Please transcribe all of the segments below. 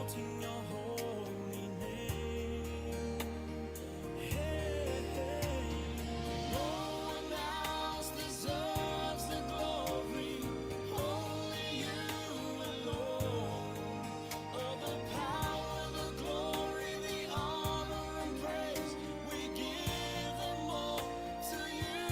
exalting your holy name. Hey, hey. No one else deserves the glory, only you alone. All the power, the glory, the honor and praise, we give them all to you.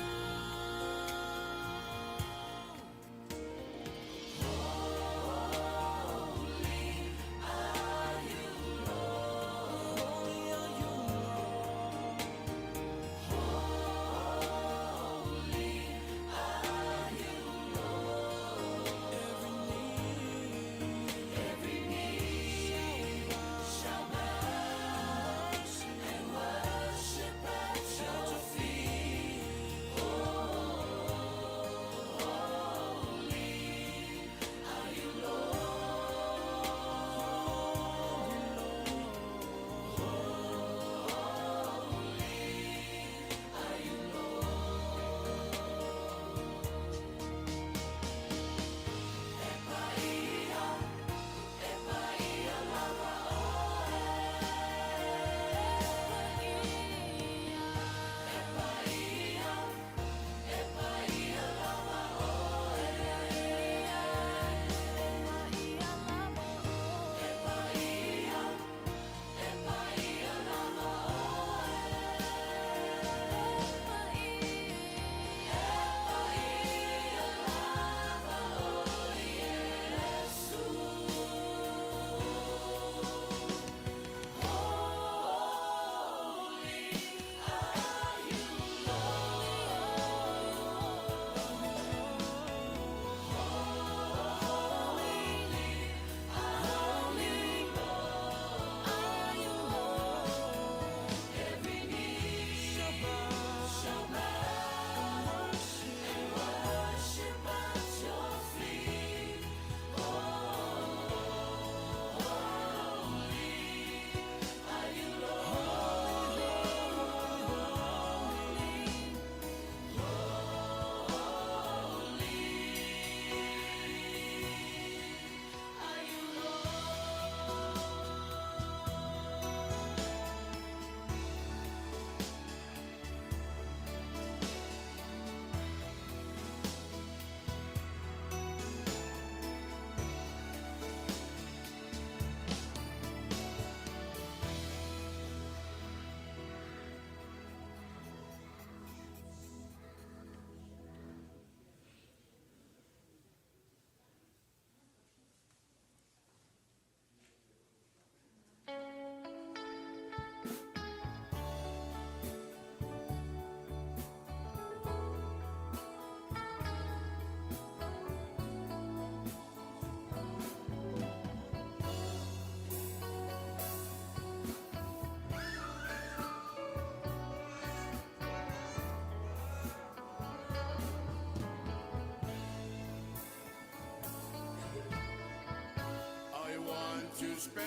To spend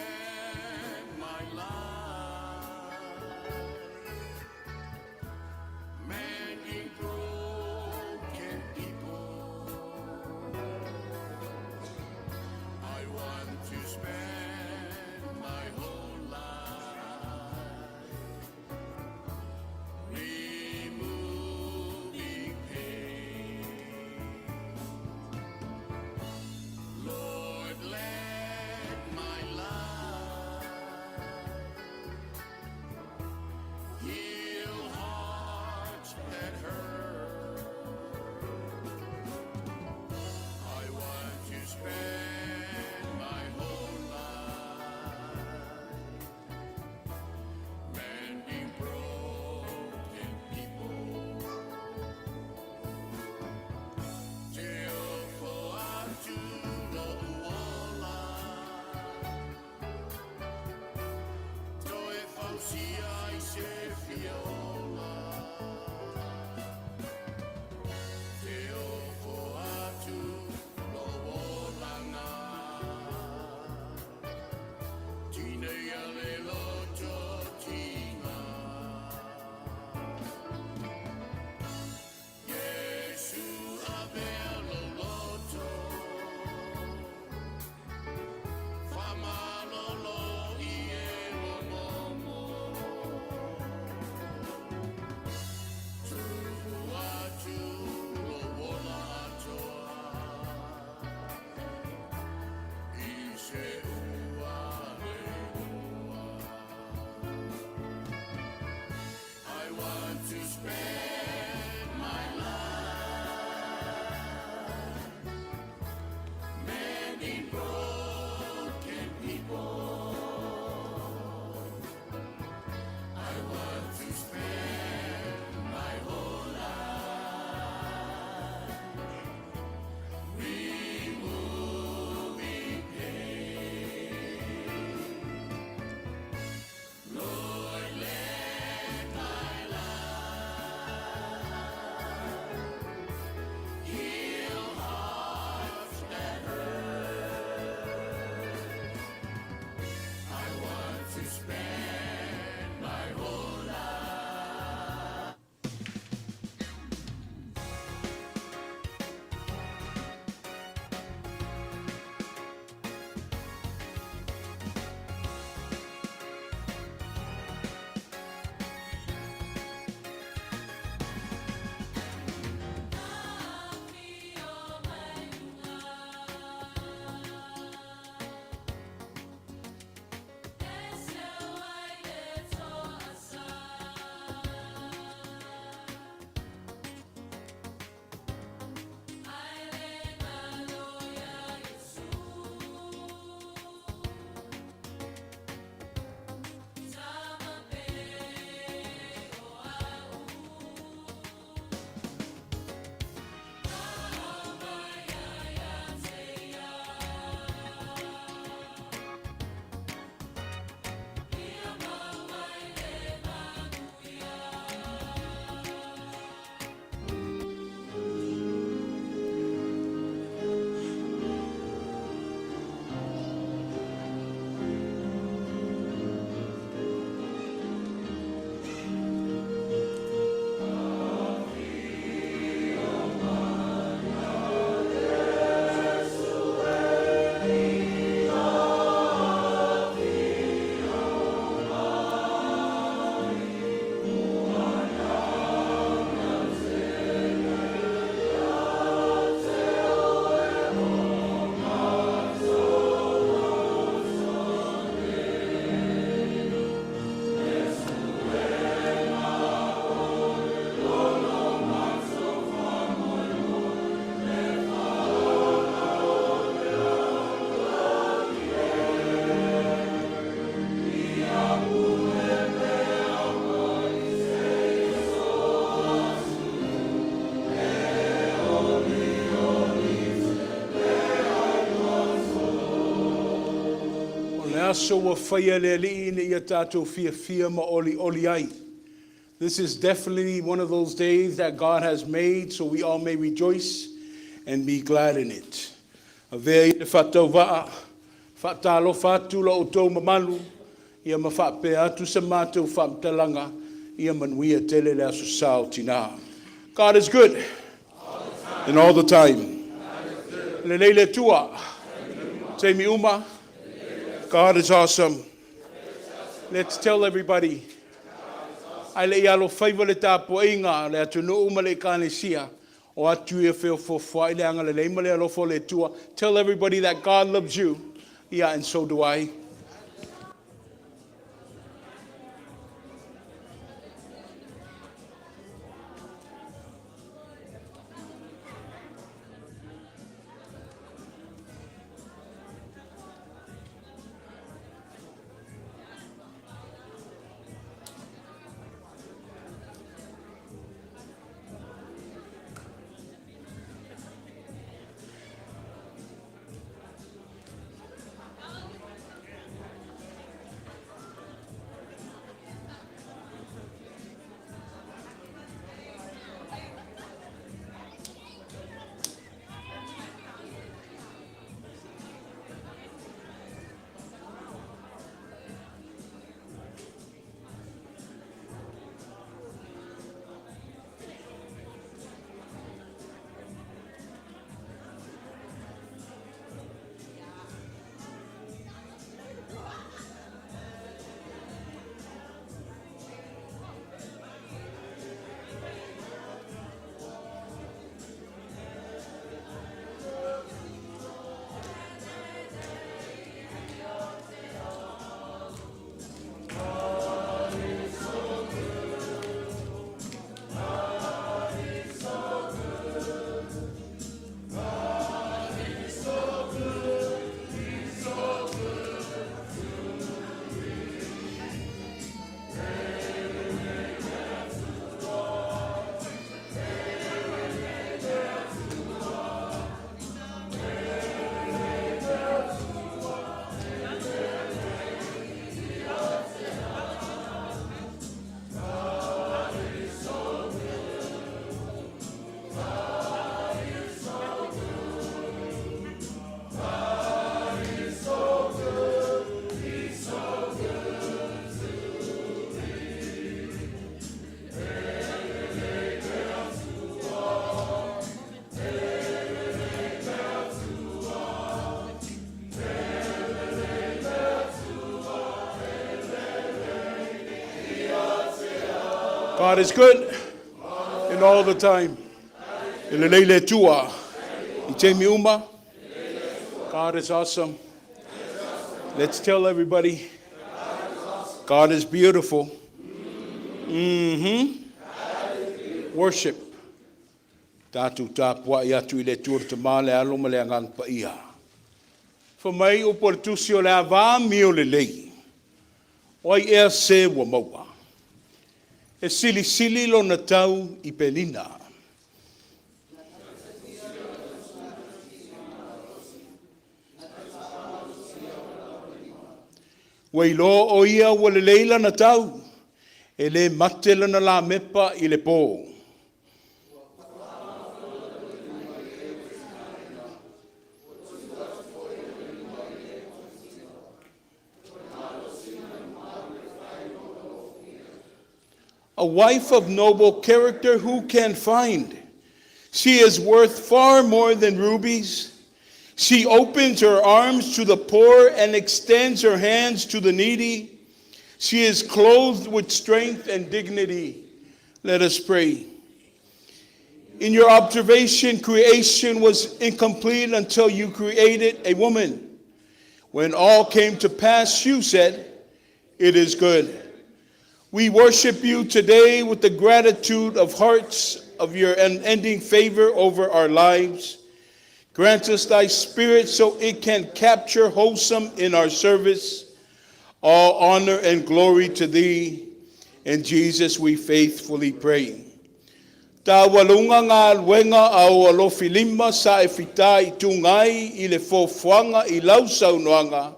my life mending broken people. I want to spend my whole life removing pain. Lord, let my life aso wa whaia le li ni ia tātou fia ma oli ai. This is definitely one of those days that God has made, so we all may rejoice and be glad in it. Avea i te whatau waa, whatalo fatu la o tau mamalu, ia ma whape atu sa mātou whamtalanga, ia manuia tele le aso sao Tinā. God is good, and all the time. Le leile tua, te mi uma, God is awesome. Let's tell everybody. Ailao Tofaeono le tāpo inga le atu no uma le kānesia o atu ia wheo fōwhai le anga le leima le alofo le tua. Tell everybody that God loves you. Yeah, and so do I. God is good, and all the time. Ilelele tua, itemi uma. God is awesome. Let's tell everybody, God is beautiful. Worship. Tatu tapua iatu ile tur te male aloma le angan pa ia. For mai o portusio le ava mio le lei. Oi e se wa maua. E sili lo na tau I penina. Wailo o ia wa le leila na tau. E le matela na la mepa I le po. A wife of noble character who can find? She is worth far more than rubies. She opens her arms to the poor and extends her hands to the needy. She is clothed with strength and dignity. Let us pray. In your observation, creation was incomplete until you created a woman. When all came to pass, you said, "It is good." We worship you today with the gratitude of hearts of your unending favor over our lives. Grant us thy spirit so it can capture wholesome in our service. All honor and glory to thee. In Jesus we faithfully pray. Ta walunga ngā luenga au alofi lima sa e fita I tungai I le fofuanga I lau saunoanga.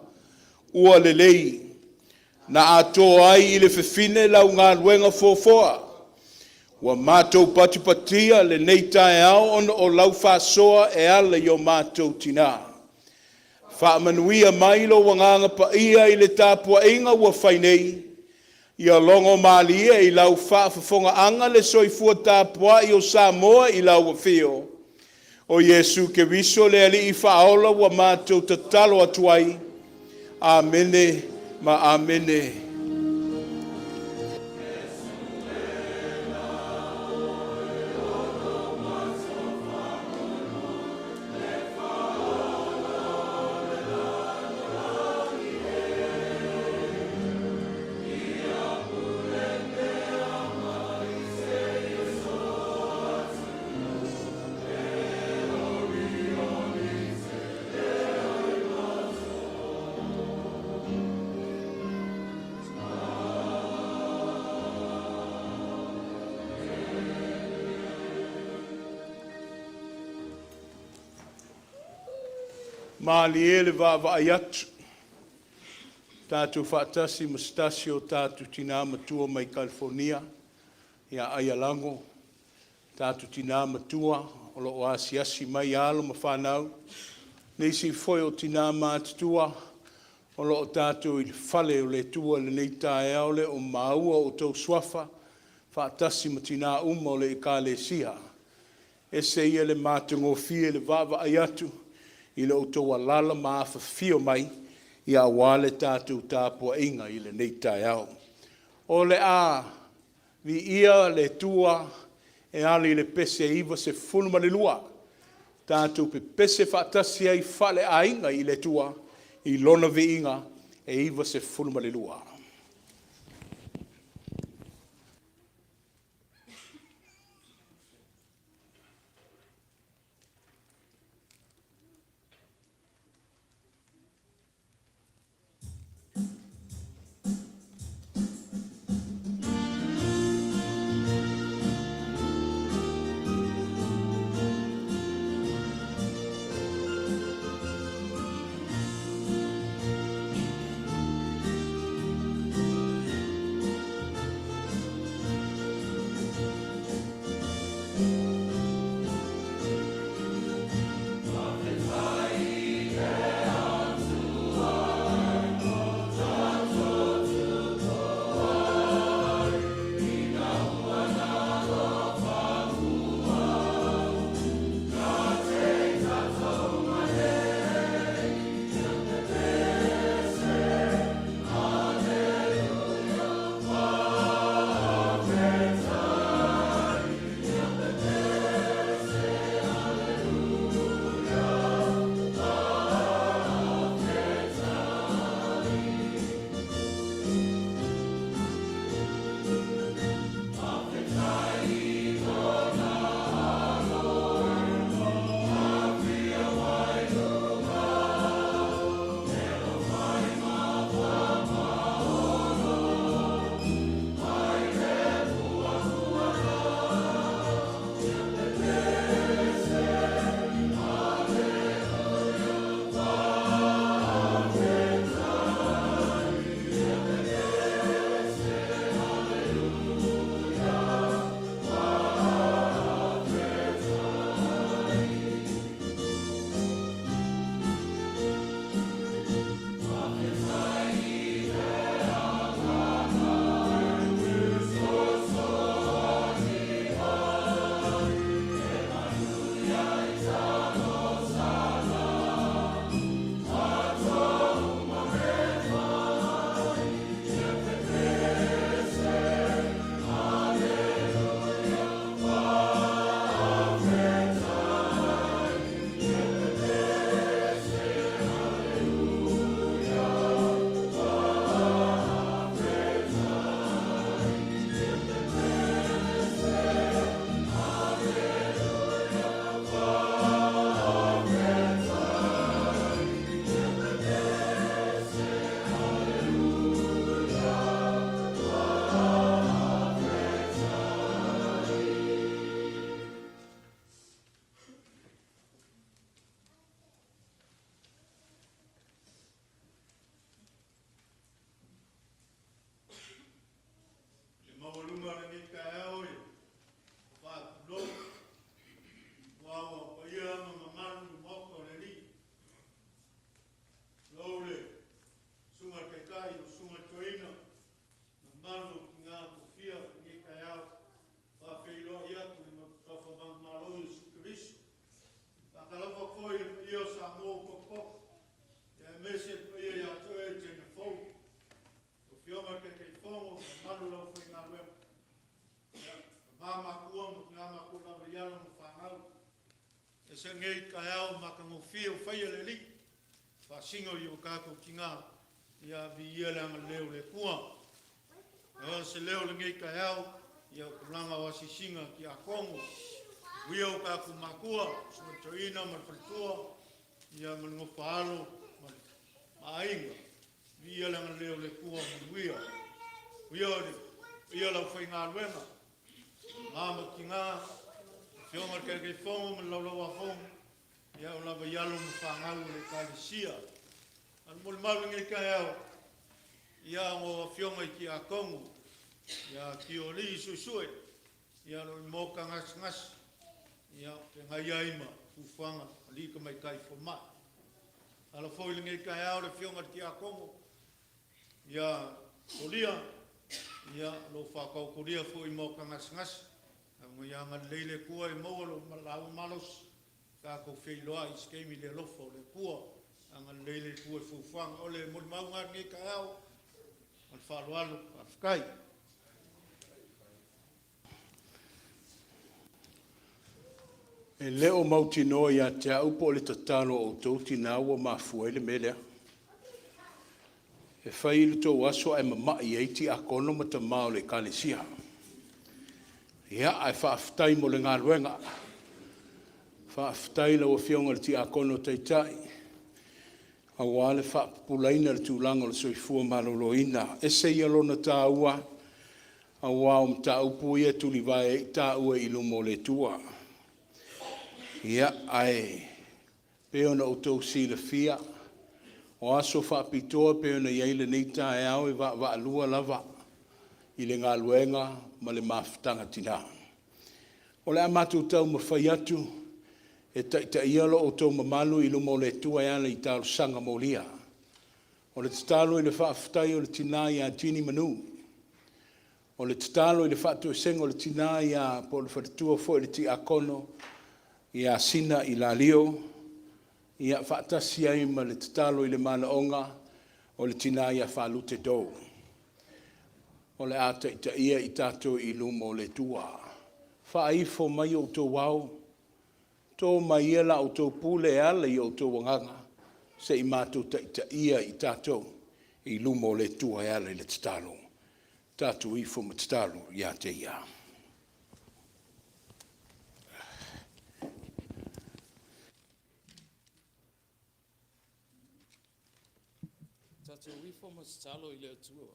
ua lelei, na ato ai i le fefine lau ngā luenga fōfoa. Wa mātou patipatia le nei tae au ono o lau whasoa e ala i o mātou Tinā. Wha manuia mailo wanganga pa ia i le tāpua inga ua whainei, i a longo malia i lau whaafafonga anga le soifua tāpua i o Samoa i lau wa whio. O Yesu ke viso le ali i whaola wa mātou tatalo atuai. Amene ma amene. Malie le vai atu. Tātou whaatasi mastasi o tātou Tinā matua mai California, ia Aialango. Tātou Tinā matua, o lo asiasi mai alo ma whanau. Neisi foi o Tinā mātua, o lo tātou i whale o le tua le nei tae au le o maua o tau swafa, whaatasi ma Tinā o le i kāle sia. Ese ia le mātungo fie le vai atu, i le outou alala maafafio mai i a wale tātou tāpua inga i le nei tae au. O le a, vi ia le tua e ali le pese iwa se funuma le lua. Tātou pe pese whaatasi ai whale a inga i le tua, i lona vi inga e iwa se funuma le lua. Listen, ia to Etena Fou. O fioma ke fongo, manuia foi na web. Mama kua mo ngama kula rialo mo whangau. E se ngei kaiao maka mo fio whaia le li. Whasingo i o kākou ki ngā. Ia vi ia langa leo le kua. E se leo le ngei kaiao. Ia kulanga wasi singa ki a Kongo. Wia o kākou makua. Suma toina ma whalitua. Ia mango whaalo. Ma ainga. Vi ia langa leo le kua mo wia. Wia ori. Ia lau whai ngā ruenga. Mama ki ngā, whionga kei whongo, me laulawa whongo, ia o lawa ialo mo whangau le kālisia. An mole malu ngai kai au, ia o whionga ki a Kongo, ia ki o li susue, ia no i moka ngas, ia ke ngai aima, uwhanga, li ka mai kai whomai. Ala whoi ngai kai au le whionga ki a Kongo, ia o lia, ia lo whakau korea fo i moka ngas. Ang ia nga leile kua i mawalo malau malos. Ka ko wheiloa i skemi le lofo le kua. Ang leile kua i fuwhang. Ole muli maunga nge ka au. Al whalualu, al whkai. E leo mautino ia te aupo le tatalo o tauti na ua mafuele melea. E whai le tō aso e mamai eiti a kono ma ta mao le kālesia. Ia ai whaaftai mo le ngā ruenga. Whaaftai lau a whionga le ti a kono taitai. A wale whaapulaina le tūlanga le soifua maloloina. E se ia lona tā ua. A wao mta upu ia tuli vai tā ua ilu mo le tua. Ia ai. Peona o tau si le fia. O aso whaapitoa peona iaile nei tā e au e wa alua lava. I le ngā luenga ma le mawhitanga Tinā. O le amatu tau ma whai atu, e ta ialo o tau mamalu i lumo le tua e ala i tālu sanga molia. O le tatalo i le whaaftai o le Tinā i a tini manu. O le tatalo i le fatu e sengo le Tinā i a po le whatitua fo i le ti akono, i a sina i la lio, i a whaatasi ai ma le tatalo i le mana onga, o le Tinā i a whalute dou. O le ata ia i tātou i lumo le tua. Whaifo mai o tō wau, tō mai ela o tō pule ala i o tō wanganga, se i mātou ia i tātou i lumo le tua e ala i le tatalo. Tātou i fo ma tatalo ia te ia. Tātou i fo ma tatalo i le tua.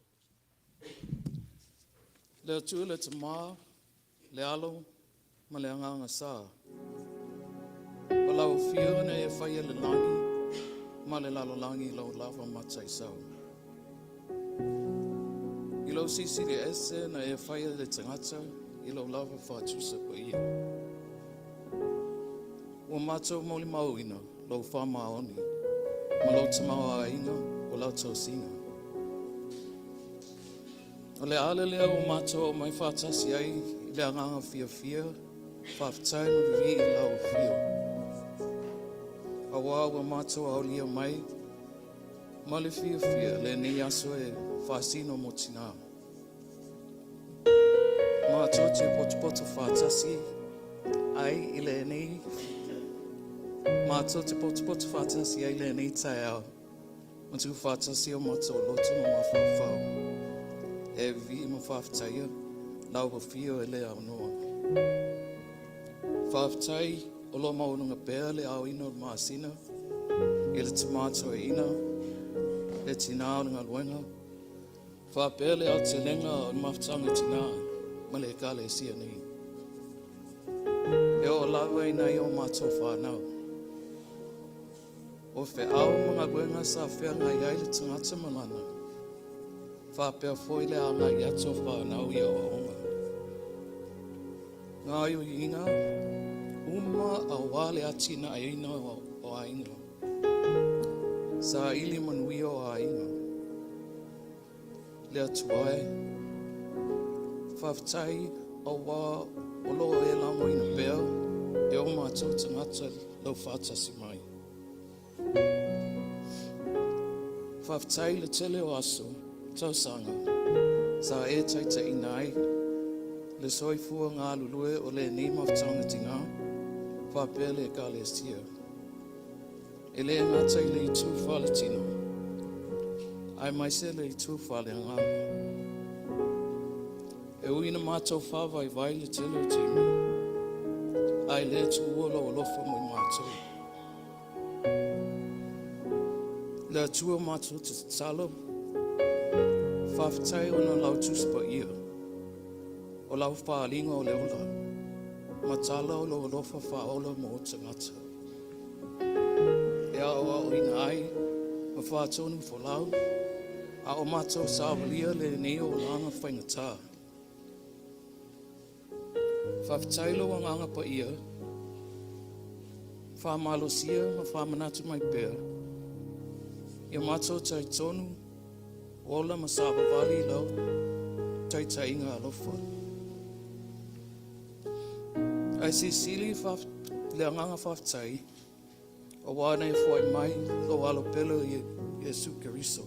Le tua le te maa, le alo, ma le anganga sā. Walau whiona e whaia le langi, ma le lalo langi lau lava matai sau. I lau sisi le ese na e whaia le tangata, i lau lava whātusa pa ia. Ua mātou mauli mauina, lau whamaoni, ma lau tamau a inga, o lau tau singa. O le ale lea o mātou o mai whātasi ai i le anganga fia, whāwhtai ma vi i lau fia. A wā ua mātou au lia mai, ma le fia le nei aso e whāsino mo Tinā. Mātou te potopoto whātasi ai i le nei. Mātou te potopoto whātasi ai le nei tai au. Ma tu whātasi o mātou loto ma mawhawhau. E vi ma whawhtaia, lau wa whio e le au noa. Whawhtai o lo maununga pēr le au ino maasina, i le tomato e ina, le Tinā o ngā luenga. Whawhpēr le au te lenga o mawhtanga Tinā, ma le kale e sia nei. E o lau e nei o mātou whanau. O whe au mga luenga sa whea ngai ai le tangata malana. Whapea foi le anga i ato whanau i awa onga. Ngā iu i inga, uma a wale atina a ina o a inga. Sa ili manuia o a inga. Le atuai, whawhtai a wā o loa e lango ina pēr, e o mātou tangata lau whātasi mai. Whaftai le tele o aso, tausanga. Sa e taita inai, le soifua ngā lulue o le ni maftanga Tinā, whapele e ka le sia. E le ngata i le i tū whale tino. Ai mai se le i tū whale ngā. E uina mātou whawai vai le tele o tino. Ai le tū uola o lofa mo i mātou. Le atua mātou te talo. Whawhitai o na lau tūspa ia. O lau whaalinga o le ola. Matala o lo lofa whaola mo o tangata. E ao au ina ai, ma whaatonu fo lau. A o mātou sāwalia le neo o langa whaingatā. Whawhitai lo a nganga pa ia. Whamalosia ma whamanatu mai pēr. Ia mātou tai tonu, ola ma sāwawali lau, tai tai inga alofa. Ai si sili le anganga whawhitai, o wānei fwai mai, lo alo pelo i Jesu Keriso.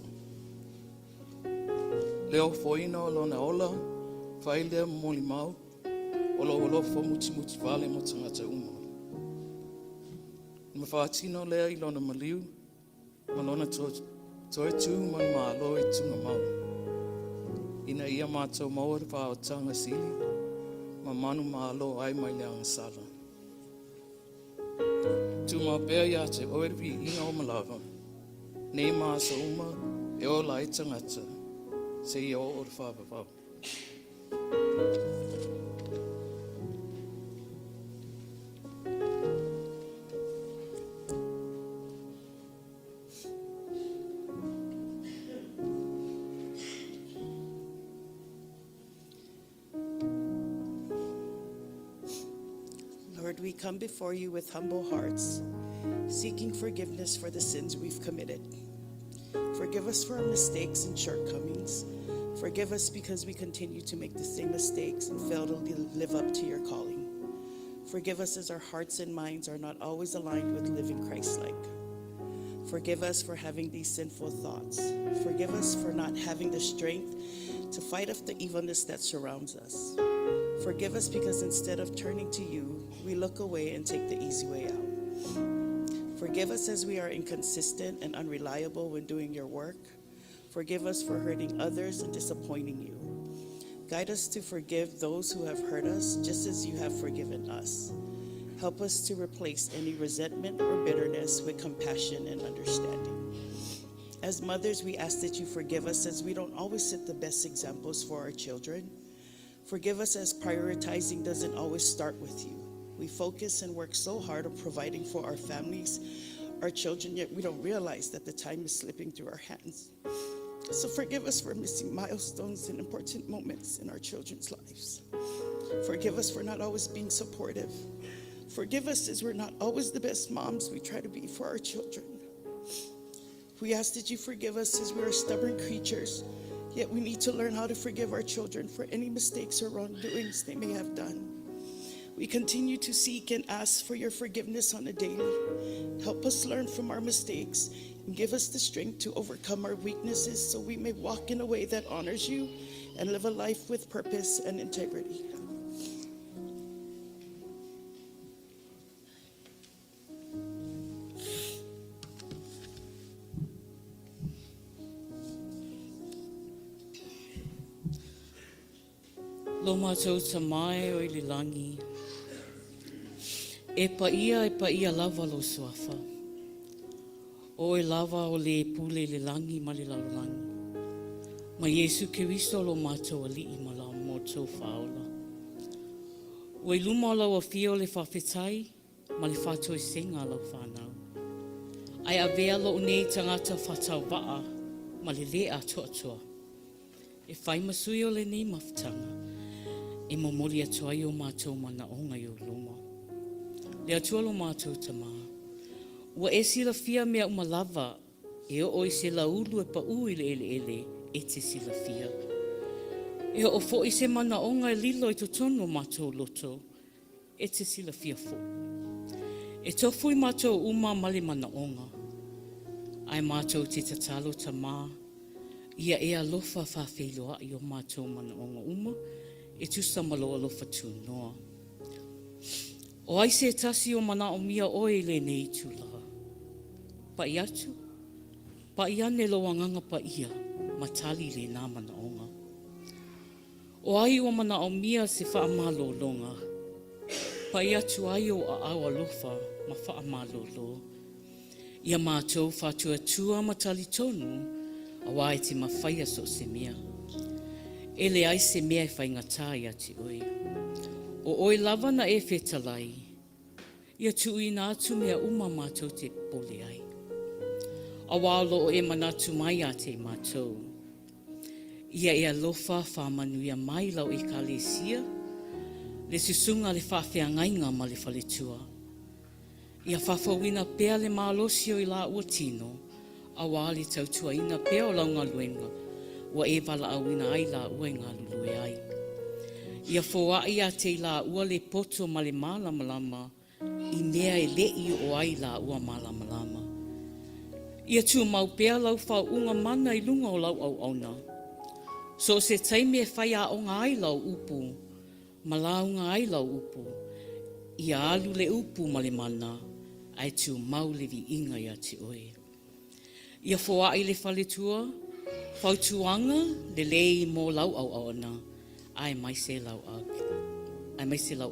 Leo fwoina o lona ola, whai lea moli mau, o lo olofa muti vale mo tangata uma. Ma whaatino lea i lona maliu, ma lona toe tū man maa loe tunga mau. Ina ia mātou maua wha o tanga sili, ma manu maa lo ai mai leanga sala. Tu mā pēr ia te oerwi inga o malawa, nei maa sa uma e o lai tangata, se ia o o whawawau. Lord, we come before you with humble hearts, seeking forgiveness for the sins we've committed. Forgive us for our mistakes and shortcomings. Forgive us because we continue to make the same mistakes and fail to live up to your calling. Forgive us as our hearts and minds are not always aligned with living Christ-like. Forgive us for having these sinful thoughts. Forgive us for not having the strength to fight off the evilness that surrounds us. Forgive us because instead of turning to you, we look away and take the easy way out. Forgive us as we are inconsistent and unreliable when doing your work. Forgive us for hurting others and disappointing you. Guide us to forgive those who have hurt us just as you have forgiven us. Help us to replace any resentment or bitterness with compassion and understanding. As mothers, we ask that you forgive us as we don't always set the best examples for our children. Forgive us as prioritizing doesn't always start with you. We focus and work so hard on providing for our families, our children, yet we don't realize that the time is slipping through our hands. So forgive us for missing milestones and important moments in our children's lives. Forgive us for not always being supportive. Forgive us as we're not always the best moms we try to be for our children. We ask that you forgive us as we are stubborn creatures, yet we need to learn how to forgive our children for any mistakes or wrongdoings they may have done. We continue to seek and ask for your forgiveness on a daily. Help us learn from our mistakes and give us the strength to overcome our weaknesses so we may walk in a way that honors you and live a life with purpose and integrity. Lo mātou ta mai o i le langi. E pa ia lava lo suafa. O e lava o le pule le langi ma le lalolangi. Ma Jesu Keristo lo mātou alii ma la mātou whaola. O e luma o lau a fia o le whawhetai ma le whātou e senga lau whanau. Ai a vea lo nei tangata whatau waa ma le lea toa. E whai masui o le nei maftanga. E mamoli atua i o mātou mana onga i o luma. Le atua lo mātou tama. Ua e sila fia mea umalawa, e o i se laulu e pa ui le ele, e te sila fia. E o fo i se mana onga e lilo i to tono mātou loto, e te sila fia fo. E tofu i mātou uma mali mana onga. Ai mātou te tatalo ta mā, ia e alofa whawhiloa i o mātou mana o ngā uma, e tusa malo alofa tū noa. O ai se tasi o mana o mia oe le nei tūlaha. Pa i atu, pa i ane loa nganga pa ia, matali le nā mana o ngā. O ai o mana o mia se whaamalo longa, pa i atu ai o a awa lofa ma whaamalo lo. Ia mātou whatua tua matali tonu, a wai te mawhaia so se mea. Ele ai se mea e whainga tāi ati oe. O oe lava na e whetalai, ia tui nā atu mea uma mātou te pole ai. A wālo o e manatu mai a te mātou. Ia e alofa whamanuia mai lau e ka le sia, le susunga le whawhiangainga ma le whaletua. Ia whawhawina pēa le mālosio i la ua tino, a wāli tautua ina pēa o launga luenga, wa e wala awina ai la ua ngā lulu e ai. Ia whoai a te la ua le poto ma le mālamalama, i mea e lei o ai la ua mālamalama. Ia tu mau pēa lau whau unga mana i lunga o lau au auna. So se taime e whai a o ngā Ailao upu, ma la unga Ailao upu, ia alu le upu ma le mana, ai tu mau le vi inga ia te oe. Ia whoai le whaletua, whautuanga le lei mō lau au auna, ai mai se lau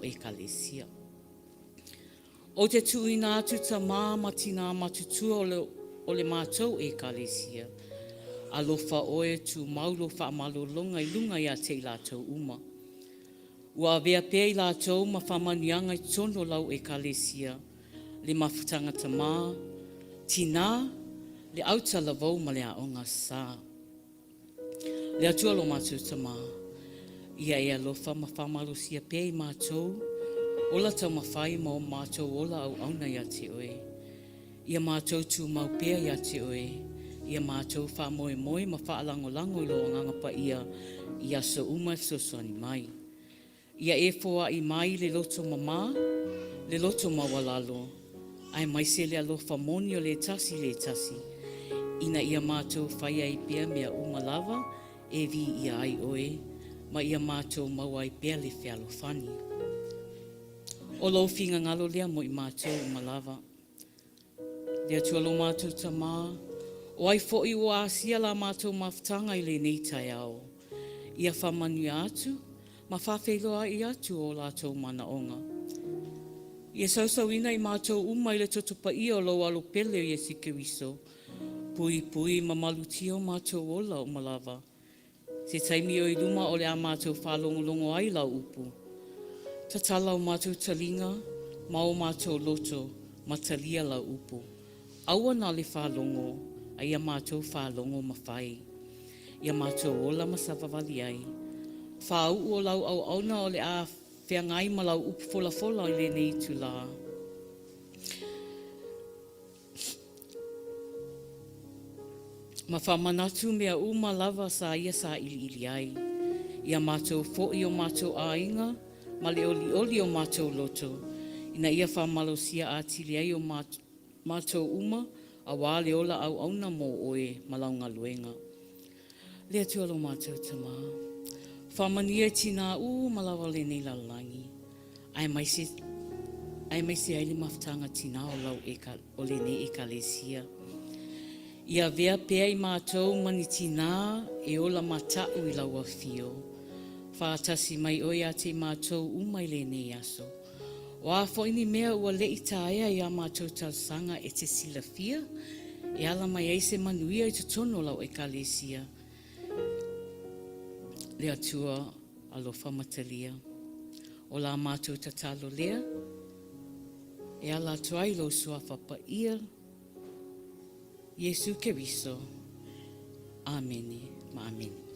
e ka le sia. O te tuina atu ta mā Tinā matutua o le mātou e ka le sia. Alofa oe tu maulo whaamalo longa i lunga ia te i lātou uma. Ua vea pēa i lātou ma whamanianga i tono lau e ka le sia, le mawhutanga ta mā, Tinā, le auta lavau ma le aonga sā. Le atua lo mātou ta mā, ia e alofa ma whamalo sia pēa i mātou, ola tau mawhai ma o mātou ola au auna ia te oe. Ia mātou tu mau pēa ia te oe, ia mātou whamoe moe ma whaalango-lango i loa ngangapa ia so uma e sosoani mai. Ia e foa i mai le loto mamā, le loto mawalalo, ai mai se le alofa moni o le tasi, ina ia mātou whaia i pia mea umalava, e vi ia ai oe, ma ia mātou maua i pia le whialofani. O lau whinga ngalo lea mo i mātou umalava. Lea tualo mātou ta mā, o ai fo i o asia la mātou mawhtanga i le nei tai ao. Ia whamanuia atu, ma whawheloa i atu o lātou mana onga. Ia sausauina i mātou uma i le totopa i o lau alo pele i Esekielu. Pui ma malutio mātou ola o malava. Se taimi o i luma o le a mātou whalongolongo ai lau upu. Tatala o mātou talinga, ma o mātou loto, ma talia lau upu. Aua na le whalongo, a ia mātou whalongo mawhai. Ia mātou ola ma savavali ai. Whau o lau au auna o le a whiangai ma lau upu fola i le nei tu la. Ma whamanatu mea uma lava sa ia sa ili ai. Ia mātou fo'i o mātou ainga, ma le oli o mātou loto. Ina ia whamalosia a tili ai o mātou uma, a wāle ola au auna mō oe ma launga luenga. Lea tualo mātou tamā. Whamania tina ma lawa le nei lalangi. Ai mai se aile mawhtanga tina o lau o le nei e ka le sia. Ia vea pēa i mātou mani tina e ola matau i lau a fio. Whātasi mai oi a te mātou umai le nei aso. O a whoini mea ua le i tāia i a mātou talsanga e te sila fia, e ala mai eise manuia i te tono lau e ka le sia. Le atua alofa matalia. O la mātou tatalo lea, e ala tuai lo suafa pa ia, Jesu Keriso. Amene, ma amene.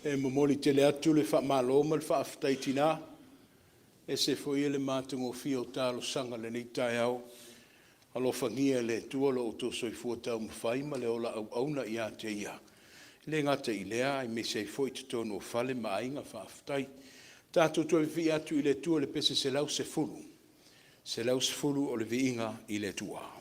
E mamoli tele atu le whamaloma le whaaftai Tinā. E se foi le mātungo fio tālo sanga le nei tai au. Alo whangia le tuolo o tō soifua tau mawhai ma le ola au auna i a te ia. Le ngata i lea i me se foi te tono o whale ma ainga whaaftai. Tātou tō vi atu i le tua le pese se lau se fulu. Se lau se fulu o le vi inga i le tua.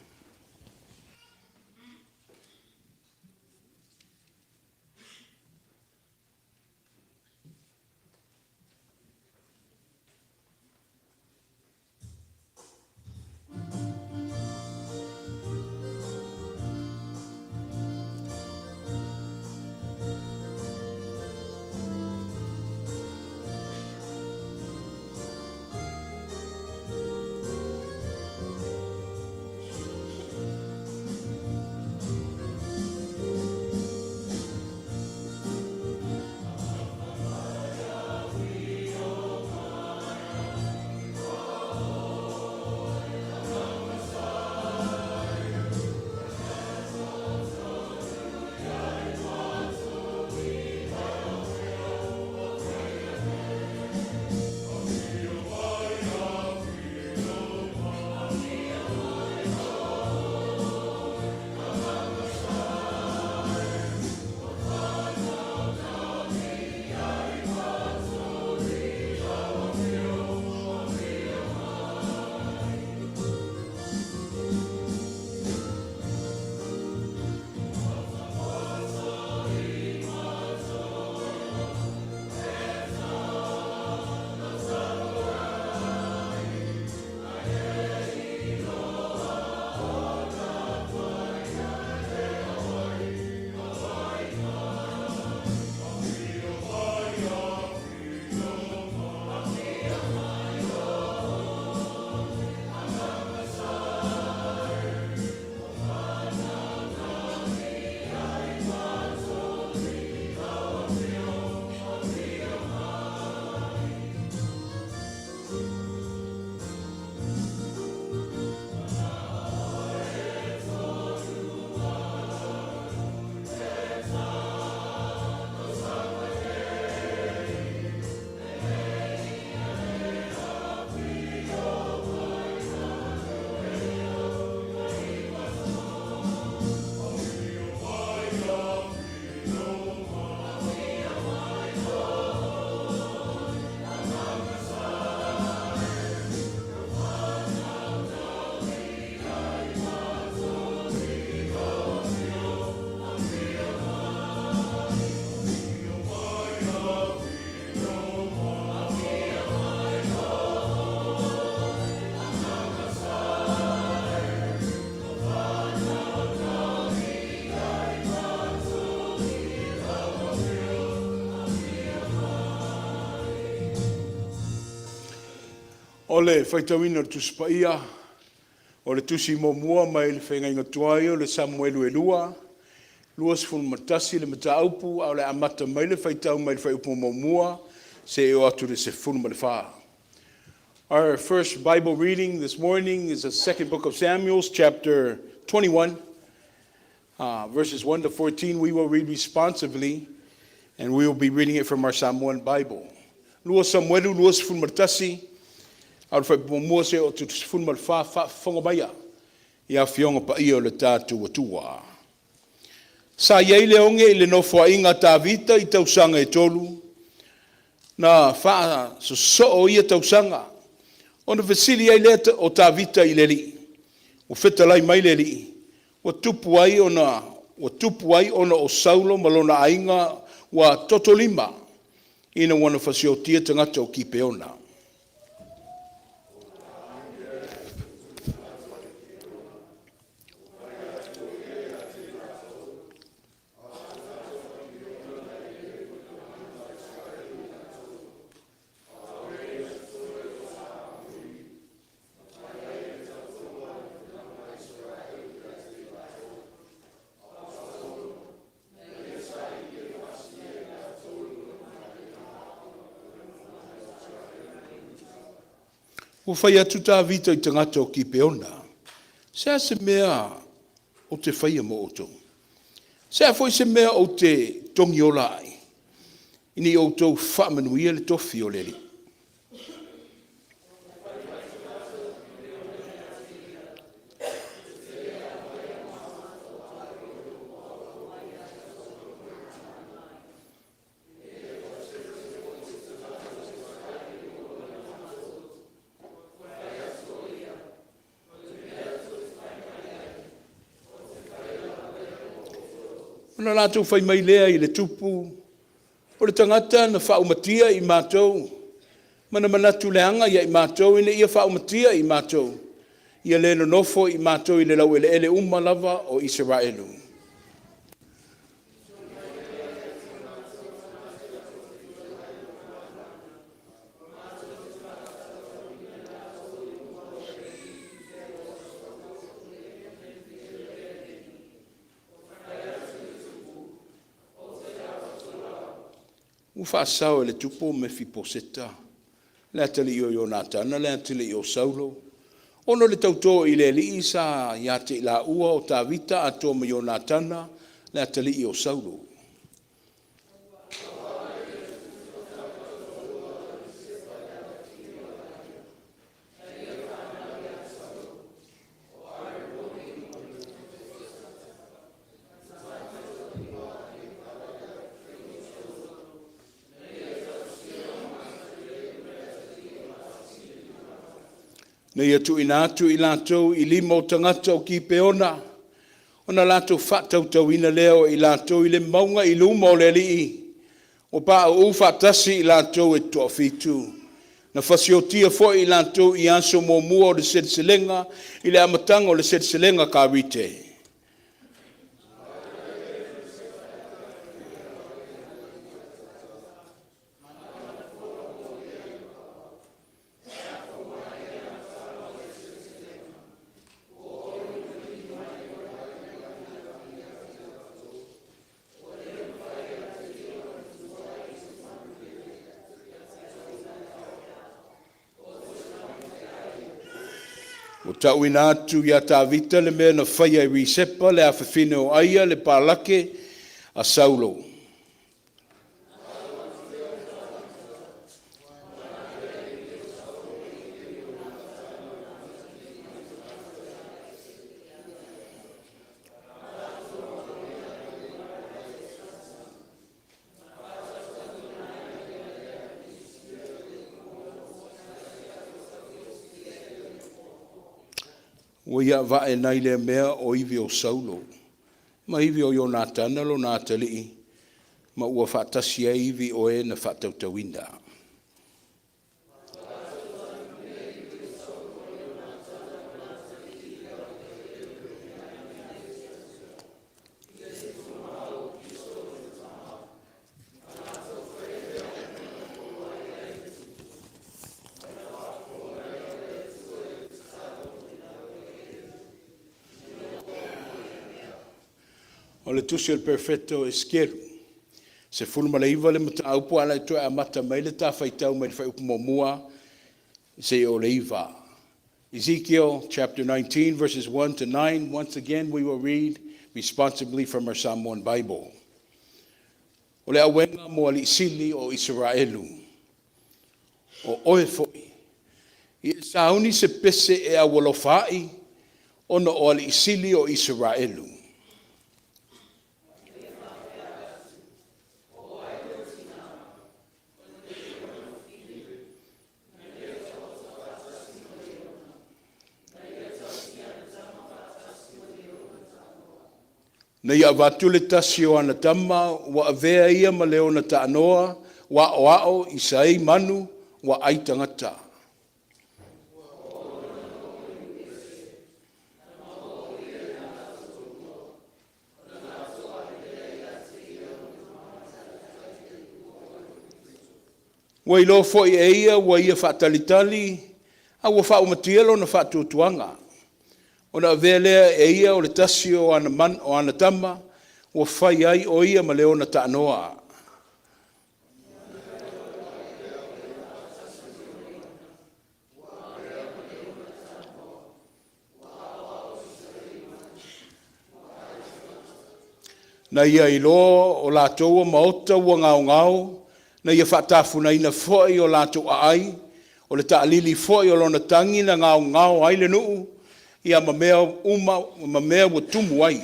O le whaitawina tuspaia, o le tusi momua mai le whenga tuai o le Samuelu e lua sifunu matasi le mata aupu, au le amata mai le whaitau mai le whaiupu momua, se eo atu le sifunu ma le wha. Our first Bible reading this morning is the second book of Samuel, chapter 21, verses 1 to 14. We will read responsively, and we will be reading it from our Samoan Bible. Lua Samuelu, sifunu matasi, au le whaiupu momua se o tu sifunu ma le wha whangomaya, ia fionga pa ia o le tātua tua. Sa iei le onge i le nofo inga tāvita i tausanga e tolu, na wha so o ia tausanga, ona vesili ai leta o tāvita i le li, o whetalai mai le li, o tupu ai ona o saulo malona ainga wa totolima, ina wana fasio tia tangata o ki peona. O whai atu tā vita i tangata o ki peona. Sea se mea o te whaia mo oto. Sea foi se mea o te tongi o lai. Ini o tau whamanuia le tofi o leli. Ona lātou whai mai lea I le tupu, o le tangata na whaumatia I mātou, mana manatu leanga ia I mātou, ina ia whaumatia I mātou, ia le nofo I mātou I le lau ele lava o Israelu. Ufasao le tupo me fiposeta. Le atali o Jonatana, le atali o Saulo. Ono le tauto I le li sa ia te la ua o Tavita ato me Jonatana, le atali o Saulo. Nei atu ina atu I lātou I lima o tangata o ki peona. Ona lātou whatautau ina leo I lātou I le maunga I luma o le lii. O pā o whatasi I lātou e toa fitu. Na whasiotia fo I lātou I aso mō mua o le sedselenga I le amatanga o le sedselenga ka rite. O tau ina atu ia Tavita le mea na whaia I risepa le awhawhine o aia le pālake a Saulo. O ia vae nai le mea o iwi o Saulo. Ma iwi o Jonatana lo nā talii. Ma ua whaatasi a iwi o e na whaatautawina. O le tusi o le perfetto Esekielu. Se fulma le iwa le mata aupu ala i toe a mata mai le ta whaitau mai le whai upu momua se o le iwa. Ezekiel chapter 19 verses 1 to 9. Once again we will read responsibly from our Samoan Bible. O le awenga mo ali sili o Israelu. O oe foi. I sauni se pese e a wolofai ono o ali sili o Israelu. Na ia watu le tasi o ana tama, wa avea ia ma leo na taanoa, wa oao I sai manu, wa ai tangata. Wa ilo fo I eia, wa ia whaatalitali, a wa whaumatielo na whaatutuanga. Ona velea e ia o le tasi o ana tama, o whai ai o ia ma leo na taanoa. Na ia ilo o la toa maota ua ngau ngau, Na ia whaatafuna ina foi o lātou ai, o le ta'alili foi o lona tangi na ngao ai le nuu, ia mamea mamea wa tumu ai.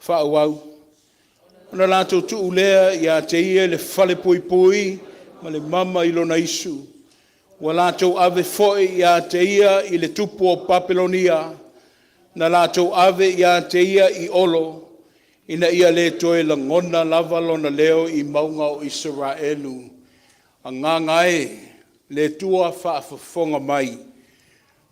Whaauau. Ona lātou tu ulea ia te ia le whale pui ma le mama i lona isu. Wa lātou ave foi ia te ia i le tupu o Papelonia. Na lātou ave ia te ia i olo. Ina ia le toe la ngona lava lona leo i maunga o Israelu. A ngangae le tua whaafafonga mai.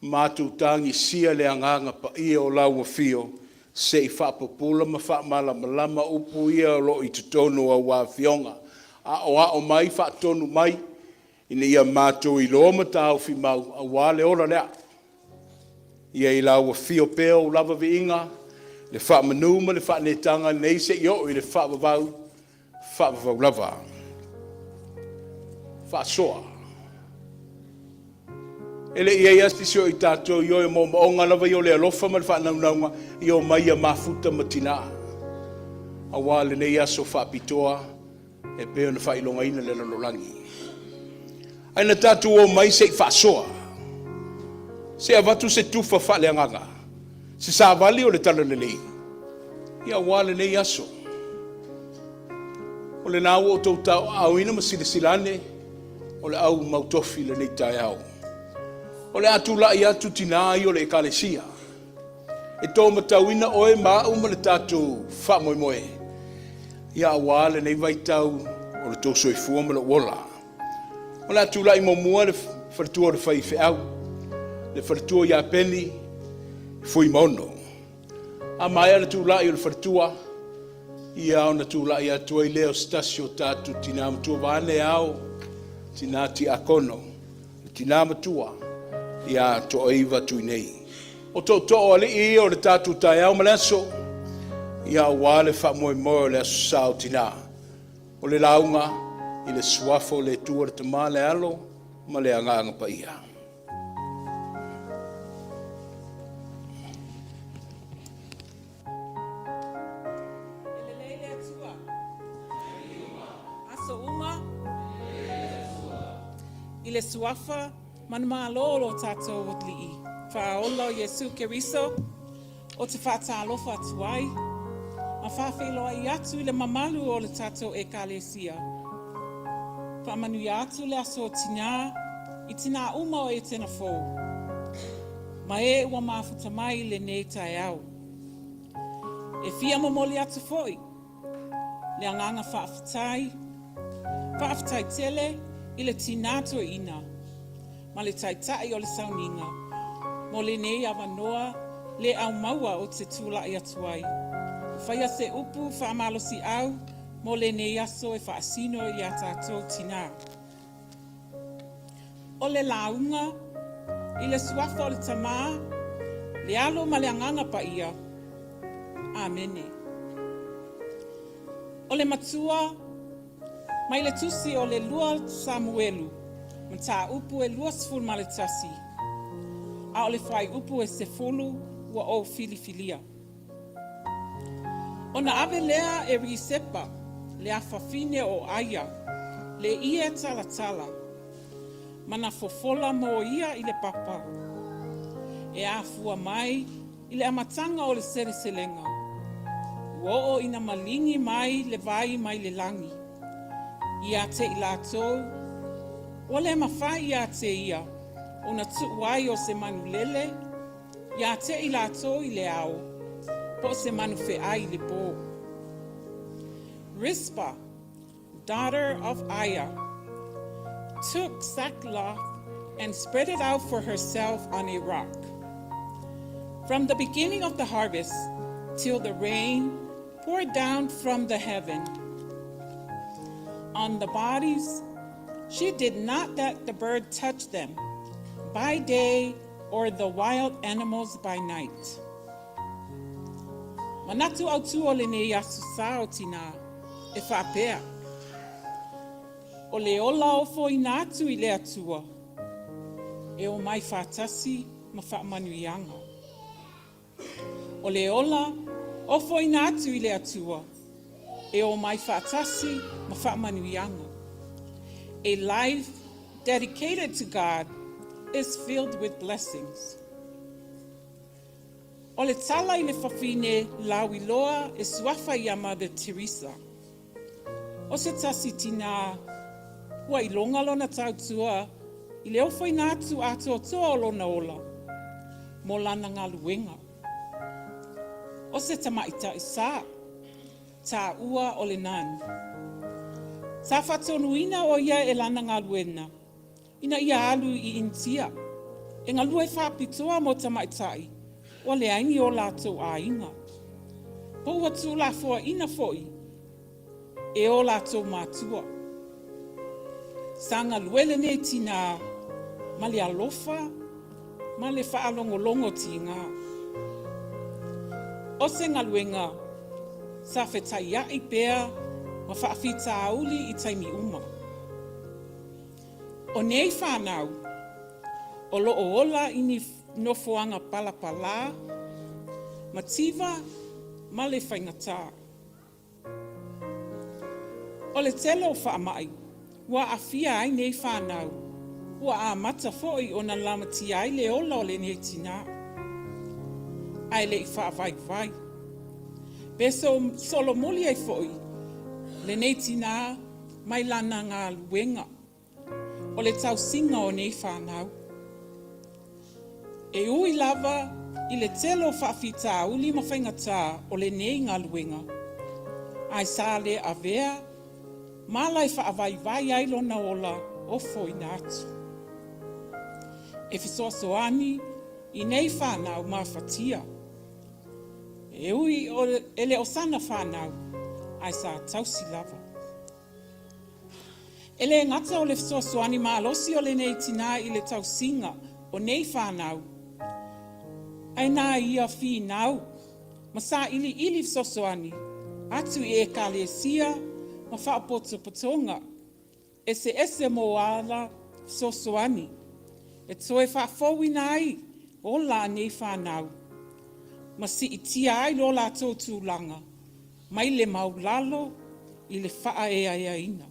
Mātou tangi sia le anganga pa ia o lau fio. Se i whaapapula ma whaamalama upu ia lo i tutonu a wawhionga. A o mai whaatonu mai, ina ia mātou i loma tāu fi mau, a wale ora lea. Ia i lau a fio peo lava vi inga, le whaamanuma, le whaanetanga, nei se i o i le whaapavau lava. Whaasoa. Ele ia ia stisio i tātou i o mo maonga lava i o le alofa ma le whaanaunanga i o mai a mafuta ma Tinā. A wale nei aso whaapitoa e peo na whailonga ina le lalolangi. Aina tātou o mai se i whaasoa. Se avatu se tufa whaaleanganga. Se sāwali o le tala lelei. Ia wale nei aso. O le nāu o tau tau au ina ma silane o le au mautofi le nei tai au. O le atu lai atu Tinā i o le ekalesia. E tō matauina oe māu ma le tātou whamoemoe. Ia wale nei vaitau o le tō soifua ma le wola. O le atu lai momua le wharatua le whaife au. Le wharatua ia peni, fui mono. A mai ala tu lai o le wharatua. Ia o na tu lai atu ai leo stasio tātou Tinā matua vane au. Tinā ti akono. Tinā matua. Ia to aiva tu nei. O to ali I o le tatu tai au malaso. Ia wale fa mo le sao Tinā. O le launga I le swafo le tua le tamale alo ma le anganga pa ia. I le suafa manuma lolo tātou o li'i. Whaola Yesu Keriso, o te whaatalofa atuai. A whawhiloa I atu le mamalu o le tātou e kalesia. Whamanuia atu le aso Tinā, I Tinā uma o Etena Fou. Ma e ua mafuta mai le nei tai au. E fia mamoli atu foi. Le anganga whaafitai tele I le tinato ina. Ma le taitai o le sauninga. Mo le nei awanoa, le au maua o te tula I atuai. Whaia se upu whaamalosi au, mo le nei aso e whaasino I a tātou Tinā. O le launga, I le suafa o le tamā, le alo ma le anganga pa ia. Amene. O le matua, mai le tusi o le lua Samuelu, ma tā upu e lua sifulu ma le tasi. A o le whai upu e sefulu ua o filifilia. O na ave lea e risepa, le afafine o aia, le ia talatala, ma na fofola mo ia I le papa. E afua mai I le amatanga o le selenga. Ua o ina malingi mai le vai mai le langi. Ia te I lātou, o le mawhai ia te ia, o na tuwai o se manu lele, ia te I lātou I le ao, po se manu ai le po. Rispa, daughter of Aya, took sackcloth and spread it out for herself on a rock. From the beginning of the harvest till the rain poured down from the heaven, on the bodies, she did not let the bird touch them by day or the wild animals by night. Manatu au tu o le nei asu sa o Tinā, e whaapea. O le ola o fo ina atu I le atua, e o mai whātasi ma whaamanuianga. O le ola, o foina atu I le atua, e o mai whātasi ma whaamanuianga. A life dedicated to God is filled with blessings. O le tala I le whawhine lauiloa e suafa I a Mother Teresa. O se tasi Tinā, hua I longa lona tautua, I leo whaina atu ato toa o lona ola, mo lana ngā luenga. O se tamaita I sā, tā ua o le nani. Sa whatonuina o ia e lana ngā luena, ina ia alu I intia, e ngā lue whapitoa mo tamaitai, o le aingi o lātou a inga. Po ua tū la fua ina foi, e o lātou mātua. Sa ngā luele ne Tinā, ma le alofa, ma le whaalongolongo ti ngā. O se ngā luenga, sa whetai a I pēa, ma whaafita auli I taimi uma. O nei whanau, o loo ola I ni nofoanga palapala, ma tiva, ma le whaingatā. O le telo whaamai, wa afia ai nei whanau, wa a mata foi o na lamati ai le ola o le nei Tinā. Ai le I whaavai vai. Beso solo moli ai foi, le nei Tinā mai lana ngā luenga, o le tau singa o nei whanau. E ui lava I le telo whaafita uli ma whaingatā o le nei ngā luenga. Ai sā le avea, malai whaavai vai ai lona ola o foi nātu. E fisoasoani I nei whanau ma whatia. E ui ele o sana whanau, ai sā tausi lava. Ele ngata o le fisoasoani ma alosi o le nei Tinā I le tausinga o nei whanau. Ai nā ia whi nau, ma sā ili fisoasoani, atu I e kalesia, ma whaapotopotonga, ese mo ala fisoasoani, e toe whaafowina ai, o la nei whanau. Ma si itia ai lo la tōtū langa, mai le maulalo I le wha e ina.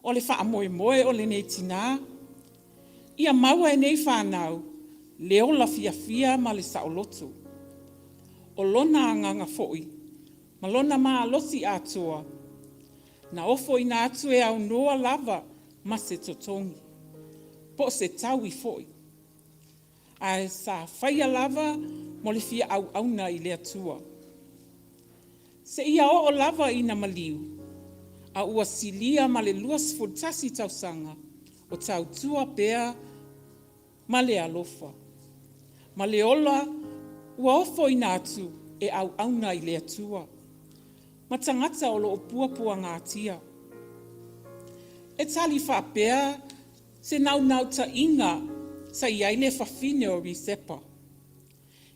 O le wha moe o le nei Tinā, ia maua e nei whanau, le ola fia ma le saoloto. O lona anganga foi, ma lona maa losi atoa, na ofo ina atu e au noa lava ma se totongi. Po se taui foi. Ai sa whaia lava mo le fia au auna I le atua. Se ia o lava ina maliu, a ua silia ma le luas fultasi tausanga, o tau tua pea ma le alofa. Ma le ola, ua ofo ina atu e au auna I le atua. Ma tangata o lo puapua ngā tia. E tali whapea, se nau ta inga, sa iai le whawhine o risepa.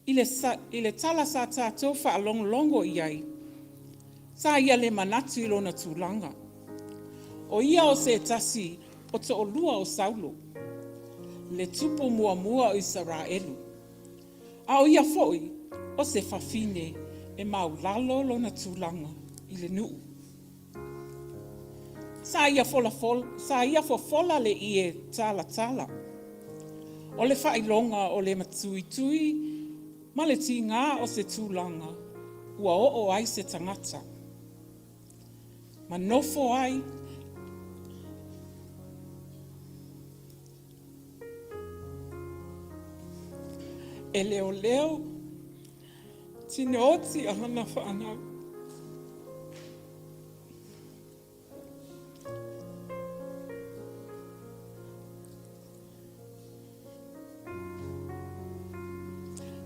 I le tala sa tātou whaalongolongo iai, sa ia le manatu I lona tūlanga. O ia o se tasi, o to o lua o Saulo, le tupu mua o Israelu. A o ia foi, o se whawhine e maulalo lona tūlanga I le nuu. Sa ia fofola le ie tala. O le whailonga o le matuitui, ma le tingā o se tūlanga, ua o ai se tangata. Ma nofo ai, e leo, tine oti ahana whanau.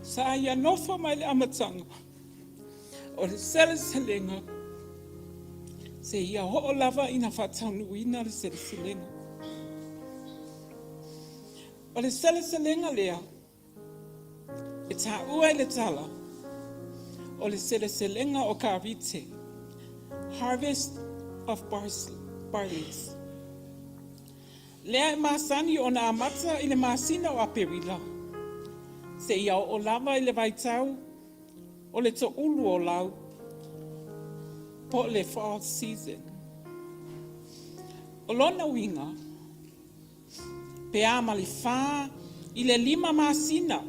Sa ia nofo mai le amatanga, o le seleselenga, se ia ho'o lava ina whataunuina le seleselenga. O le seleselenga lea, e tā ua le tala, o le seleselenga o Kawite, Harvest of Barleys. Lea e masani o na amata i le masina o aperila. Se ia o lava i le vaitau, o le to ulu o lau, po le fall season. O lona winga, pe a ma le whā, i le 5 masina,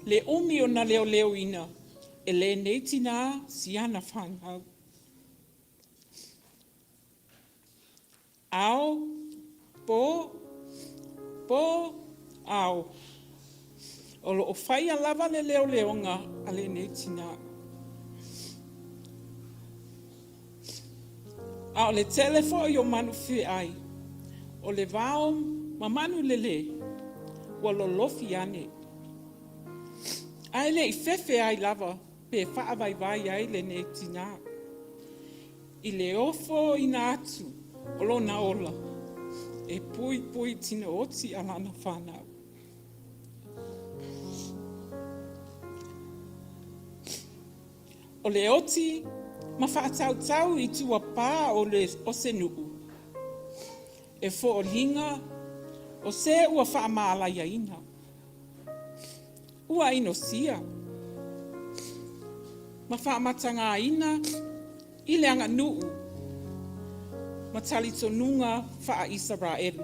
le umi o na leo leo ina, e le nei tina siana whangau. Ao, po, ao. O lo o whaia lava le leo leonga a le nei tina. A o le telefo i o manu whi ai. O le vao ma manu lele. Wa lo lofi ane. Ai le i fefe ai lava pe wha vai vai ai le nei tina. I le ofo ina atu. O lo na ola. E pui tina oti alana whanau. O le oti, ma whaatau i tua pā o le ose nuu. E fo o hinga, o se ua whaamālaia ina. Ua ino sia. Ma whaamatanga ina, i le anga nuu. Ma talito nunga wha Israelu.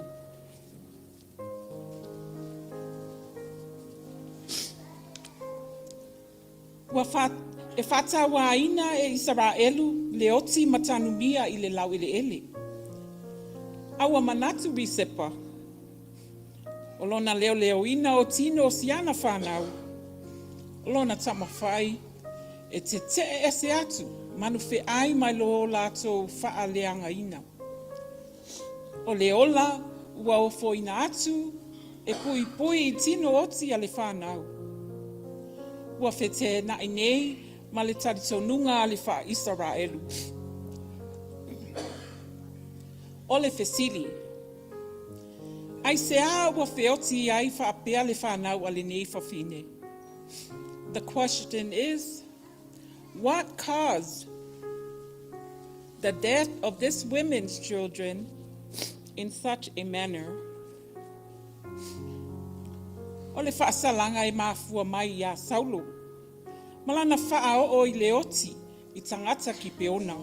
Ua e whata waina e Israelu le oti matanumia i le lau ele ele. Aua manatu risepa. O lona leo leo ina o tino o siana whanau. O lona tamawhai e te ese atu. Manu fe ai mai lo lato wha leanga ina. O le ola ua o fo ina atu e pui i tino oti a le whanau. Ua fete na inei ma le taritonunga le wha Israelu. O le fesili. Ai se a ua feoti ai wha apea le whanau a le nei whawhine. The question is, what caused the death of this women's children in such a manner? O le whaasalanga e mafua mai ia Saulo. Malana whaao o i le oti i tangata ki peona.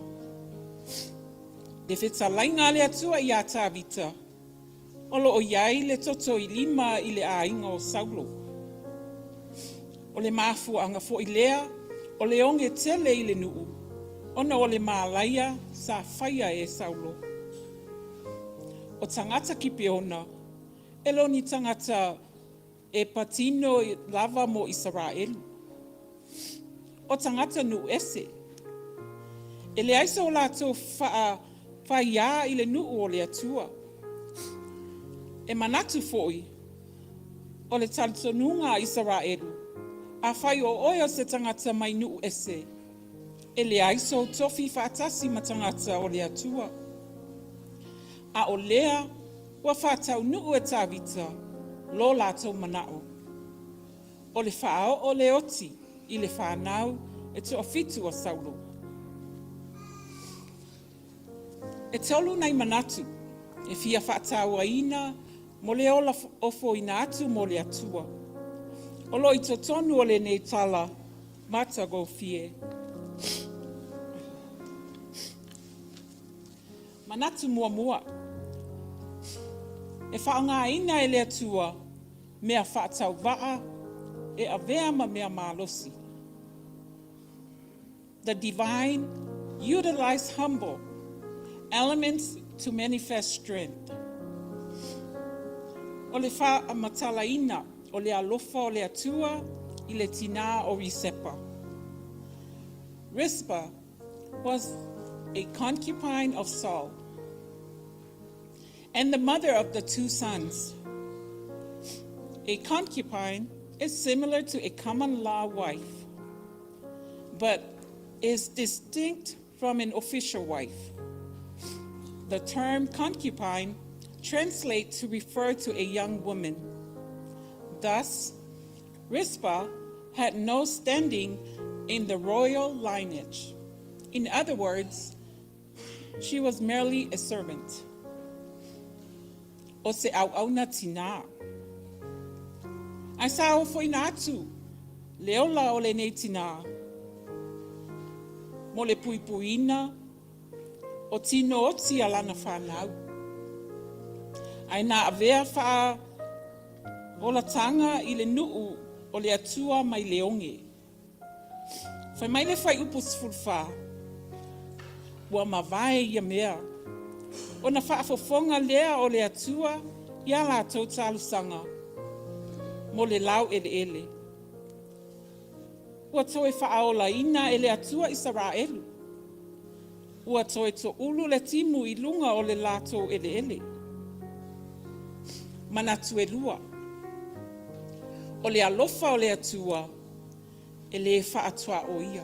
Le wheta lainga le atua i a tāwita. Olo o iai le toto i 5 i le ainga o Saulo. O le mafua anga fo i lea, o le onge tele i le nuu. Ona o le maalaia sa whaia e Saulo. O tangata ki peona, elo ni tangata e patino lava mo Israelu. O tangata nu ese. E le aisa o lato whaia i le nuu o le atua. E manatu foi. O le talitonunga Israelu. A whai o oia se tangata mai nuu ese. E le aiso tofi whaatasi ma tangata o le atua. A o lea, ua whaatau nuu e tāwita, lo lato manao. O le whaao o le oti, i le whanau, e to fitu o Saulo. E tolu nei manatu, e fia whaatau aina, mo le ola ofo ina atu mo le atua. O lo i totonu o le nei tala, mata go fie. Manatu mua mua. E whaanga ina e le atua, mea whaatau waa, e avea ma mea malosi. The divine utilize humble elements to manifest strength. O le wha matala ina, o le alofa o le atua, i le Tinā o Risepa. Rispa was a concubine of Saul, and the mother of the 2 sons. A concubine is similar to a common law wife, but is distinct from an official wife. The term concubine translates to refer to a young woman. Thus, Rispa had no standing in the royal lineage. In other words, she was merely a servant. o se au na Tinā. Ai sa o foi na atu, leola o le nei Tinā. Mo le puipuina, o tino oti alana whanau. Ai na avea wha o la tanga i le nuu o le atua mai leonge. Whai mai le whai upus fulfa, ua mawai ia mea. O na whaafofonga lea o le atua, ia la tau talusanga, mo le lau ele. Ua toe whaaola ina e le atua Israelu. Ua toe to ulu le timu i lunga o le lato ele. Manatu e lua. O le alofa o le atua, e le whaatua o ia.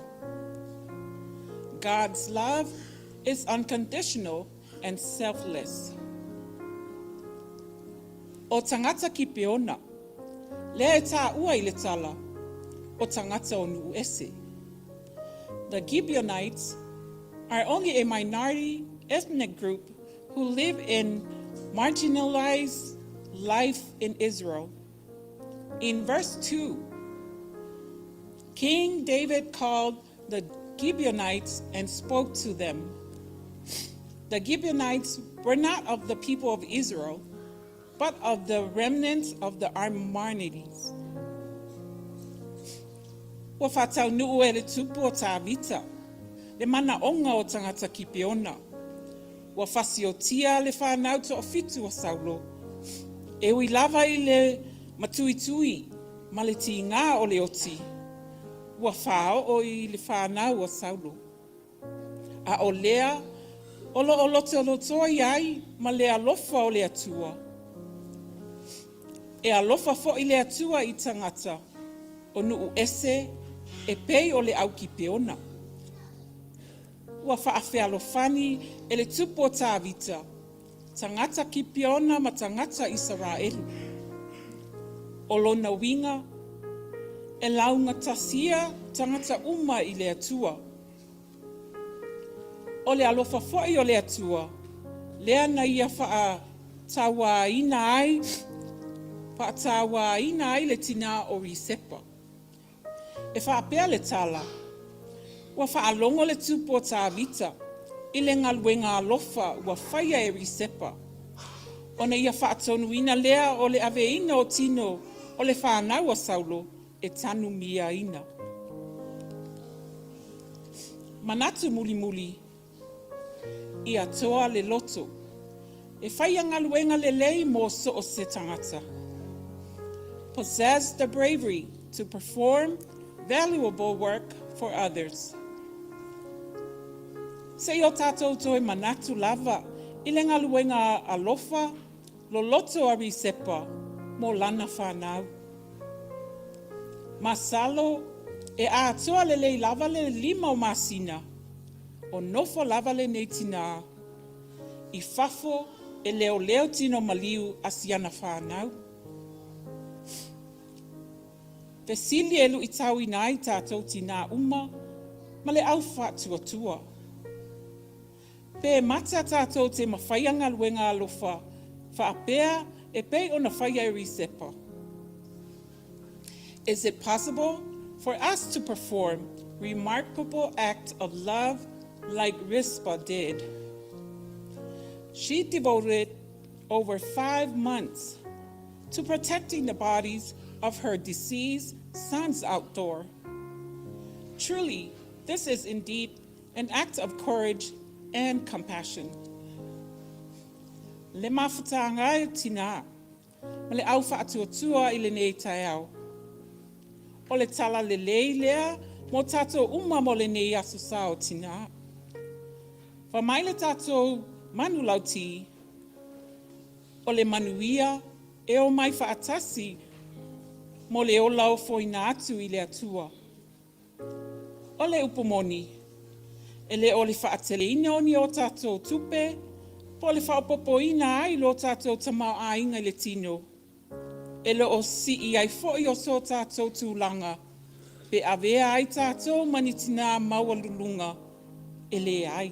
God's love is unconditional and selfless. O tangata ki peona, lea e tā ua i le tala, o tangata o nuu ese. The Gibeonites are only a minority ethnic group who live in marginalized life in Israel. In verse 2, King David called the Gibeonites and spoke to them. The Gibeonites were not of the people of Israel, but of the remnants of the Armenides. Ua whatau nuu e le tupu o tā vita, le mana onga o tangata ki peona. Ua whasi o tia le whanau to o fitu o Saulo. E ui lava i le matuitui, ma le ti ngā o le oti. Ua whao o i le whanau o Saulo. A o lea, olo te lotoa iai, ma le alofa o le atua. E alofa fo i le atua i tangata, o nuu ese, e pei o le au ki peona. Ua whaafea alofani e le tupo tā vita, tangata ki peona ma tangata Israelu. O lona winga, e launga tasia tangata uma i le atua. O le alofa foi o le atua, lea na ia wha tawa ina ai le Tinā o risepa. E whaapea le tala, ua whaalongo le tupo tā vita, i le ngaluenga alofa ua whaia e risepa. O na ia whaatonuina lea o le aveina o tino o le whanau o Saulo e tanu mia ina. Manatu muli, i atoa le loto, e whaia ngaluenga le lei mo so o se tangata. Possess the bravery to perform valuable work for others. Se o tātou toe manatu lava, i le ngaluenga alofa, lo loto a risepa, mo lana whanau. Masalo, e a atoa le lei lava le 5 o masina, o nofo lava le nei Tinā, i fafo e leo tino maliu asiana whanau. Esekielu i tau ina i tātou Tinā uma, ma le au whātua. Pe mata tātou te mawhaianga luenga alofa, whaapea e pei o na whaia e risepa. Is it possible for us to perform remarkable act of love like Rispa did? She devoted over 5 months to protecting the bodies of her deceased sons outdoor. Truly, this is indeed an act of courage and compassion. Le mawhatanga e Tinā, ma le au whaatuatua I le nei taiao. O le tala le lei lea, mo tātou uma mo le nei asu sa o Tinā. Wa mai le tātou manu lauti, o le manuia, e o mai whaatasi, mo le o lau foina atu I le atua. O le upomoni, e le o le whaateleina o ni o tātou tupe, po le whaopopoina ai lo tātou tamau ainga I le tino. E le o si I ai foi o so tātou tūlanga, pe avea ai tātou mani Tinā maua lulunga, e le ai.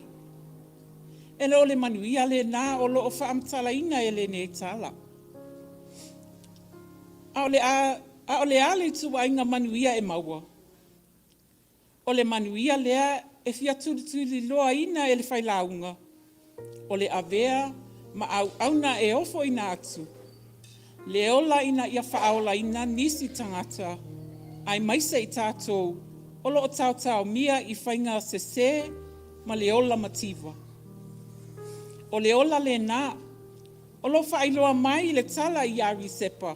e le o le manuia le nā o lo o whaamtalaina e le ne tala. A o le ale tua inga manuia e maua. O le manuia lea e fia tuli loa ina e le whailaunga. O le avea ma auna e ofo ina atu. Le ola ina ia whaola ina nisi tangata. Ai maise i tātou. O lo o tautau mia i whainga sese ma le ola mativa. O le ola le nā. O lo whailoa mai le tala i ari sepa.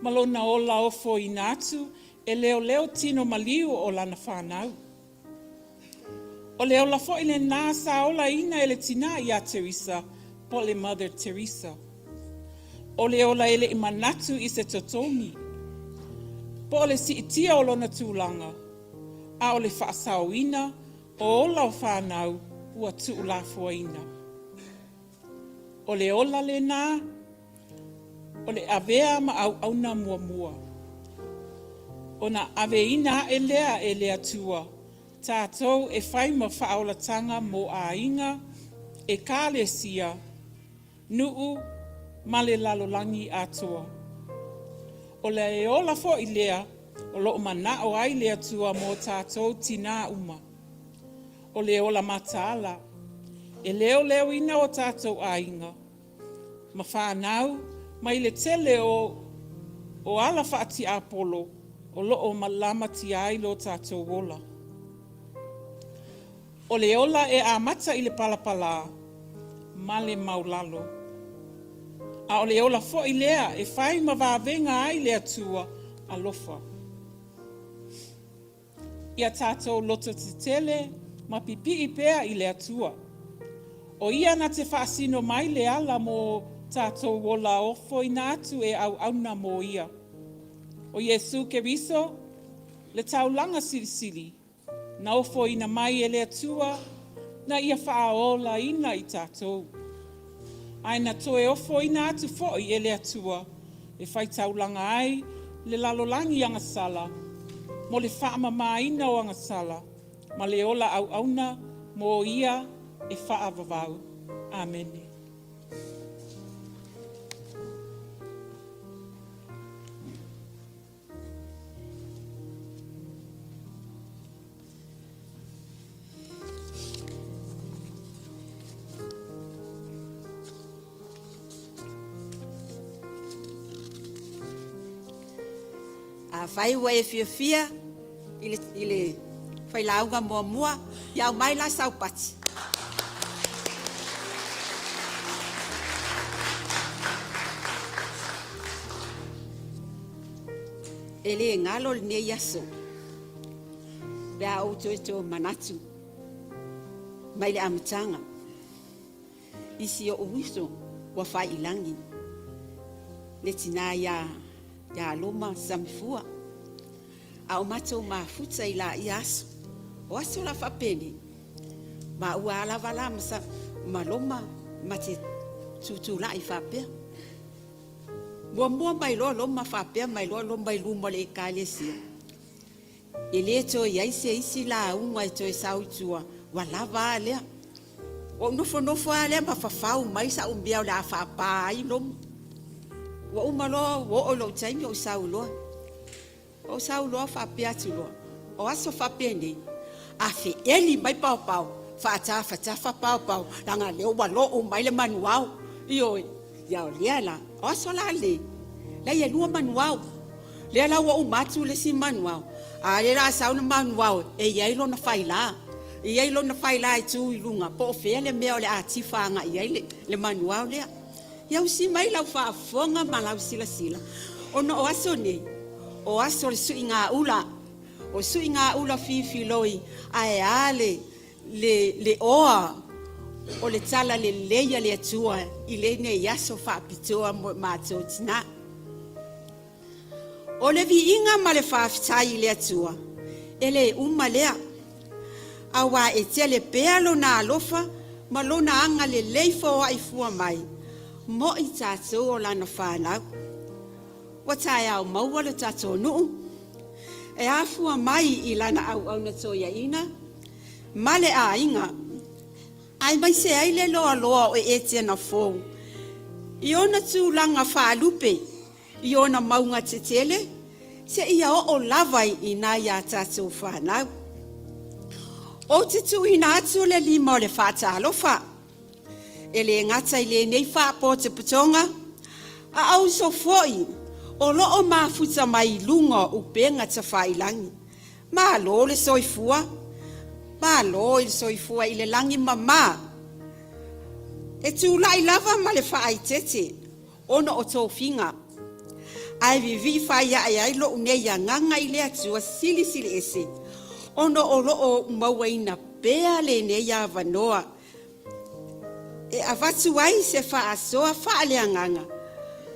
Ma lo na ola ofo ina atu e leo tino maliu o lana whanau. O leo la fo ile nā sa ola ina ele Tinā ia Teresa, po le Mother Teresa. O leo la ele imanatu i se totomi. Po le si itia o lona tūlanga. A o le whaasau ina, o ola o whanau, ua tu la fua ina. O le ola le nā, o le avea ma au na mua. O na ave ina e lea tua. Tātou e whai ma whaolatanga mo a inga, e kāle sia, nuu ma le lalolangi atua. O le e ola fo i lea, o lo mana o ai lea tua mo tātou Tinā uma. O le ola mataala, e leo ina o tātou a inga. Ma whanau, ma i le tele o ala whaati apolo, o lo o malama ti ai lo tātou ola. O le ola e a mata i le palapala, ma le maulalo. A o le ola fo i lea e whai ma vāvenga ai lea tua a lofa. Ia tātou loto te tele, ma pipi i pēa i lea tua. O ia na te whaasino mai le ala mo tātou ola ofo i nātu e au auna mo ia. O Jesu Keriso, le taulanga sirisiri. Na ofo ina mai e lea tua, na ia whaaola ina i tātou. Aina toe ofo ina atu foi e lea tua, e whai taulanga ai, le lalolangi anga sala, mo le whaamama ina o anga sala, ma le ola au auna, mo ia e whaavavau. Amen. A vai ua e fia i le whailaunga mua, iau mai la saupati. E le ngalo le nei aso. Bea au to manatu. Mai le amatanga. Isi o uiso wa whai ilangi. Le Tinā ia loma samifua. A o matou mafuta i la i aso. O aso la whapeni. Ma ua ala wala ma loma ma te tutu la i whapea. Mua mai loa loma whapea mai loa loma i luma le kālesia. E le to i aise isi la unga i to i sautua. Wa lava alea. O nofo alea ma whawhau mai sa umbia o le a whapa ai loma. Wa umaloa wo o lo taimi o sauloa. O sauloa whapea tu loa. O aso whapea nei. A fe eli mai pau. Whata pau. Langa leo walo o mai le manuau. Ioi. Iau lea la. O aso la le. La ia lua manuau. Lea la wa umatu le si manuau. A le la sauna manuau. E iai lo na whaila. E iai lo na whaila i tu i lunga. Po o fea le mea o le atifanga. Iai le manuau lea. Iau si mai lau whaafonga ma lau sila. Ono o aso nei. O aso le sui ngā ula. O sui ngā ula fifi loi. Ae ale le oa. O le tala le leia le atua. I le ne yaso whaapitoa mātou Tinā. O le vi inga ma le whaafitai le atua. E le lea. Awa e te le pealo na alofa. Ma lona anga le leifo a i fua mai. Mo i tātou o lana whānau. Wa tai au maua le tātou nuu. E afua mai i lana au na toia ina. Ma le a inga. Ai mai se ai le loa loa o Etena Fou. Iona tūlanga whaalupe, iona maunga tetele, se ia o lavai i nā ia tātou whanau. O te tu ina atu le lima o le whata alofa. E le ngata i le nei whaapo te putonga, a au so foi, o loo mafuta mai lunga upenga ta whailangi. Ma lo le soifua, ma lo il soifua i le langi mama. E tu lai lava ma le whaai tete, ono o tō finga. Ai vivi whai ai lo unei a nganga i le atua sili sili ese. Ono o loo mawaina pea le nei a vanoa. E avatu ai se wha asoa wha le anganga.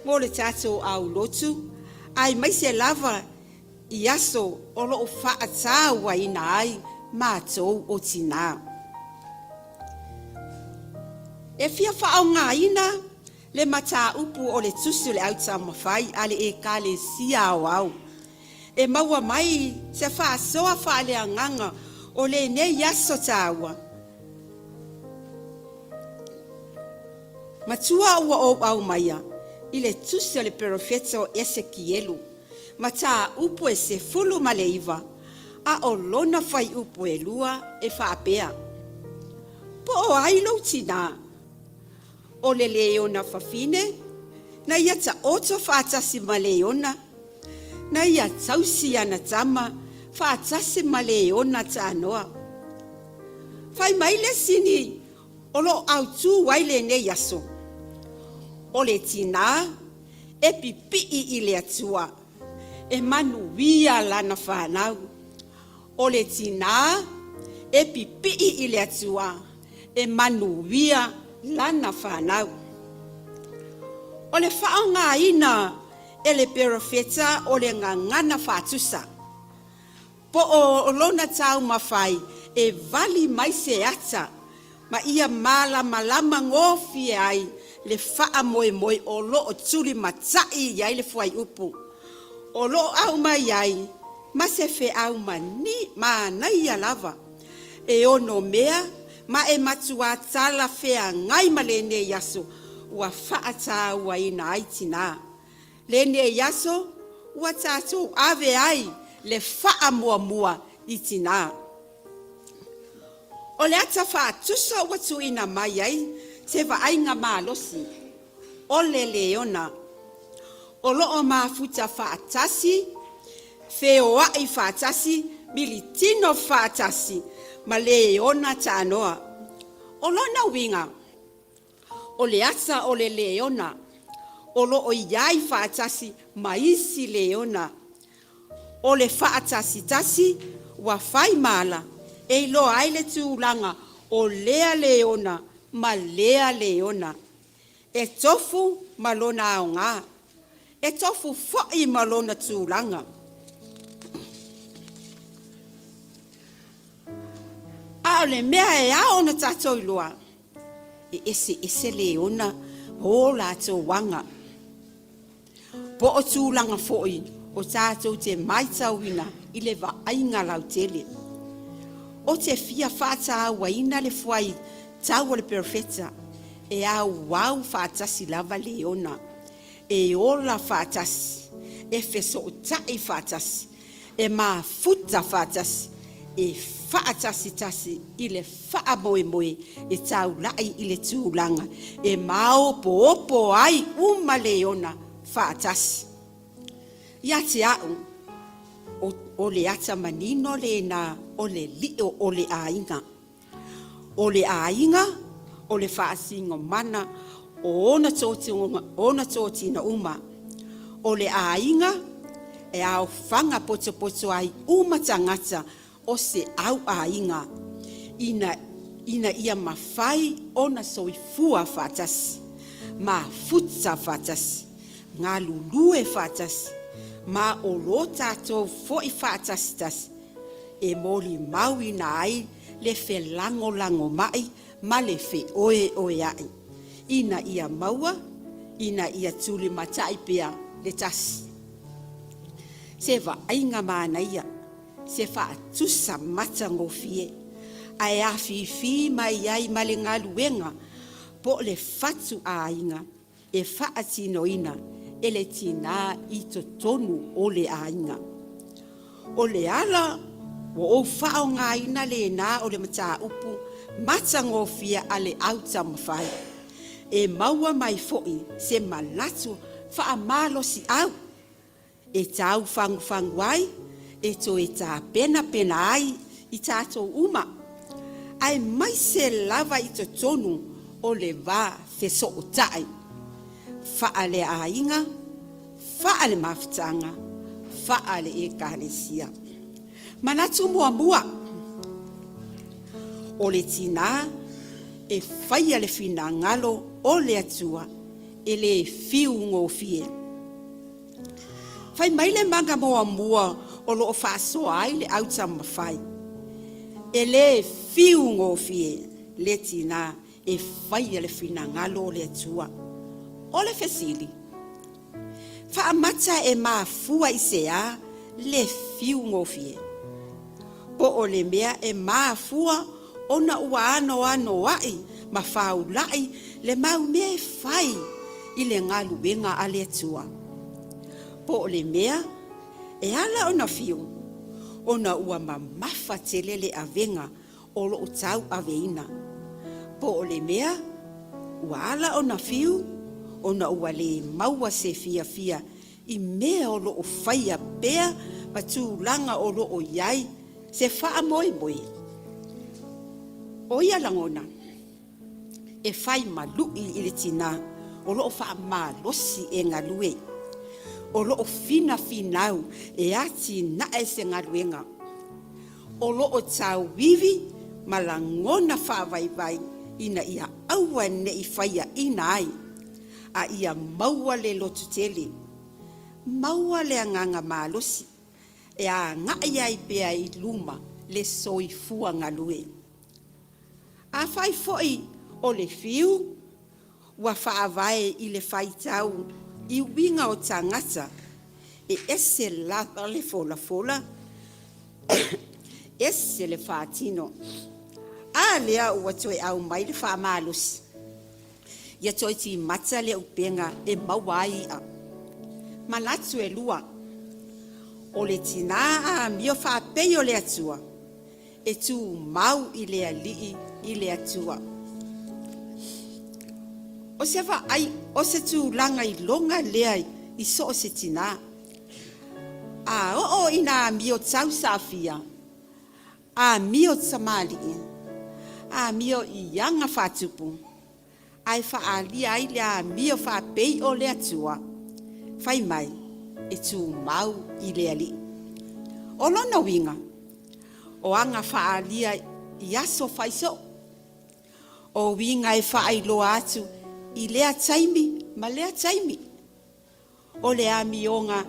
Mo le tato au lotu, ai mai se lava i aso o loo wha atawa ina ai mātou o Tinā. E fia wha ngā ina le mata upu o le tusu le auta mawhai ale e ka le sia au au. E maua mai se wha asoa wha le anganga o le ne yaso tāua. Matua ua o au maia i le tusu le profeta o Esekielu. Mata upu e se fulu ma le iwa a o lona whai upu e lua e wha apea. Po o Ailao Tinā. O le leona fafine, na ia ta oto whaatasi ma leona, na ia tausi ana tama whaatasi ma leona ta anoa. Whai mai le sini, o lo au tū waile ne yaso. O le Tinā, e pipii i le atua, e manuia lana whanau. O le Tinā, e pipii i le atua, e manuia lana whanau. O le whaonga ina e le profeta o le ngangana whatusa. Po o lona tau mawhai e vali mai se ata, ma ia mala malama ngofi ai le wha moe moe o lo o tuli matai iai le fuai upu. O lo au mai ai, ma se fe au mani ma naia lava. E ono mea, ma e matua tala fea ngai ma le ne yaso, ua whaata ua ina ai Tinā. Le ne yaso, ua tātou ave ai le wha mua mua i Tinā. O le ata whaatusa ua tu ina mai ai, se wa ainga malosi. O le leona, o loo mafuta whaatasi, feo ai whaatasi, militino whaatasi, ma leona tānoa. O lona winga, o le asa o le leona, o lo o iai whaatasi ma isi leona. O le whaatasi tasi, wa whai mala, e lo aile tūlanga o lea leona ma lea leona. E tofu ma lona au ngā, e tofu fai ma lona tūlanga. A le mea e a ona tātou loa. E ese leona o lātou wanga. Po o tūlanga foi o tātou te maitauina i le waainga lau tele. O te fia whāta waina le fuai tau o le profeta. E a wau whātasi lava leona. E ola whātasi. E feso o tai whātasi. E mā futa whātasi. E whaatasi tasi i le wha moe moe e tau lai i le tūlanga e maopo opo ai leona whaatasi. Ia te au o le ata manino le na o le lio o le ainga. O le ainga o le whaasingo mana o ona tōtina uma. O le ainga e au whanga poto poto ai uma tangata o se au ainga. Ina ia mawhai ona soifua whaatasi. Ma futa whaatasi. Ngā lulu e whaatasi. Ma o lo tātou foi whaatasi tasi. E moli mau ina ai le fe lango lango mai ma le fe oe oe ai. Ina ia maua, ina ia tuli matai pia le tasi. Se wa ainga mana ia. Se whaatusa mata ngofie. Ai a fifi mai ai male ngaluenga po le fatu ainga e faatinoina e le Tinā I totonu o le ainga. O le ala o fao ngaina le na o le mata upu matangofia ale auta mafai. E maua mai foi se malatu fa malo si au. E tau fangu ai e to e ta pena ai I tato uma. Ai mai se lava I totonu o le va feso o tai. Faale ainga, faale maftanga, faale e kalesia. Manatu mua. O le Tinā e fai ale fina ngalo o le atua e le fiu ngofie. Fai mai le manga mua o lo faso ai le auta mafai. E le fiu ngofie le Tinā e fai ale fina ngalo o le atua. O le fesili. Fa amata e mafua I sea le fiu ngofie. Po o le mea e mafua ona ua ano ai ma faulai le mau mea e fai I le ngalu wenga ale atua. Po o le mea e ala ona fiu ona ua mamafa tele le avenga o lo utau aveina. Po o le mea ua ala ona fiu ona ua le maua se fia I mea o lo o faia bea patulanga o lo o iai se faa moi. O ia langona e fai malui I le Tinā o lo o faa malosi e ngalue. O lo o finau e ati na e se ngaluenga. O lo o tau vivi malangona faa vai ina ia aua ne I faia ina ai. A ia maua le lotutele, maua le anganga malosi, e a ngai ai pea I luma le soifua ngalue. A fai foi o le fiu, ua faavae I le faitau I winga o tangata, e ese lava le fola, ese le fatino. A lea ua toe au mai le fa malosi. Ia toi ti mata le upenga e mawai a. Malatu e lua. O le Tinā a mio fa pei o le atua. E tu mau I le alii I le atua. O se va ai, o se tu langa I longa lea I so o se Tinā. A o ina mio tau safia. A mio tamali. A mio I yanga fatupu. Ai faalia ai le mio fa pei o le atua. Fai mai e tu mau I le ali. O lona winga. O anga faalia I aso faiso. O winga e failo atu I lea taimi ma lea taimi. O le amionga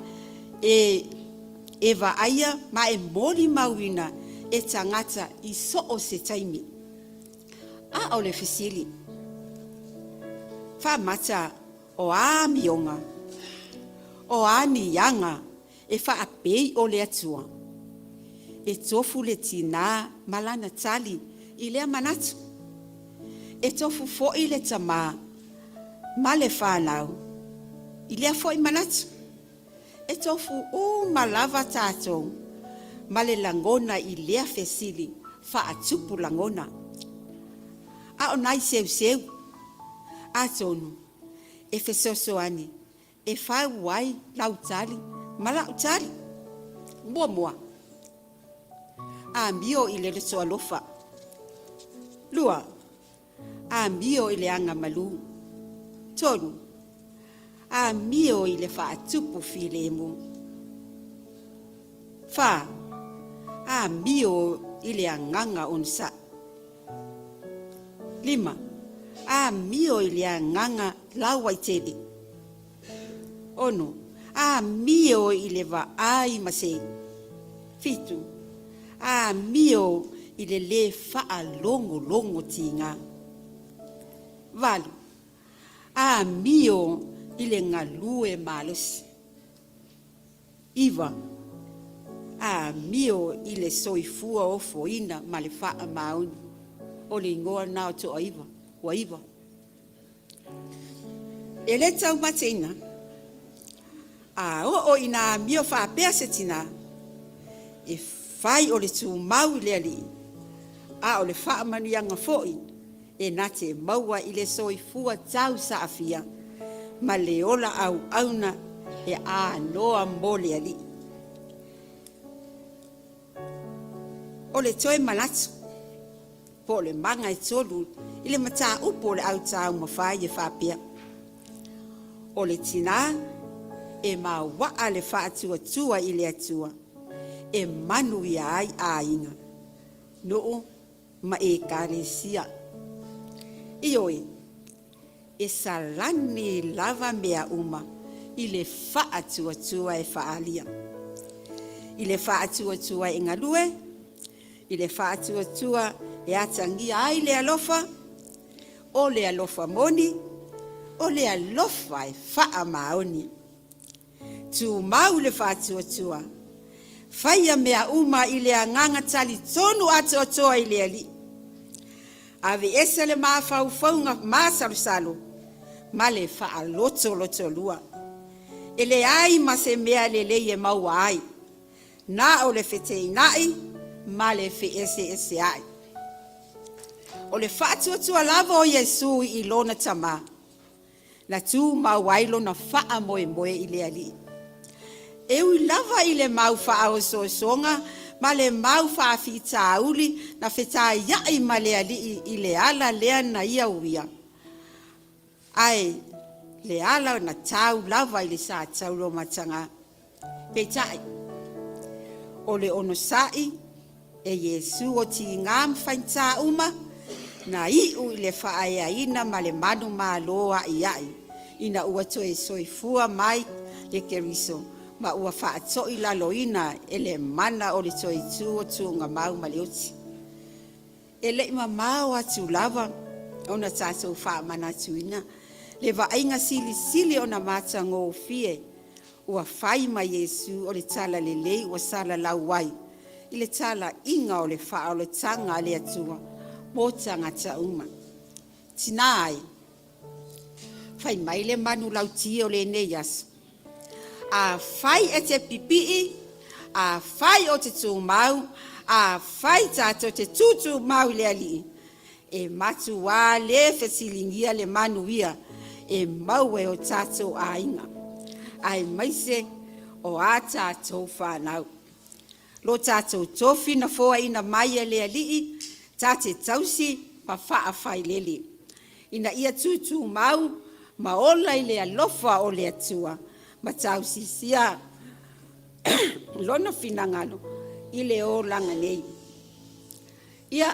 e vaaya ma e moli mawina e tangata I so o se taimi. A o le fesili. Fa mata o a mionga, o a nianga, e fa apei o le atua. E tofu le Tinā malana tali I lea manatu. E tofu fo I le tama, ma le whanau, I lea fo I manatu. E tofu malava tātou, ma le langona I lea fesili, fa atupu langona. A o nai seu. Atonu, e fesosoani, e fai wai lautali, ma lautali. Mua. A mio I le soa lofa. Lua, a mio I le anga malu. Tonu, a mio I le fa tupu filemu. Fa, a mio I le anganga onsa. Lima, a mio I le anganga lauaiteli. Ono, a mio I le va ai masei. Fitu, a mio I le faa longo tinga. Valu, a mio I le ngalue malos. Iva, a mio i le soifua o foina ma le faa mauni. O le ingoa nao to aiva, waiva. E le tau mateina, a o ina mio faa pea se tina, e fai o le tu mau le ali, a o le faa manuianga foi, e nate maua i le soifua tau sa afia, ma le ola au auna e a noa mo le ali. O le toe malatu, po le manga i tolu, i le mata upo le au tau mawhai e whapea. O le tina, e mawaa le whaatua tua i le atua, e manuia ai ainga. Noo, ma e karesia. Ioi, e salani lava mea uma, i le whaatua tua e whaalia. I le whaatua tua e ngalue, i le whaatua tua e atangia ai le alofa, o le alofa moni, o le alofa e wha maoni. Tu mau le whaatua tua, whaia mea uma i le anganga tali tonu ato atoa i le ali. Ave ese le maa whauwhaunga maa salusalo, ma le wha loto loto lua. E le ai ma se mea le e maua ai, na o le whetei nai, ma le whe ese ai. O le whaatua tua lava o Yesu i lona tama, na tu mawailo na wha moe moe i le ali. E ui lava i le mau wha o songa, ma le mau wha fita uli na wheta iai ma le ali i le ala lea na ia uia. Ai, le ala na tau lava i le sa tau lo matanga. Peitai, o le ono sai, e Yesu o ti ngam whainta uma, na iu i le whaaya ina ma le manu ma loa iai, ina ua toe soifua mai le keriso, ma ua whaato i la loina e le mana o le toi tu nga mau ma le uti. E le ima mau atu lava, ona tātou wha mana tuina, le vainga sili sili ona mata ngō fie, ua whai ma Yesu o le tala le lei ua sala lau wai, i le tala inga o le wha o le tanga le atua, mo tangata uma. Tinā ai, whai mai le manu lau tia o le neias, a whai e te pipii, a whai o te tū mau, a whai tātou te tūtū mau le ali, e matu wā le whesilingia le manuia, e maue o tātou a inga. Ai maise o a tātou whanau. Lo tātou tofi na foa ina mai e le alii, tāte tausi pa wha whai lele. Ina ia tūtū mau, ma ola i le alofa o le atua, ma tausi sia lona finangalo, i le o langa nei. Ia,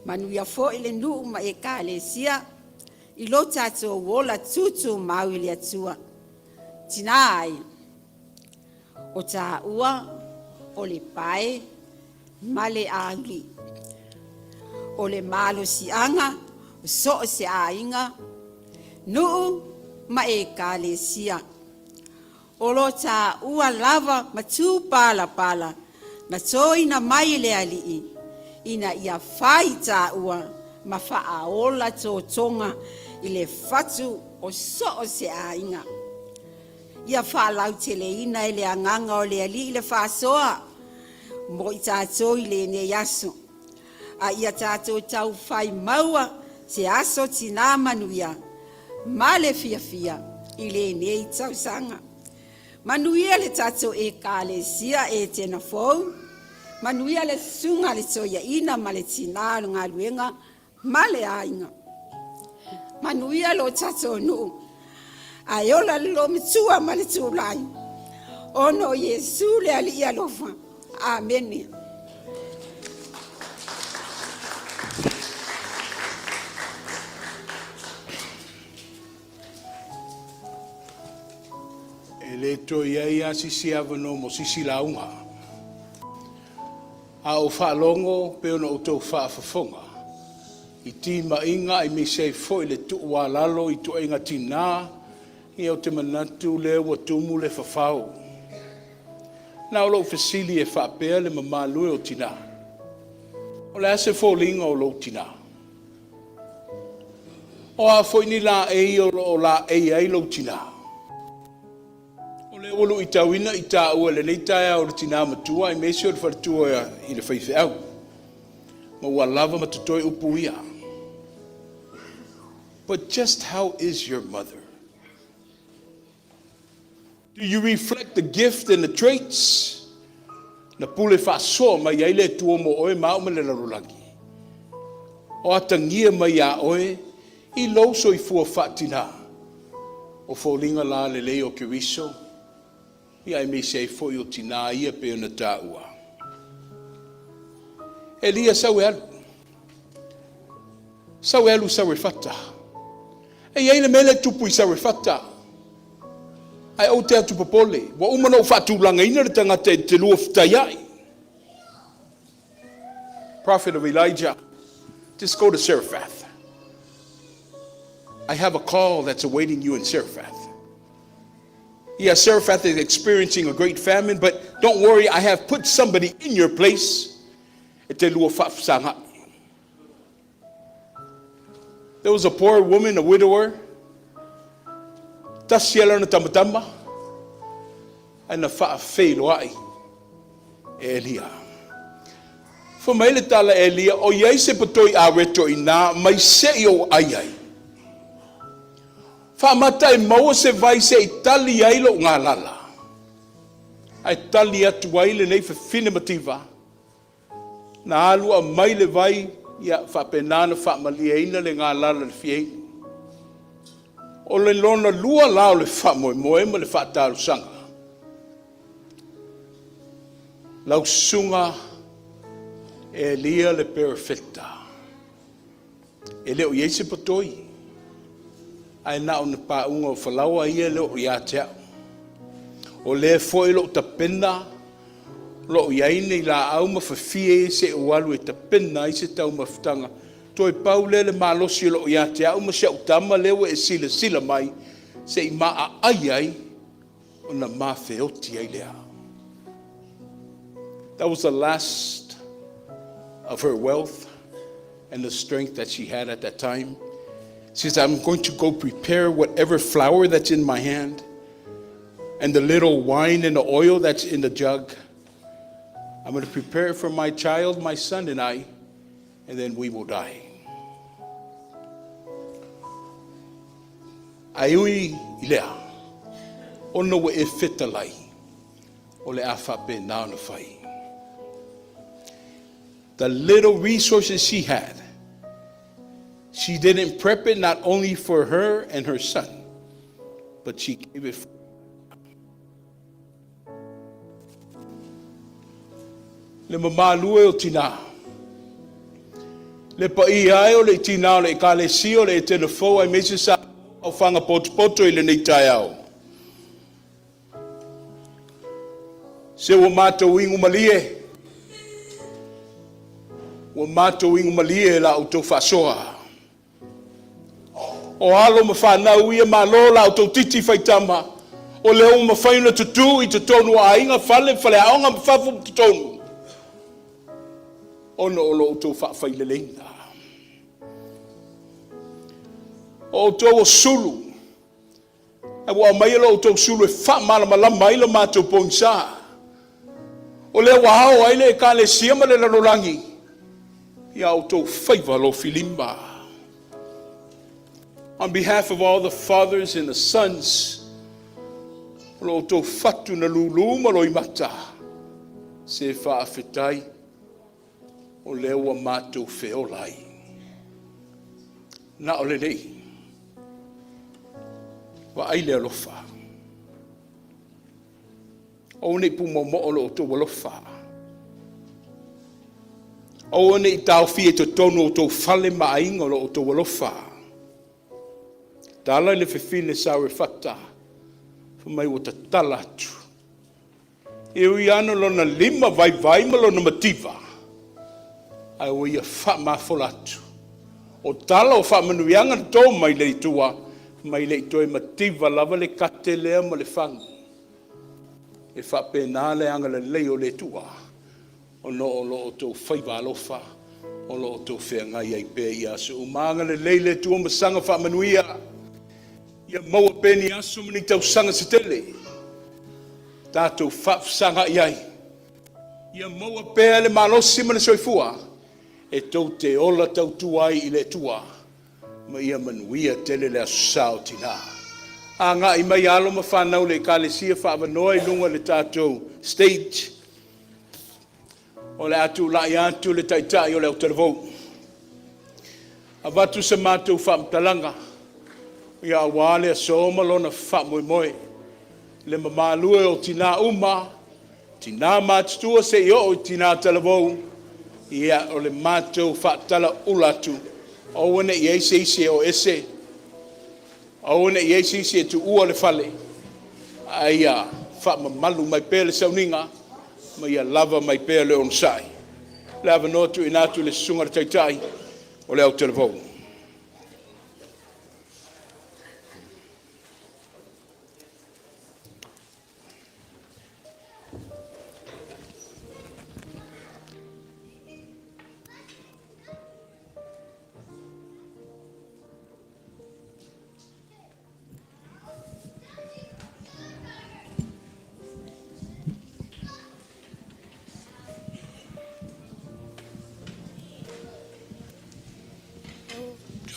manuia fo i le nuu ma e ka le sia, i lo tātou wola tūtū mau i le atua. Tinā ai, o tā ua, o le pae, ma le auli. O le malo si anga, o so se ainga, nuu ma e ka le sia. O lo tā ua lava ma tū pala pala, na toina mai le alii, ina ia whai tā ua, ma wha ola tō tonga i le fatu o so se ainga. Ia whalau tele ina i le anganga o le ali i le whasoa, mo i tātou i le ne yaso. A ia tātou tau whai maua se aso tina manuia, ma le fia fia i le ne i tau sanga. Manuia le tātou e ka le sia e Etena Fou, manuia le sunga le soia ina ma le tina ngā luenga, ma le ainga. Manuia lo tātou nuu, ai ola lo mitua ma le tūlai. Ono Yesu le ali alofa. Amen. E le to ia sisi avano mo sisi launga. A o whaalongo pe ona o tau whaafafonga. I ti mainga i me sei foi le tu walalo i tu inga Tinā, i au te manatu le wa tumu le whawhau. Na o lo fasili e whapea le mamalue o Tinā. O le ase fōlinga o lo Tinā. O a foi ni la e o la e ai lo Tinā. O le olu i tauina i tā ua le neitaia o le Tinā matua i mesi o le wharatua i le whaife au. Ma ua lava matutoi upu ia. But just how is your mother? Do you reflect the gift and the traits? Na pule whasoa mai aile tua mo oe mao me le larulangi. O atangia mai a oe, i lauso i fua whatina. O fōlinga la le leo kiriso, i ai me se fo o Tinā ia pe ona tāua. Elia Samuelu. Samuelu Sarefata. E ai le mele tupu i Sarefata. Ai o te atu papole. Wa umana o fatu langa ina le tangata te lua fitaiai. Prophet of Elijah. Just go to Seraphath. I have a call that's awaiting you in Seraphath. Yeah, Seraphath is experiencing a great famine, but don't worry, I have put somebody in your place. There was a poor woman, a widower. Tasiela na tamatama. And a whaaweloai. Elia. For maile tala Elia, o iei se patoi a reto i nā, mai se o aiai. Whaamata e maua se vai se i tali ailo ngā lala. Ai tali atu aile nei whine mativa. Na alu a mai le vai, ia whapenana whaamaliaina le ngā lala le fiei. O le lona lua lao le whaamoe ma le whaataru sanga. Lau sunga Elia le perfecta. E leo iese patoi. Ai nao na paunga o whalaua ia leo ia tea. O le foi lo ta pena. Lo iaine i la au ma whawhie se o alu e ta pena i se tau mawhtanga. Toi pau le malosi lo ia tea. Uma se utama leo e sila mai. Se i maa ai o na maa feoti ai lea. That was the last of her wealth and the strength that she had at that time. She says, I'm going to go prepare whatever flour that's in my hand and the little wine and the oil that's in the jug. I'm going to prepare it for my child, my son and I, and then we will die. Aiui ilea, ono wa e fetalai, o le afape nao na fai. The little resources she had, she didn't prep it not only for her and her son, but she gave it for le mamalue o Tinā. Le pai ai o le Tinā o le kalesi o le Etena Fou ai mese sa o whanga poto i le nei tai au. Se wa mātou ingu malie. Wa mātou ingu malie la o tau whasoa. O halo ma whanau ia ma lola o tau titi whaitama. O leo ma whaina tutu i te tonu a inga whale aonga ma whafu te tonu. Ono o lo tau whawhaile leina. O tau o sulu. E wa mai lo tau sulu e wha malama ila mātou poinsa. O leo wahao aile e ka le siama le larolangi. Ia o tau whaiva lo filimba. On behalf of all the fathers and the sons, lo tau fatu na lulu ma lo imata. Se whaafetai. O lewa mātou whiolai. Na o le nei. Wa aile alofa. O nei pumo mo o lo to alofa. O nei tau fie to tono o to fale mainga o lo to alofa. Tala le fefine sawe fata. Fumai o ta talatu. E ui ano lo na lima vai ma lo na mativa. Ai o ia wha mafolatu. O tala o wha manuianga tō mai lei tua, mai lei toi mativa lava le kate lea ma le whangu. e whapena le anga le leo le tua, o no o lo tō whaiva alofa, o lo tō whea ngai ai pē i asu. Umanga le leile tua masanga wha manuia, ia maua pēni asu mani tau sanga se tele, tātou whapsanga i ai, ia maua pēa le malosi mana soifua, e tau te ola tau tuai i le tua, ma ia manuia tele le asu sao Tinā. A ngā i mai alo ma whanau le kālesia whaavanoa i lunga le tātou stage, o le atu lai atu le taitai o le autarevou. A watu sa mātou whaamtalanga, ia awale a soma lona whaamoemoe, le mamalue o Tinā uma, Tinā mātua se i o Tinā talavou, ia o le mātou whaatala ulatu, o wane i eise o ese, o wane i eise tu ua le fale, aia whaamamalu mai pēle sauninga, ma ia lava mai pēle le onsai. Le avanotu inatu le sunga le taitai, o le Aotearoa.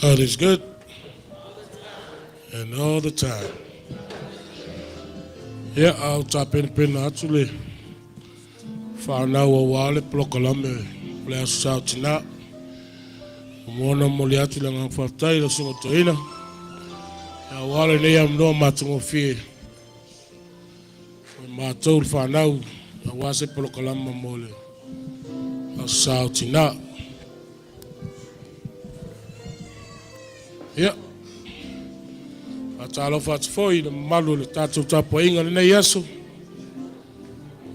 God is good, and all the time. Yeah, I'll tap in pin actually. Whanau o wale plokalame le asu sao Tinā. Mona moli atu le ngang whaftai la sunga toina. Ya wale nei am noa matungo fie. Mātou le whanau ya wase plokalama mole asu sao Tinā. Yeah. Atalo fatu foi le malu le tatu tapo inga le nei yasu.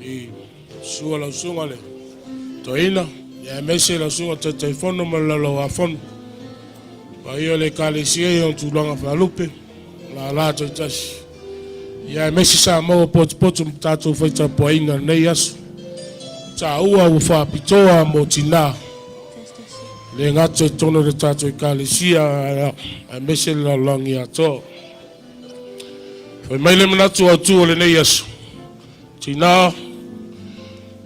I sua la sunga le toina. Ya mese la sunga te telefono ma la lo afon. Pa io le kalesie on tulanga fa lupe. La la to tash. Ya mese Samoa pot tatu foi tapo inga le nei yasu. Ta ua u fa pitoa mo Tinā. Le ngate tono de tato I kalesia a mese la langi ato. Foi mai le manatu atu o le nei yasu. Tinā,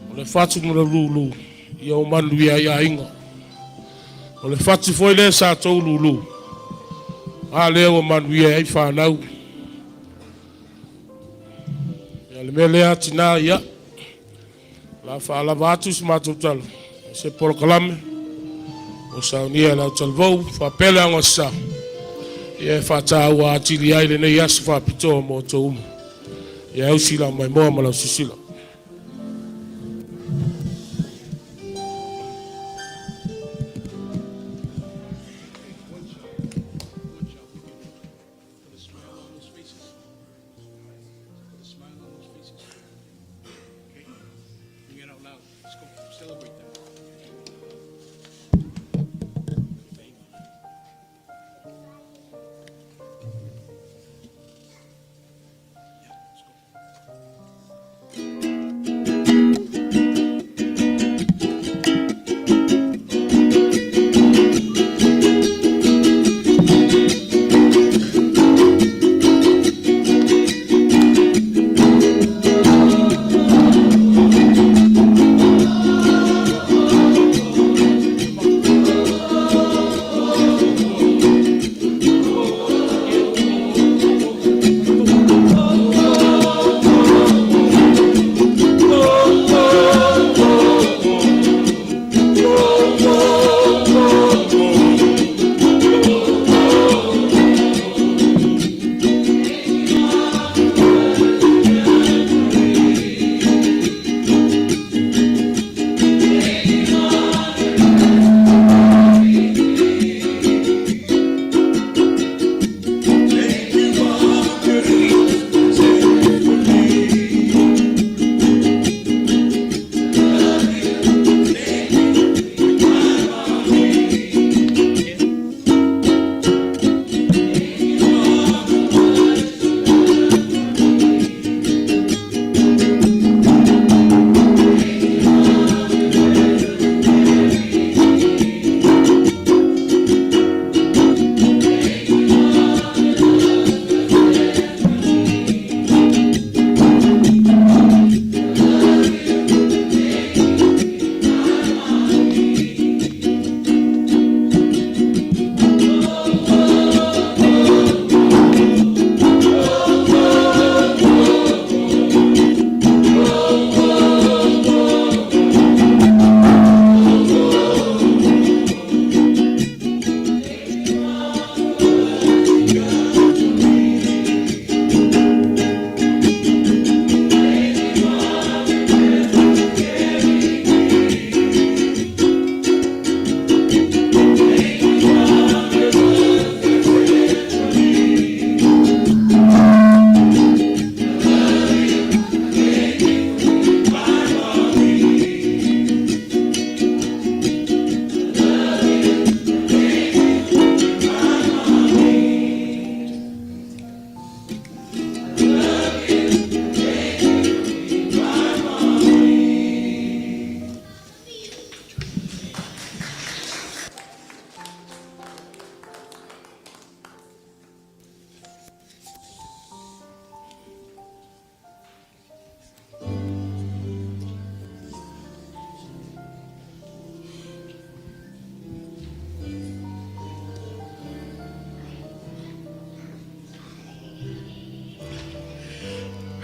o le fatu mo le lulu, ia o manuia ia inga. O le fatu foi le sa tau lulu. A lea o manuia ai whanau. Ia le mea lea Tinā ia. La whaalawa atu si mātou talo. Se polokalame. O saunia la talvou, whapele anga sa. Ia whata ua atili ai le nei asu whapitoa mo tō umu. Ia ausila mai moa malau sisila.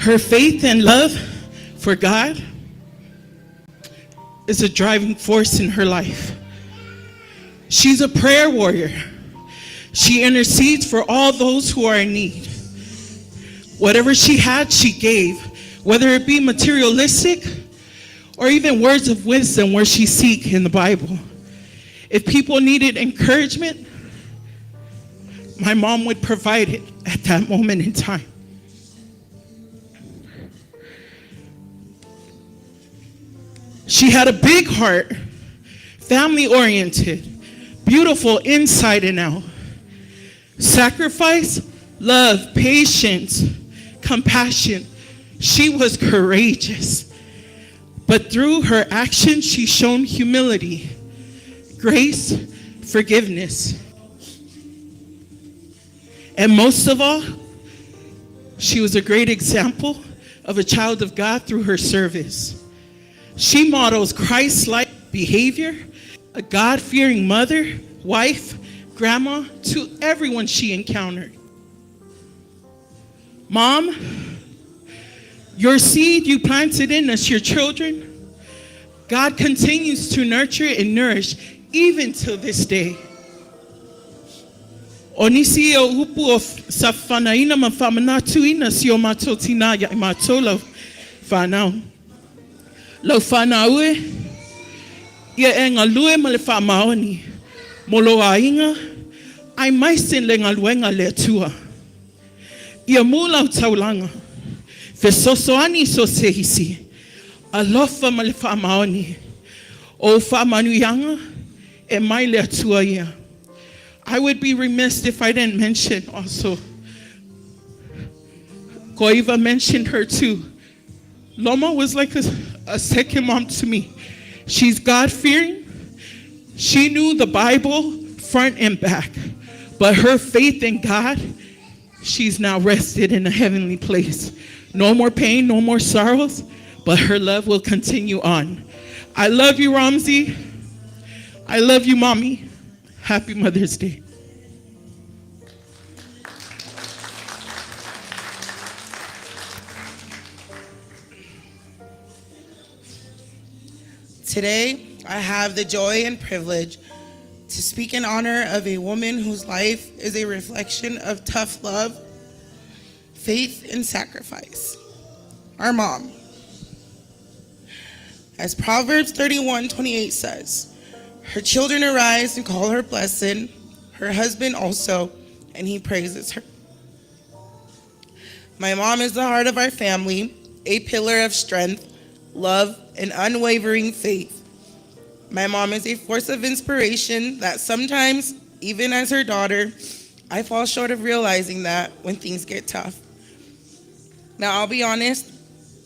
Her faith and love for God is a driving force in her life. She's a prayer warrior. She intercedes for all those who are in need. Whatever she had, she gave, whether it be materialistic or even words of wisdom where she seek in the Bible. If people needed encouragement, my mom would provide it at that moment in time. She had a big heart, family-oriented, beautiful inside and out. Sacrifice, love, patience, compassion. She was courageous. But through her actions, she shown humility, grace, forgiveness. And most of all, she was a great example of a child of God through her service. She models Christ-like behavior, a God-fearing mother, wife, grandma, to everyone she encountered. Mom, your seed you planted in us, your children, God continues to nurture and nourish even till this day. Onisi o upu of safanaina mafamanatuina si o mato Tinā ya matolo fanau. Lo fanaue ia enga lue ma le famaoni. Molo ainga ai maisin le ngaluenga le tua. Ia mula taulanga. Fesosoani so sehisi. Alofa ma le famaoni. O famanuyanga e mai le tua ia. I would be remiss if I didn't mention also. Koiva mentioned her too. Loma was like a second mom to me. She's God-fearing. She knew the Bible front and back. But her faith in God, she's now rested in a heavenly place. No more pain, no more sorrows, but her love will continue on. I love you, Ramsey. I love you, Mommy. Happy Mother's Day. Today, I have the joy and privilege to speak in honor of a woman whose life is a reflection of tough love, faith, and sacrifice. Our mom. As Proverbs 31:28 says, her children arise and call her blessed, her husband also, and he praises her. My mom is the heart of our family, a pillar of strength, love, and unwavering faith. My mom is a force of inspiration that sometimes, even as her daughter, I fall short of realizing that when things get tough. Now, I'll be honest,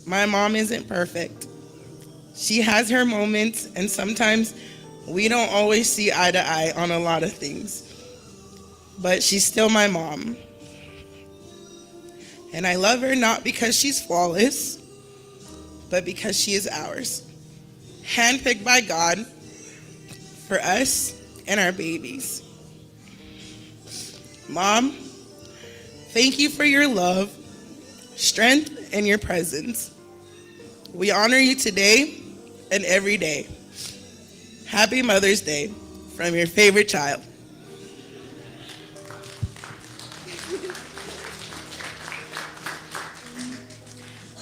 my mom isn't perfect. She has her moments, and sometimes we don't always see eye to eye on a lot of things. But she's still my mom. And I love her not because she's flawless, but because she is ours, handpicked by God for us and our babies. Mom, thank you for your love, strength, and your presence. We honor you today and every day. Happy Mother's Day from your favorite child.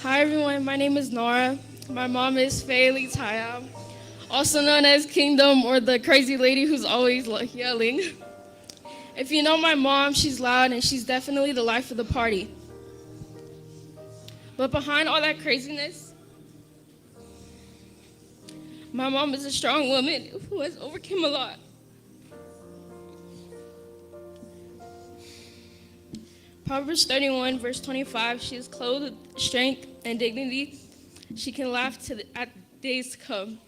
Hi everyone, my name is Nora. My mom is Ailao Tofaeono, also known as Kingdom or the crazy lady who's always yelling. If you know my mom, she's loud and she's definitely the life of the party. But behind all that craziness, my mom is a strong woman who has overcome a lot. Proverbs 31, verse 25, she is clothed with strength and dignity. She can laugh at days to come.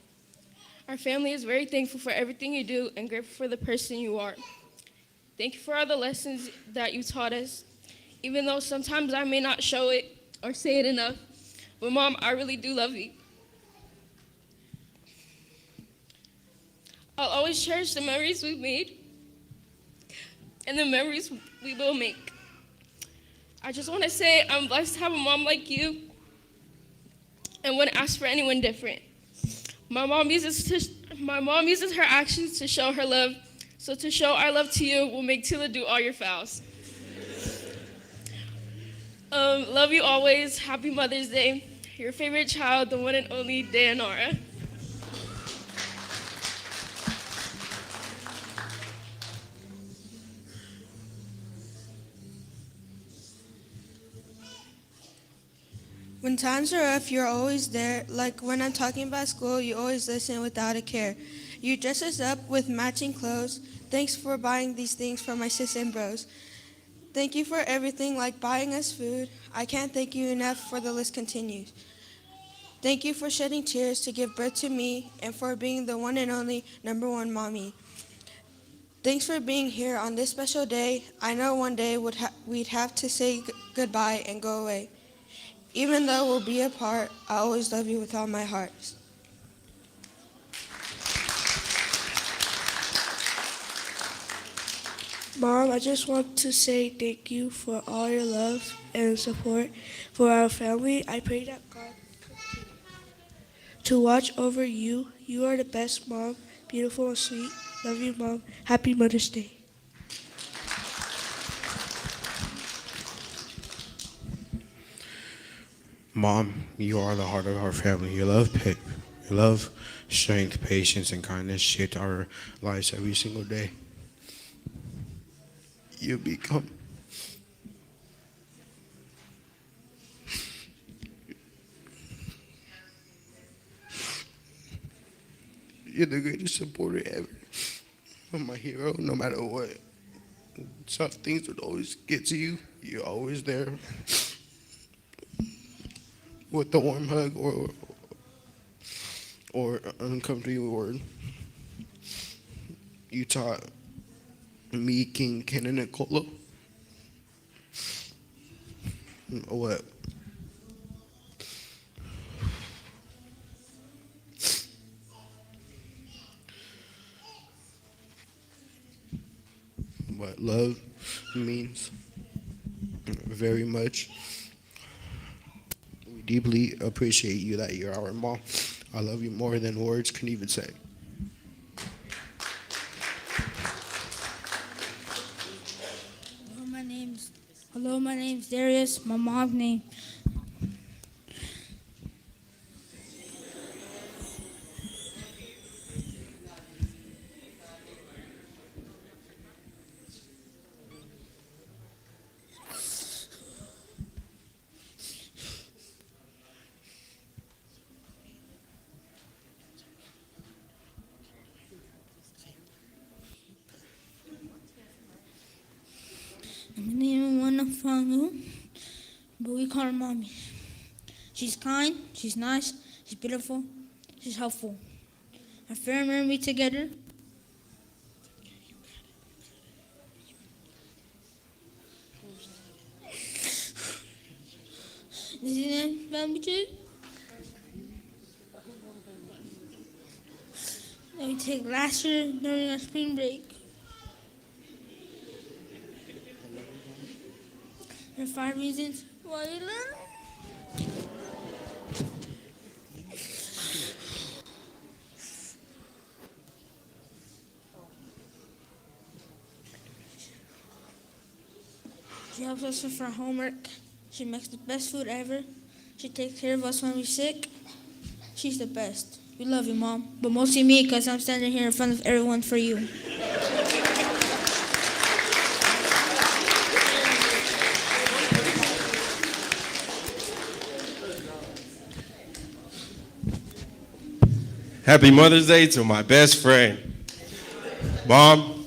Our family is very thankful for everything you do and grateful for the person you are. Thank you for all the lessons that you taught us. Even though sometimes I may not show it or say it enough, but Mom, I really do love you. I'll always cherish the memories we've made and the memories we will make. I just want to say I'm blessed to have a mom like you and wouldn't ask for anyone different. My mom uses her actions to show her love. So to show our love to you, we'll make Tila do all your vows. Love you always. Happy Mother's Day. Your favorite child, the one and only Dayanara. When times are rough, you're always there. Like when I'm talking about school, you always listen without a care. You dress us up with matching clothes. Thanks for buying these things for my sis and bros. Thank you for everything, like buying us food. I can't thank you enough, for the list continues. Thank you for shedding tears to give birth to me and for being the one and only #1 mommy. Thanks for being here on this special day. I know one day we'd have to say goodbye and go away. Even though we'll be apart, I always love you with all my heart. Mom, I just want to say thank you for all your love and support for our family. I pray that God continue to watch over you. You are the best mom, beautiful and sweet. Love you, Mom. Happy Mother's Day. Mom, you are the heart of our family. Your love, strength, patience, and kindness shape our lives every single day. You become you're the greatest supporter ever. You're my hero, no matter what. Some things would always get to you. You're always there with the warm hug or uncomfortable word. You taught me, King Ken, and Nicolo what? What love means very much. We deeply appreciate you that you're our mom. I love you more than words can even say. Hello, my name's Darius. My mom's name. My name is Fatu, but we call her Mommy. She's kind, she's nice, she's beautiful, she's helpful. Our family and we together. Is it family trip? That we take last year during our spring break. There are 5 reasons why you learn. She helps us with our homework. She makes the best food ever. She takes care of us when we're sick. She's the best. We love you, Mom. But mostly me, because I'm standing here in front of everyone for you. Happy Mother's Day to my best friend. Mom,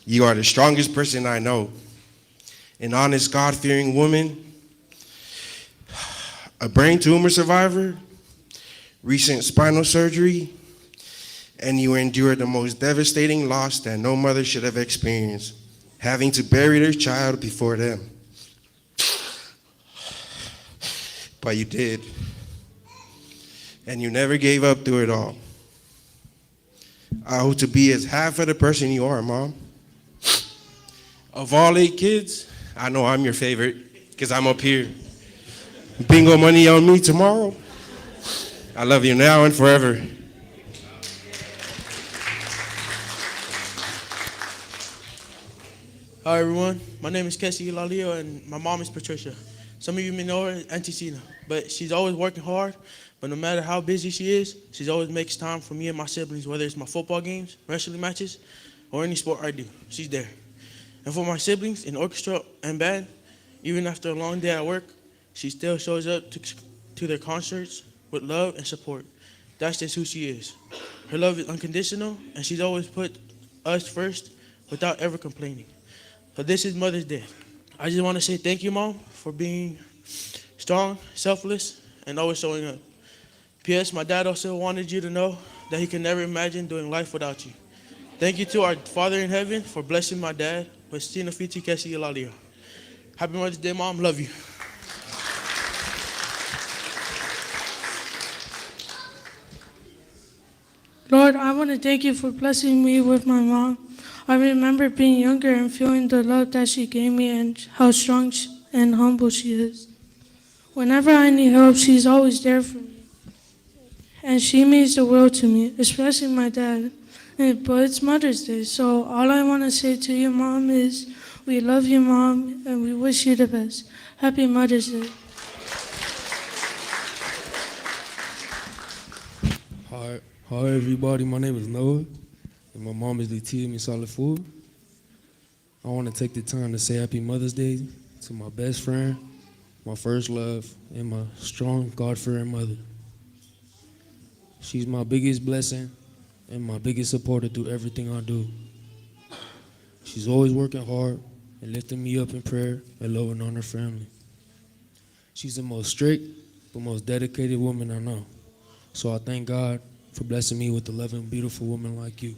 you are the strongest person I know. An honest, God-fearing woman, a brain tumor survivor, recent spinal surgery, and you endured the most devastating loss that no mother should have experienced, having to bury their child before them. But you did. And you never gave up through it all. I hope to be as half of the person you are, Mom. Of all 8 kids, I know I'm your favorite because I'm up here. Bingo money on me tomorrow. I love you now and forever. Hi everyone, my name is Ailao and my mom is Patricia. Some of you may know her as Auntie Tinā, but she's always working hard, but no matter how busy she is, she always makes time for me and my siblings, whether it's my football games, wrestling matches, or any sport I do. She's there. And for my siblings in orchestra and band, even after a long day at work, she still shows up to their concerts with love and support. That's just who she is. Her love is unconditional, and she's always put us first without ever complaining. So this is Mother's Day. I just want to say thank you, Mom, for being strong, selfless, and always showing up. P.S. My dad also wanted you to know that he can never imagine doing life without you. Thank you to our Father in heaven for blessing my dad with Tinā Fiti Kesi Ilalia. Happy Mother's Day, Mom. Love you. Lord, I want to thank you for blessing me with my mom. I remember being younger and feeling the love that she gave me and how strong and humble she is. Whenever I need help, she's always there for me. And she means the world to me, especially my dad. But it's Mother's Day, so all I want to say to you, Mom, is we love you, Mom, and we wish you the best. Happy Mother's Day. Hi everybody, my name is Noah, and my mom is Etena Fou. I want to take the time to say Happy Mother's Day to my best friend, my first love, and my strong, God-fearing mother. She's my biggest blessing and my biggest supporter through everything I do. She's always working hard and lifting me up in prayer and loving on her family. She's the most strict but most dedicated woman I know. So I thank God for blessing me with a loving, beautiful woman like you.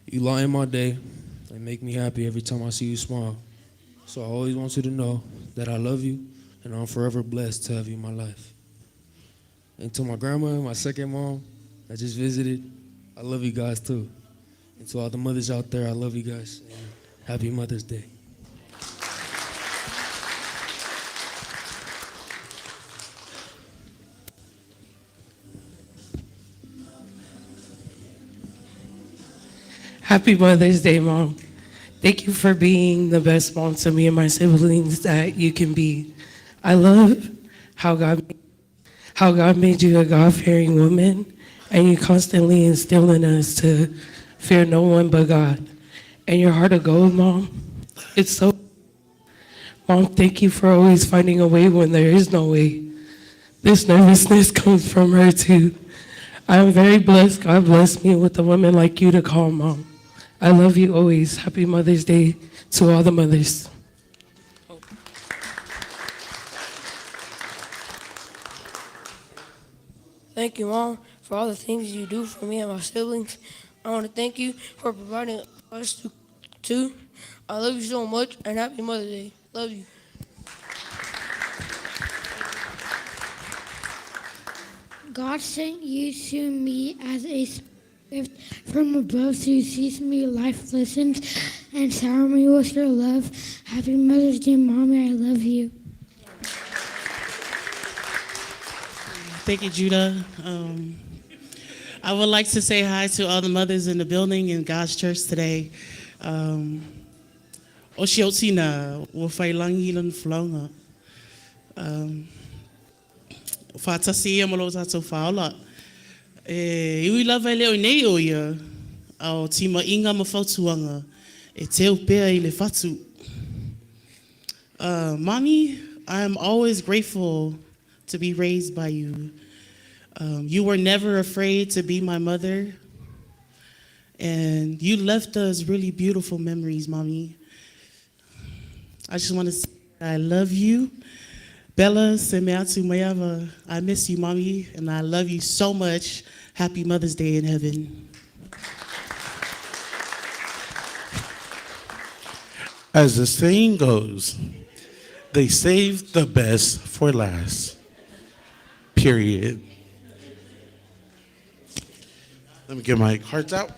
You lighten my day and make me happy every time I see you smile. So I always want you to know that I love you and I'm forever blessed to have you in my life. And to my grandma and my second mom that just visited, I love you guys too. And to all the mothers out there, I love you guys. And happy Mother's Day. Happy Mother's Day, Mom. Thank you for being the best mom to me and my siblings that you can be. I love how God made you a God-fearing woman, and you constantly instill in us to fear no one but God. And your heart of gold, Mom, it's so... Mom, thank you for always finding a way when there is no way. This nervousness comes from her, too. I'm very blessed. God blessed me with a woman like you to call Mom. I love you always. Happy Mother's Day to all the mothers. Thank you, Mom, for all the things you do for me and my siblings. I want to thank you for providing us too. I love you so much, and happy Mother's Day. Love you. God sent you to me as a gift from above to teach me life lessons and shower me with your love. Happy Mother's Day, Mommy. I love you. Thank you, Judah. I would like to say hi to all the mothers in the building in God's church today. Tinā, wafailangi lan flaunga. Fatasi amalo tato faola. Iwi lava leo nei o ia. Ao tima inga mafautuanga. E teo pea I le fatu. Mommy, I am always grateful to be raised by you. You were never afraid to be my mother. And you left us really beautiful memories, Mommy. I just want to say I love you. Bella Semeatu Mayava, I miss you, Mommy, and I love you so much. Happy Mother's Day in heaven. As the saying goes, they saved the best for last. Period. Let me get my cards out.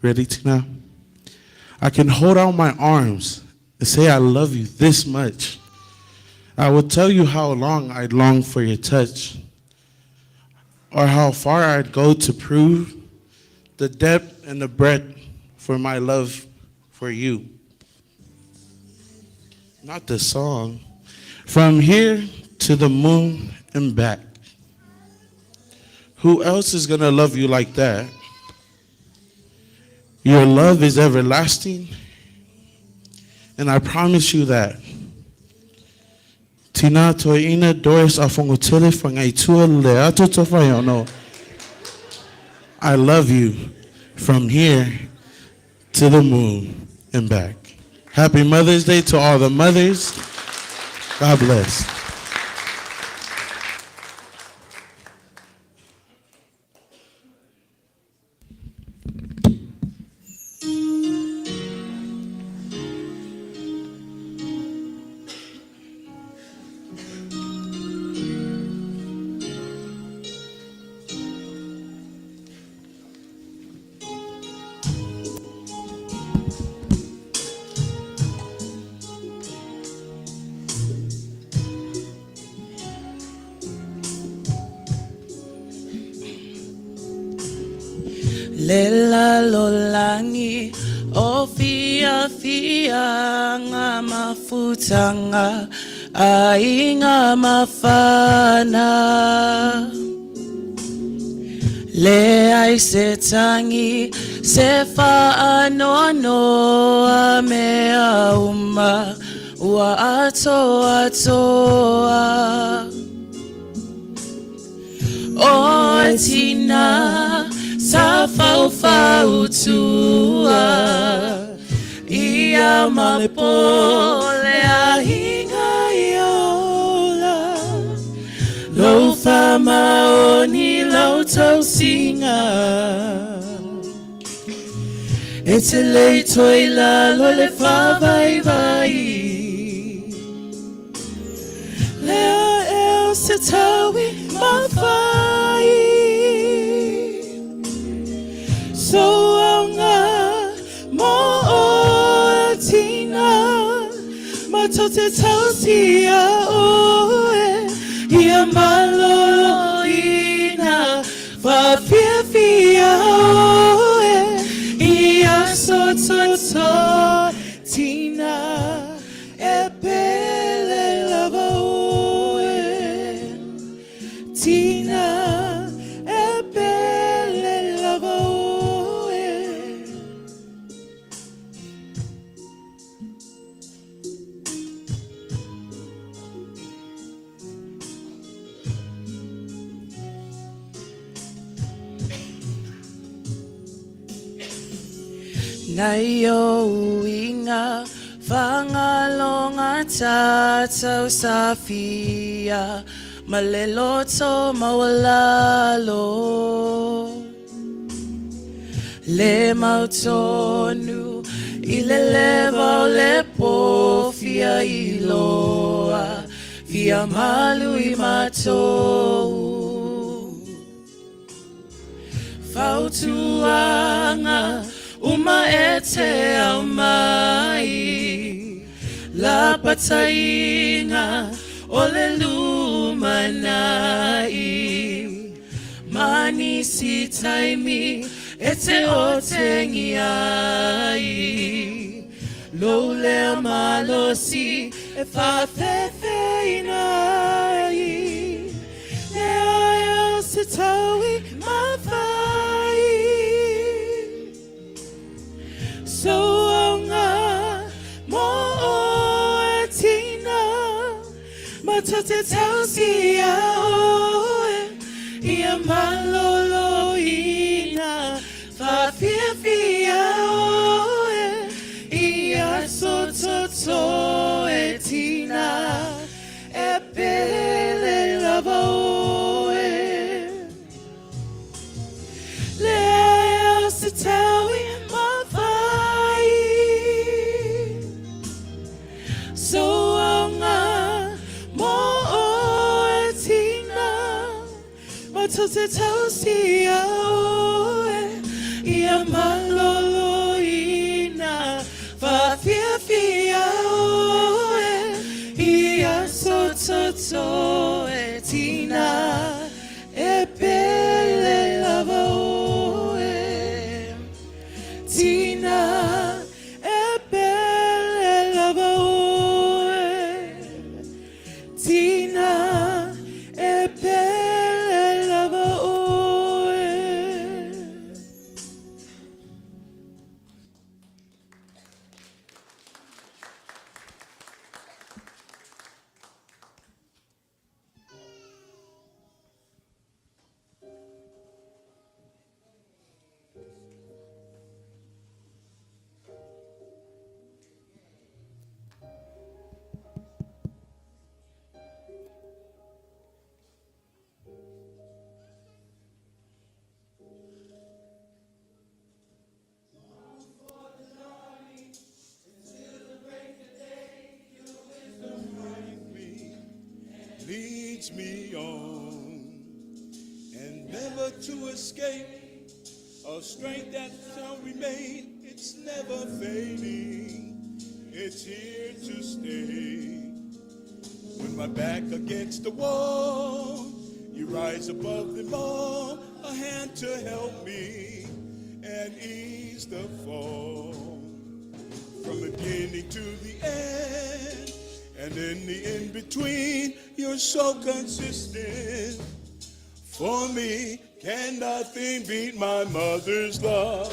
Ready, Tinā? I can hold out my arms and say I love you this much. I will tell you how long I'd long for your touch, or how far I'd go to prove the depth and the breadth for my love for you. Not the song. From here to the moon and back. Who else is gonna love you like that? Your love is everlasting, and I promise you that. Tinā toeina doris a whangotele whangaitua Ailao Tofaeono. I love you from here to the moon and back. Happy Mother's Day to all the mothers. God bless. Lela lolangi o fia fia nga mafutanga ainga mafana le ai setangi sefa anono ame auma wa atoa o Tinā Safau tua ia mapole a hinga iola lo fama oni lo tosinga etele toila lo le fa vai leo el setawi mafai so anga mo Tinā matote tausia oe ia malolo ina fa fia oe ia so Tinā e pele lava oe Tinā e pele lava oe Naio inga whangalonga tātou safia maleloto mawalalo le mautonu ile leva o le pofia iloa fia malu I matou fautuanga uma ete au mai la patainga o le lumanai mani si taimi ete o tengi ai lo le malosi e fa fefeinai e ai se taui mawai so anga mo Tinā matote tausia oe ia malolo ina fa fia oe ia sototo e Tinā e pele lava oe le ai se taui so anga mo Tinā matote tausia oe ia malolo ina so e Tinā e pele lava oe. Tinā e pele lava oe. Tinā e pele lava oe. Leads me on, and never to escape. A strength that shall remain, it's never fading. It's here to stay. When my back against the wall, you rise above them all. A hand to help me and ease the fall. From the beginning to the end, and in the in-between, you're so consistent. For me, can nothing beat my mother's love.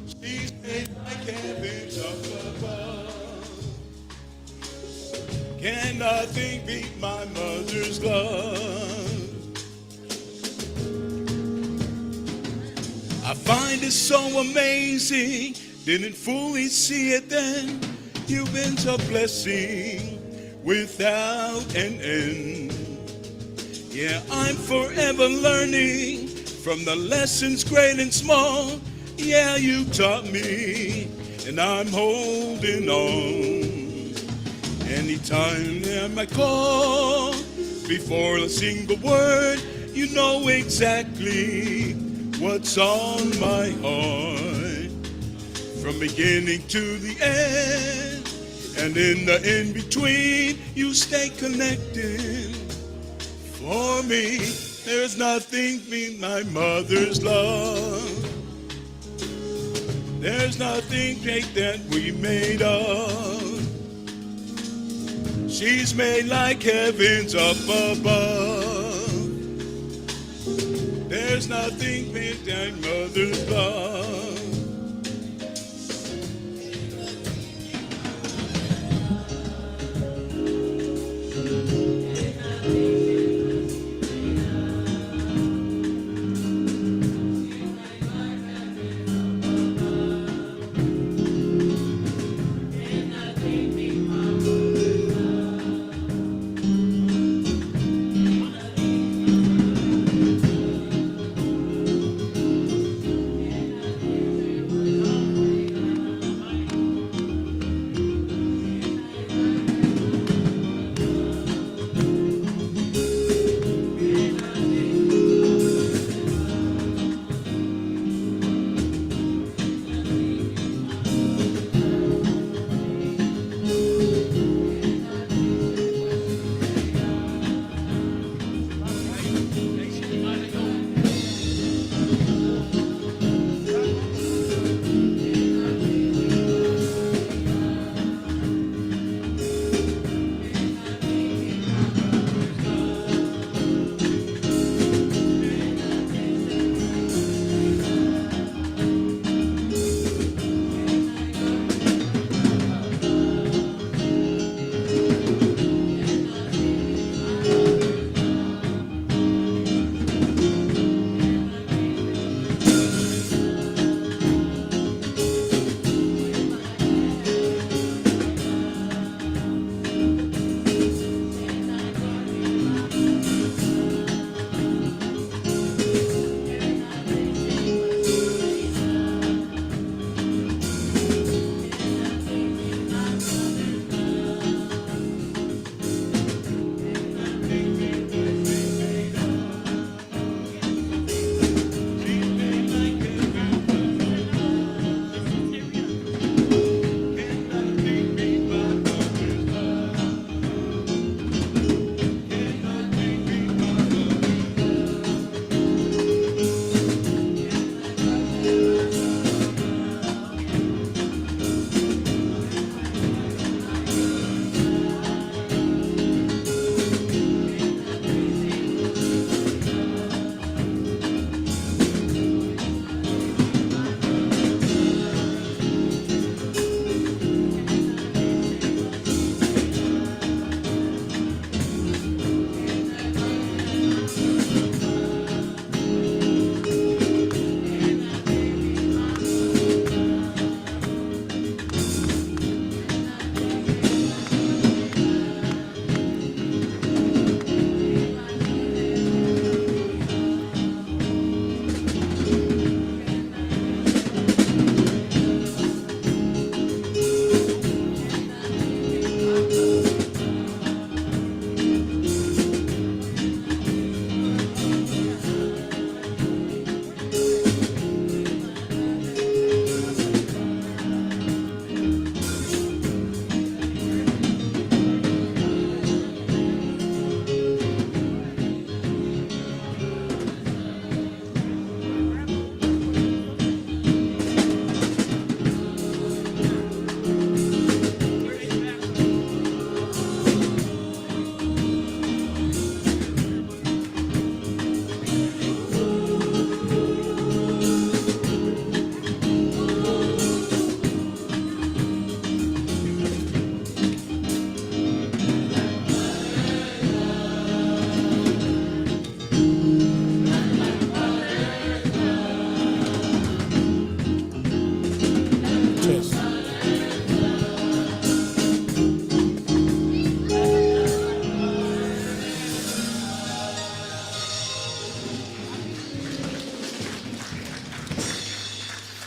She's made like heavens up above. Can nothing beat my mother's love. I find it so amazing, didn't fully see it then. You've been a blessing without an end. Yeah, I'm forever learning from the lessons great and small. Yeah, you taught me, and I'm holding on. Anytime I might call, before a single word, you know exactly what's on my heart. From beginning to the end, and in the in-between, you stay connected. For me, there's nothing beat my mother's love. There's nothing great that we made of. She's made like heavens up above. There's nothing beat my mother's love.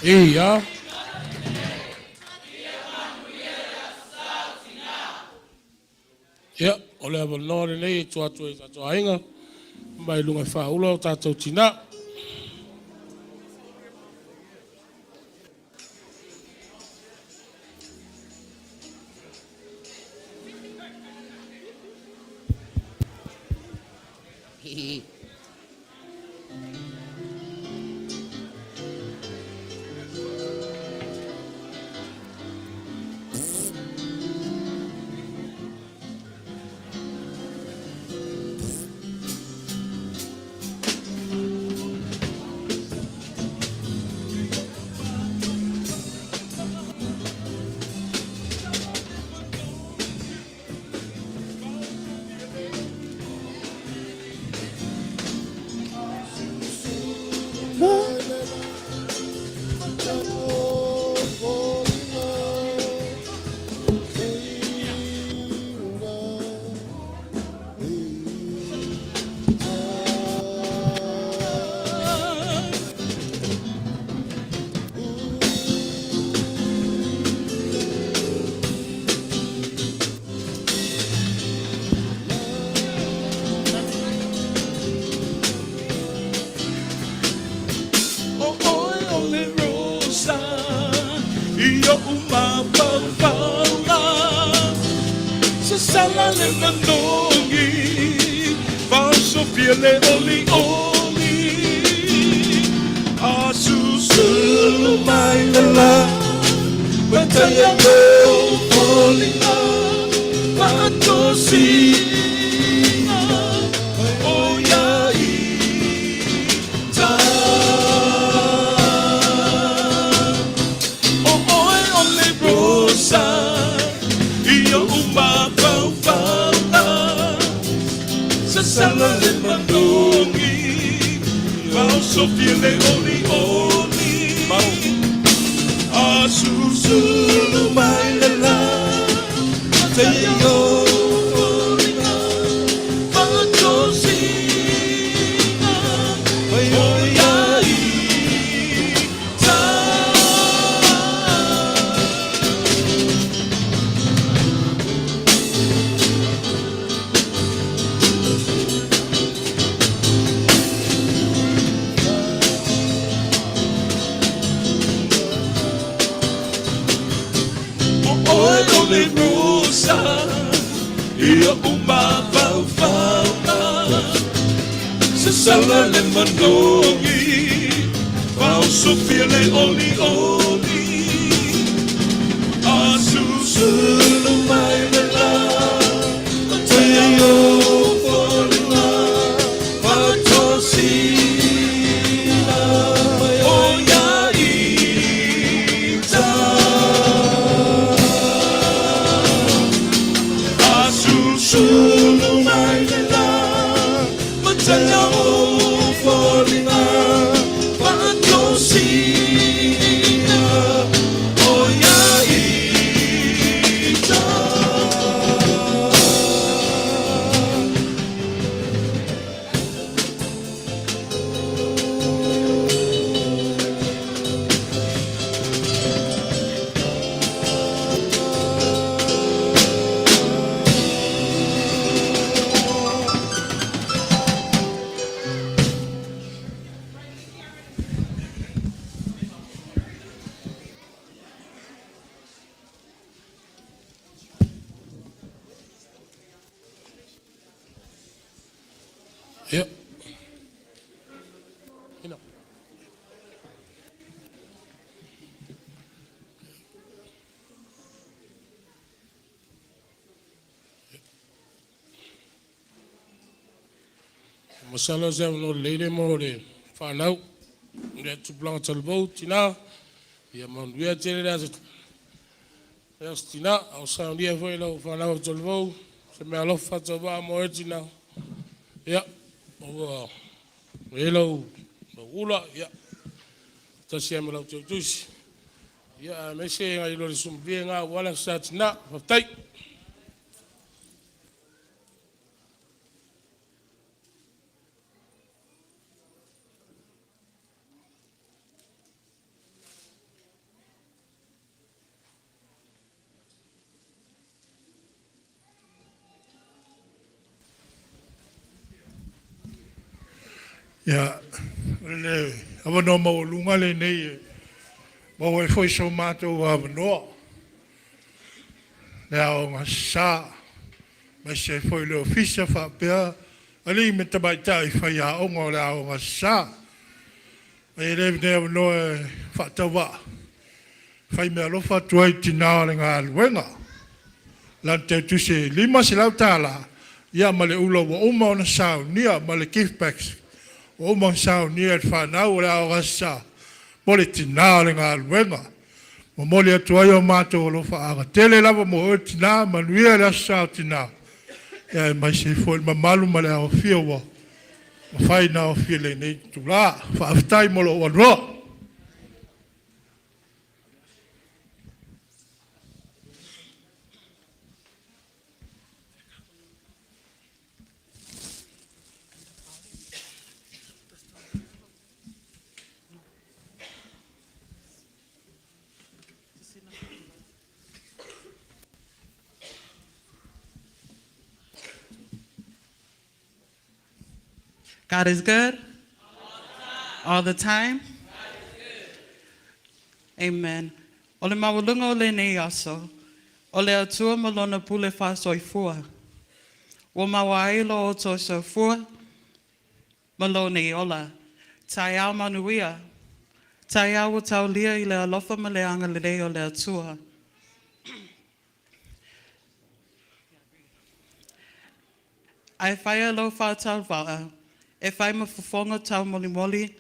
Ia. Ia, o le ava nore nei tu atu e tato ainga. Mai lunga whaula o tatou tina. Iyo umapapala sa sala le manongi Paso fiele oli oli Asusulu mai lala Bataya go polina Patosi Sala le mandongi Paso fiele oli oli Asusulu mai lala Teyo olina Patosina Oyai Ole rosa Ia umapapala Sa sala le manongi Paso fiele oli oli Asusulu mai lala Teyo olina Patosina Oyai Sulu mai lala Matanya o falina Patosina Oyaita Ia. Ina. Masala se no leile mo le whanau. Rea tuplanga talabou, tina. Ia manuia tere rea tina. Au saunia fwoi lau whanau talabou. Se mea lofa tawa mo e tina. Ia. Owa. Elau. Ula. Ia. Tasi ame lau tutusi. Ia mese ngai lori sumpie ngā wala sa tina. Whaftai. Ya, le, awa no maulunga le nei, mawa foi so mato wa no. Le ao ngā sā, mai se foi le ofisa wha pia, ali me tabai tai whai a ongo le ao ngā sā. Ai le vine au no e whatawa, whai mea lofa tuai tina le ngā luenga. Lan te tu se lima se lau tāla, ia ma le ula wa oma ona sāu nia, ma le gift bags, oma sāu nia e whanau le ao ngā sā, mo le tina le ngā luenga. Mo moli atu ai o mātou alofa aga. Tele lava mo o tina, manuia le asa o tina. Ia e mai se fo ma malu ma le ao fia wa. Ma whai na o fia le nei tu la. Whaafitai mo lo wanroa. God is good? All the time? Amen. O le mawalunga o le nei aso, o le atua malona pule wha soifua. O mawa ailo o to soifua, malone i ola. Tai au manuia. Tai au o tau lia i le alofa ma le anga le rei o le atua. Ai whaia lo wha tau waa. E whai ma whafonga tau moli moli,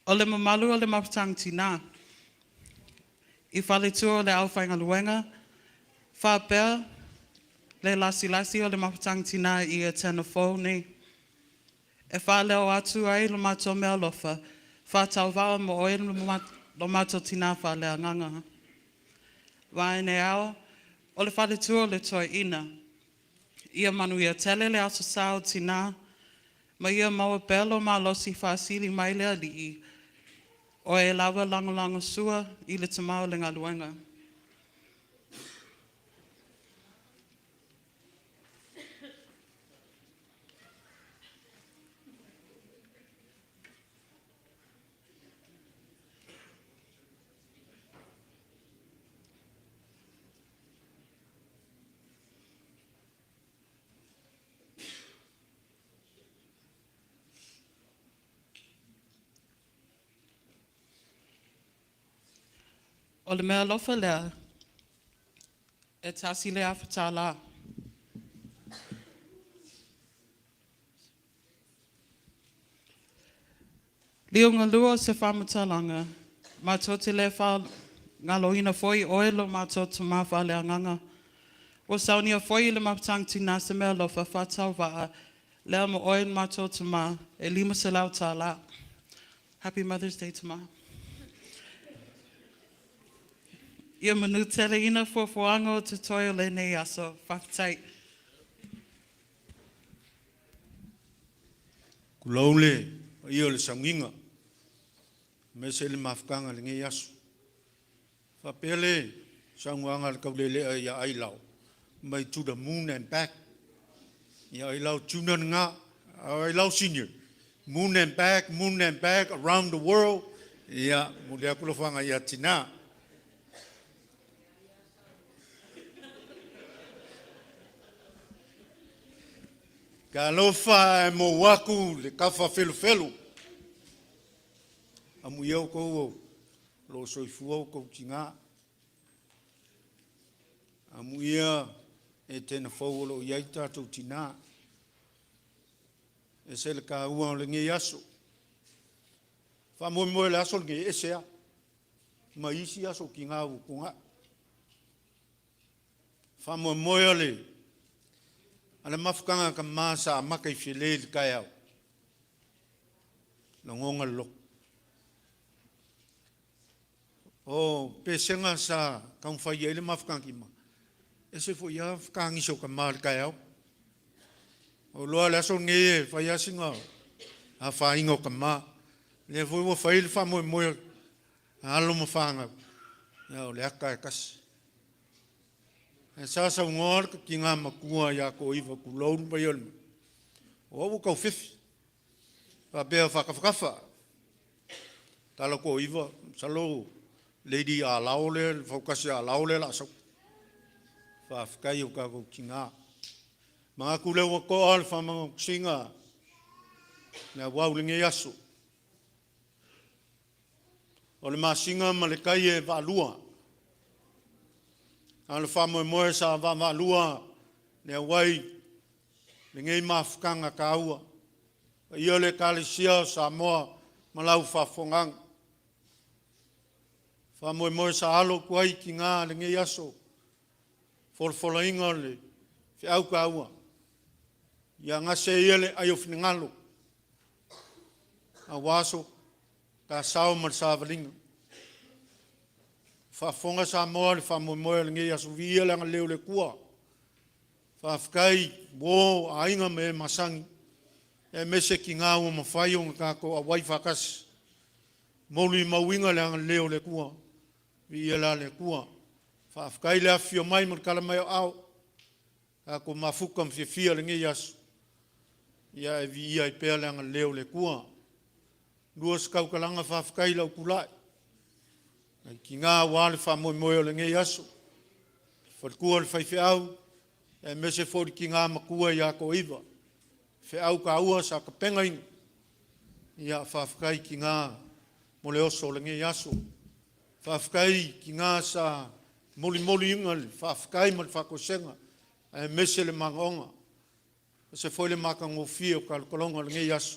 o le mamalu o le mapatang Tinā. I whale tua o le au whainga luenga, whapea le lasi lasi o le mapatang Tinā i Etena Fou nei. E whale o atu ai lo mato mea lofa, whatau wao mo oe lo mato Tinā whale a nganga. Waene ao, o le whale tua o le toi ina. Ia manuia tele le aso sao Tinā, ma ia maua pelo ma losi whaasili mai lea li o e lawa lango sua i le tamau le ngā luenga. O le mea lofa lea, e tasi lea whata la. Lionga lua se whamatalanga, mātou te le wha ngaloina foi oelo mātou te mawha lea nganga. O saunia foi le mapatang Tinā se mea lofa whatau waa, lea mo oen mātou te mā, e lima se lau tā la. Happy Mother's Day to ma. Ia manu tele ina fuafuanga o te toi o le nei aso, whaktai. Kulaule, ia o le sanginga. Me se le mafkanga le ngai aso. Whapele, sanguanga le kaulele ia Ailao. Mai to the moon and back. Ia Ailao tuna nga, Ailao senior. Moon and back, around the world. Ia, mulea kulofanga ia Tinā. Ka lofa e mo waku le kafa felu. Amu iau kou lo soifua o kou tinga. Amu ia e tena fau lo iai tātou Tinā. E se le ka ua o le ngai aso. Wha moe le aso le ngai esea. Ma isi aso ki ngā ukunga. Wha moe le ala mafukanga ka masa maka I while le kai au. La ngonga lok. O pesenga sa ka mwhai ele mafukanga ki ma. E se fo ia whakangi so ka maa le kai au. O loa le aso nge whai asinga a whainga o ka maa. Le fo iwa whai le wha moe a alo mawhanga. Ia o le aka e kasi. E sasa ngor ki ngā makua ia ko iwa ku launu pa iolme. O awu kau whiwhi. Pea whakawhakafa. Tala ko iwa, salo, Lady Ailao le, whaukasi Ailao le la sau. Whawhakai o kako ki ngā. Mga kulewa ko al whamanga singa, nea waulinge yaso. O le masinga ma le kai e waalua. A le whamoe moe sa waalua, nea wai, le ngei mawhukanga ka aua. Ia le kalisia Samoa malau whafongang. Whamoe moe sa alo kuai ki ngā le ngei aso. Forfola inga le whiau ka aua. Ia ngase ia le ai ofini ngalo. A waso ka sao mar sa avalinga. Whafonga Samoa le whamoe moe le ngei aso via le leo le kua. Whawhakai wo a inga me masangi. E mese ki ngā ua mawhai o ngako a wai whakas. Mouli mawinga le anga leo le kua. Vi la le kua. Whaafkai le awhio mai mar kala mai au. Kako mafuka mwhia le ngi yasu. Ia e vi ia i pēr le anga leo le kua. Lua skau kalanga whaafkai lau kulai. Ki ngā wale whamoe moe o le ngi yasu. Whalkua le whaiwhi au. E mese fori ki ngā makua i ako iwa. Whiau ka ua sa ka penga inga. Ia whawhakai ki ngā mole oso le nge yaso. Whawhakai ki ngā sa moli inga le whawhakai ma le whakosenga. E mese le mangonga. Se foi le maka ngofia o ka kolonga le nge yaso.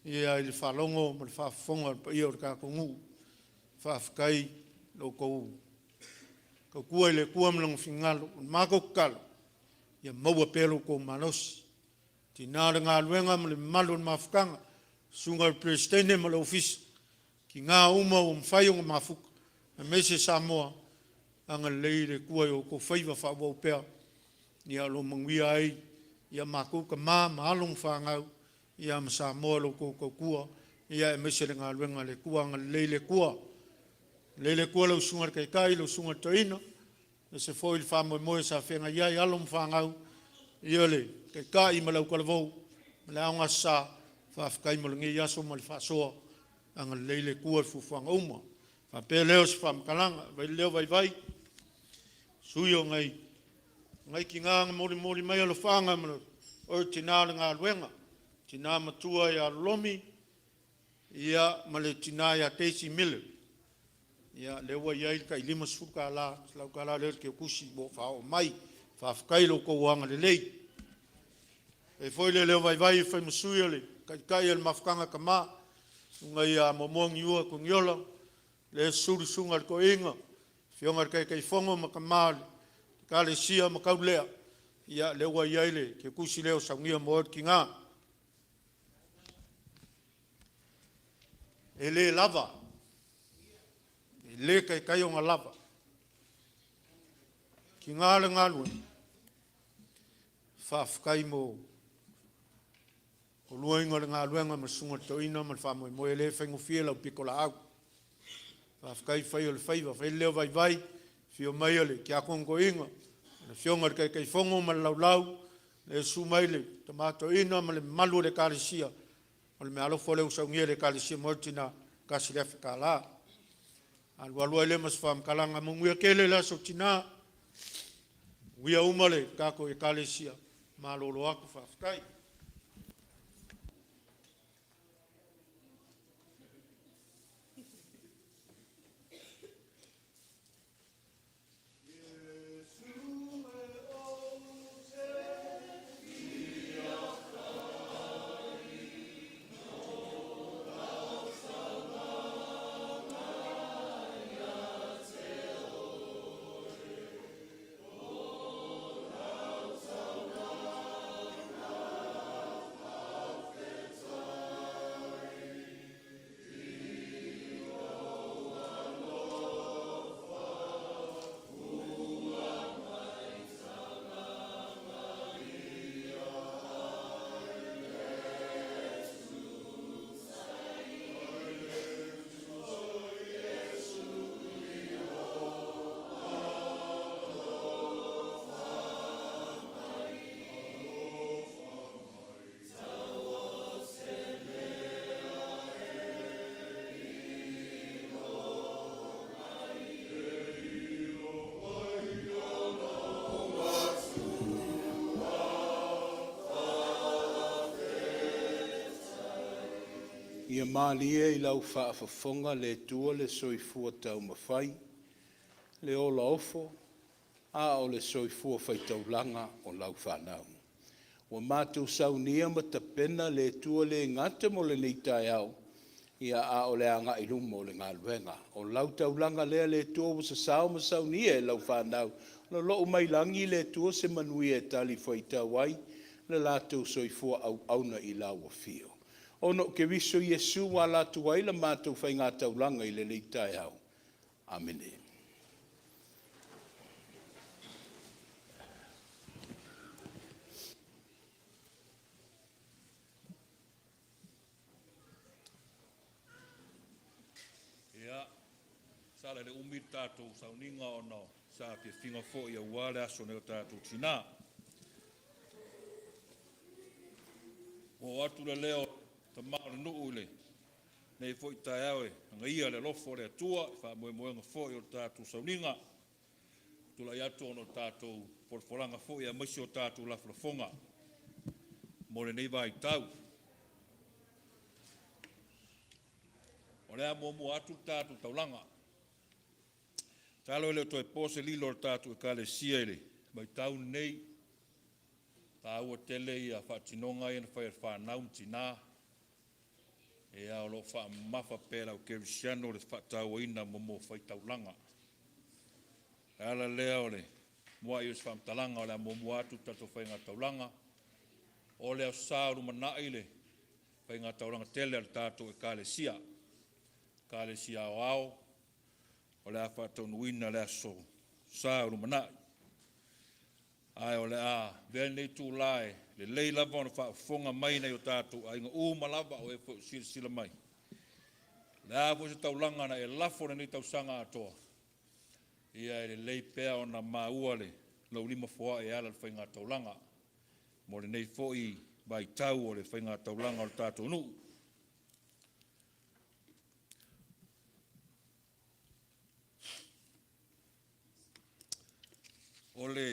Ia le whalongo ma le whafonga pa ia o ka kongu. Whawhakai lo kou. Ka kua le kua mlango fingalo. Mako kalo. Ia maua pelo ko manosi. Tinā le ngā luenga ma le malu mawhukanga, sunga le presidente ma le ofisi, ki ngā uma o mwhai o ngā mawhuka, a mese Samoa, anga lei le kua o ko whaiva whawau pēr, ni alo manguia ai, ia mākuka mā, maalong whangau, ia ma Samoa lo ko kua, ia e mese le ngā luenga le kua, anga lei le kua. Lei le kua lau sunga le kai, lau sunga toina, e se foi le whamoe moe sa whenga iai alom whangau, ia le, ke ka i malau kalavou, le aonga sa, whawhakai malangi yaso ma le whasoa, anga leile kua fufuanga uma. Whapea leo si whamakalanga, vai leo vai, sui o ngai ki ngā mori mai alo whanga, o tina le ngā luenga, tina matua i a lomi, ia ma le tina i a teisi mile, ia lewa iai ka i lima suka la, lau ka la leo ke kusi bo whao mai, whawhakai lo ko wanga le lei. E foi le leo vai whai masui le, kai el mafkanga ka mā, ngai a momongi ua kong yola, le suru sunga ko inga, whionga kai whongo ma ka mā, ka le sia ma kau lea, ia lewa iai le, ke kusi leo saungia moed ki ngā. E le lava, e le kai o ngā lava, ki ngā le ngā luen, whawhakai mo, o lua inga le ngā luenga ma sunga toina ma whamoe moe le whaingo fia lau pikola au. Whawhakai whai o le whaiva, whai leo vai, whio mai le, ki a kongo inga, le whionga kai whongo ma lau, le su mai le, tamato ina ma le malu le kāresia, ma le me alofo le usaungia le kāresia mortina kasi lefe ka la. Alua le mas whamkalanga munguia kele la so tina, uia umale kako e kāresia, ma lolo aku whawhakai. Ia malia I lau whaafafonga le tua le soifua tau mawhai, le ola ofo, a o le soifua whaitaulanga o lau whanau. Wa mātou saunia ma ta pena le tua le ngata mo le neitai au, ia a o le anga I lumo le ngā luenga. O lau taulanga lea le tua wa sa sao ma saunia e lau whanau, lo lo mai langi le tua se manuia e tali whaitawai, le lātou soifua au auna I lau a fio. Ono ke viso Yesu wa lātou ai la mātou whai ngā taulanga I le neitai au. Amene. Ia, sala le umi tātou sauninga o no, sa ke whinga fo I a wale aso neo tātou Tinā. O atu le leo, ta mao le nuu le, nei fo I tae awe, nga ia le lofo le atua, wha moe moenga fo I o tātou sauninga, tula I atu ono tātou porforanga fo I a maisi o tātou laflafonga, mo le nei vai tau. O lea momu atu tātou taulanga. Talo ele o toi pose lilo o tātou e kale sia ele, mai tau nei, ta ua tele I a whaatinonga I na whai whanau Tinā, e a o lo wha mafa pēra o Congregational le whaatau ina momo whai taulanga. Ala lea o le, mua I os whamtalanga o lea momu atu tātou whai ngā taulanga, o lea sāru manai le, whai ngā taulanga tele al tātou e kale sia o ao, o lea whaatau nuina lea so sāru manai. Ai o le a, vea nei tū lae, le lei lava ona whaafonga mai nei o tātou, a inga malava o e fo sila mai. Le a fo se taulanga na e lafo na nei tau sanga atoa. Ia e le lei pea ona maua le, lau lima foa e ala le whainga taulanga. Mo le nei fo I vai tau o le whainga taulanga o le tātou nuu. O le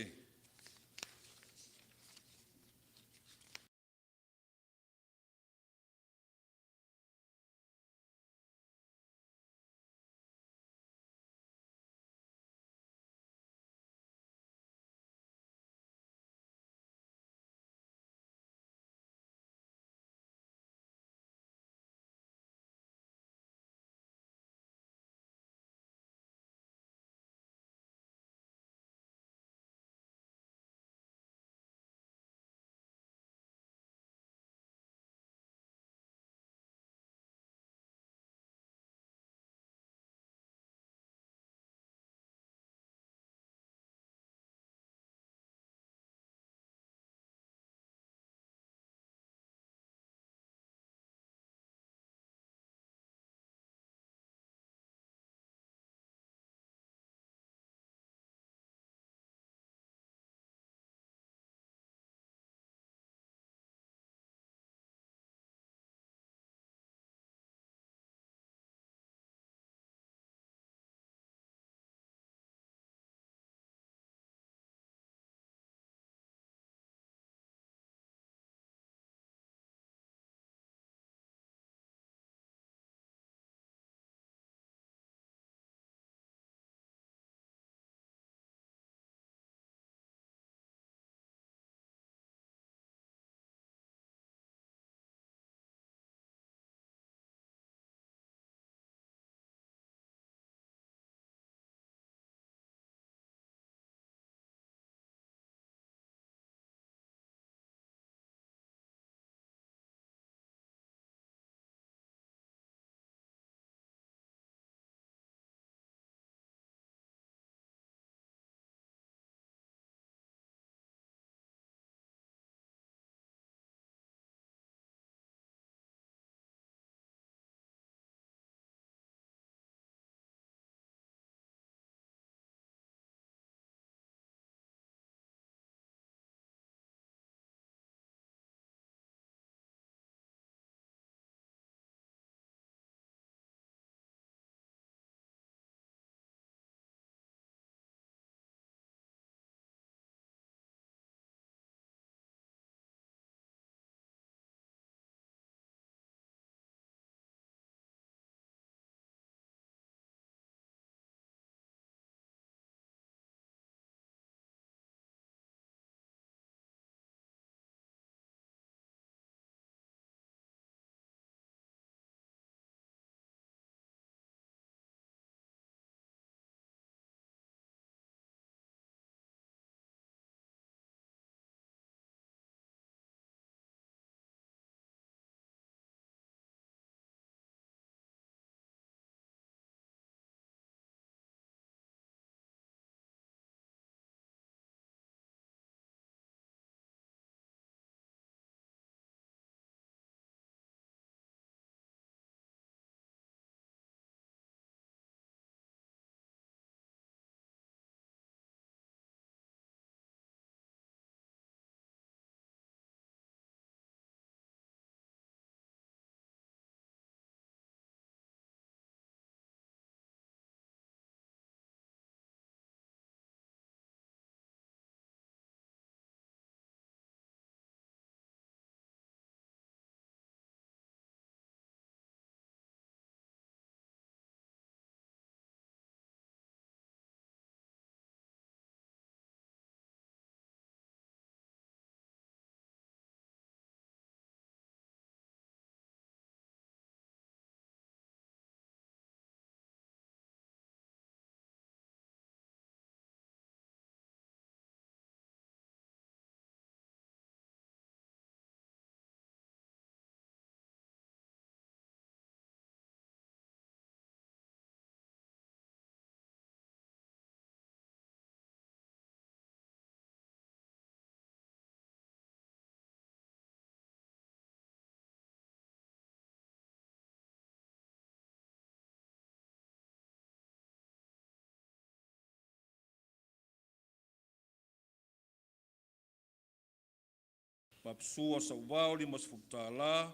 Papsua sa wauli mas futala.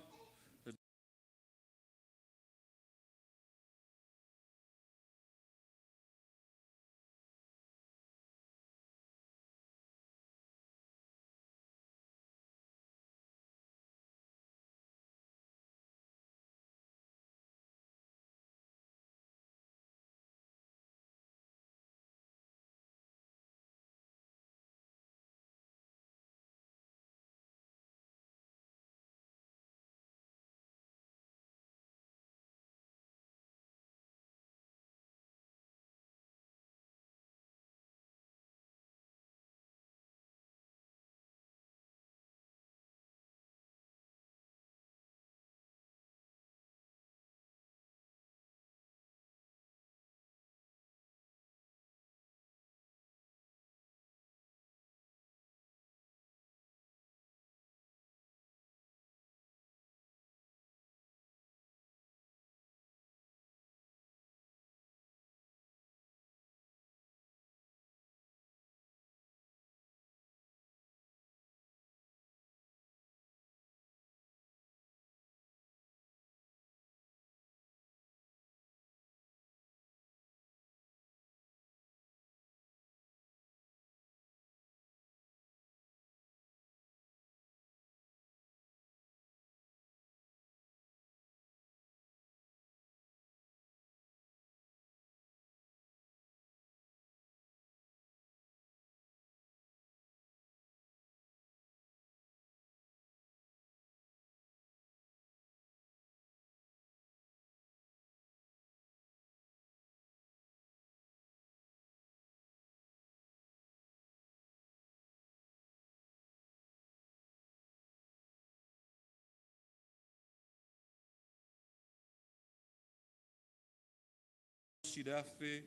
Sirafe,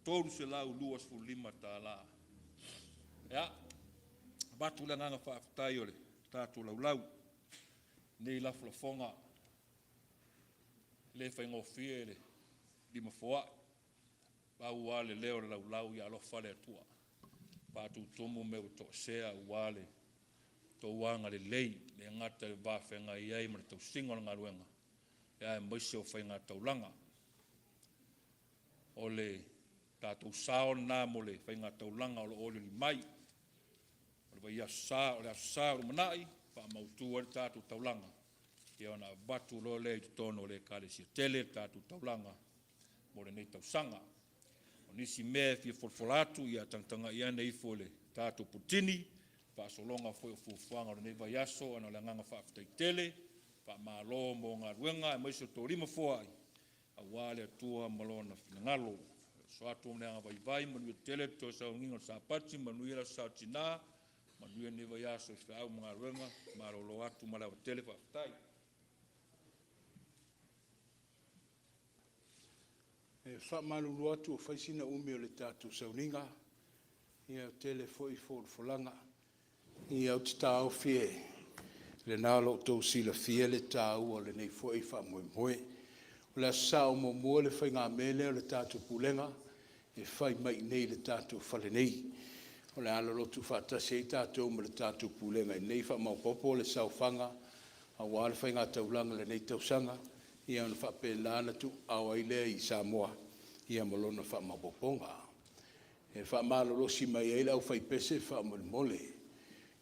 toru se lau luas fu lima tala. Ya, batu la nganga whaafutai ole, tātou lau lau. Nei la flafonga, le whaingofie le, lima foa. Pau wale leo lau lau ya alofa le atua. Patu tomu me uto sea wale. Tō wanga le lei, le ngata le whawhenga iai mara tau singo ngā ruenga. Ya e moise o whainga tau langa. O le tātou sao nā mo le whainga taulanga o le ole li mai. O le vai asa, o le asa o manai, wha mautua le tātou taulanga. Ia ona batu lo le i tono le kare sia tele tātou taulanga mo le nei tausanga. O nisi mea fia folfolatu ia tangtanga ia nei fo le tātou putini, wha solonga foi o fufuanga o le nei vai aso, ana le nganga whaafutai tele, wha malo mo ngā ruenga, e maiso tō rima foai. A wale atua malona finangalo. So atu mneanga vai manuia tele to sa ngingo sa pati manuia sa Tinā, manuia ne vai aso fa au mga ruenga, marolo atu mala tele fa tai. E fa malu atu fa sina umi o le tatu sa ninga. Ia tele foi folanga. Ia o tau fie. Le nalo to sila fie le tau o le nei foi fa moe. Le sao mo mo le whainga mele o le tātou pulenga, e whai mai nei le tātou whale nei. O le ala lotu whatase i tātou ma le tātou pulenga, e nei wha maupopo le sao whanga, a wale whainga taulanga le nei tausanga, ia ona whape lana tu au ailea i Samoa, ia malona wha maupoponga. E wha malolosi mai eila au whai pese, wha mole.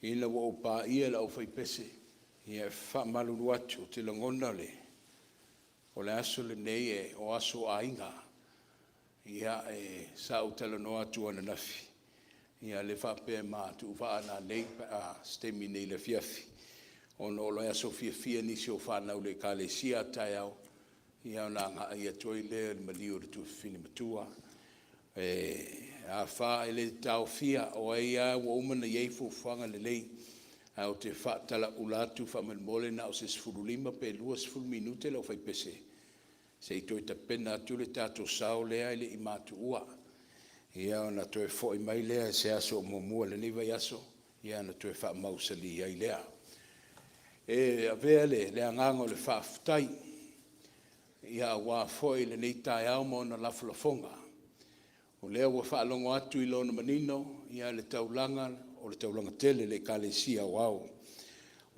Ina wa opa ia la au whai pese, ia wha malulu atu te langona le. O le aso le nei e o aso ainga. Ia e sa utala no atu ana nafi. Ia le whape ma tu whaana nei a stemi nei le fiafi. O no lo aso fia nisi o whanau le ka le sia tai au. Ia na nga ia toi le maliu le tu fini matua. A wha ele tau fia o ia wa umana iei fu whanga le lei. Au te whaatala ulatu whamelmole na o se sfurulima pe lua minute lau whai pese. Se i toi ta pena atu le tātou sao lea ile i mātu ua. Ia ona toi fōi mai lea se aso o momua le niwai aso. Ia ona toi wha mausali ai lea. E avea le angango le whaafutai. Ia wā fōi le nei tai au mo na lafulafonga. O lea wa whaalongo atu i lona manino. Ia le taulanga o le taulanga tele le kalesia o au.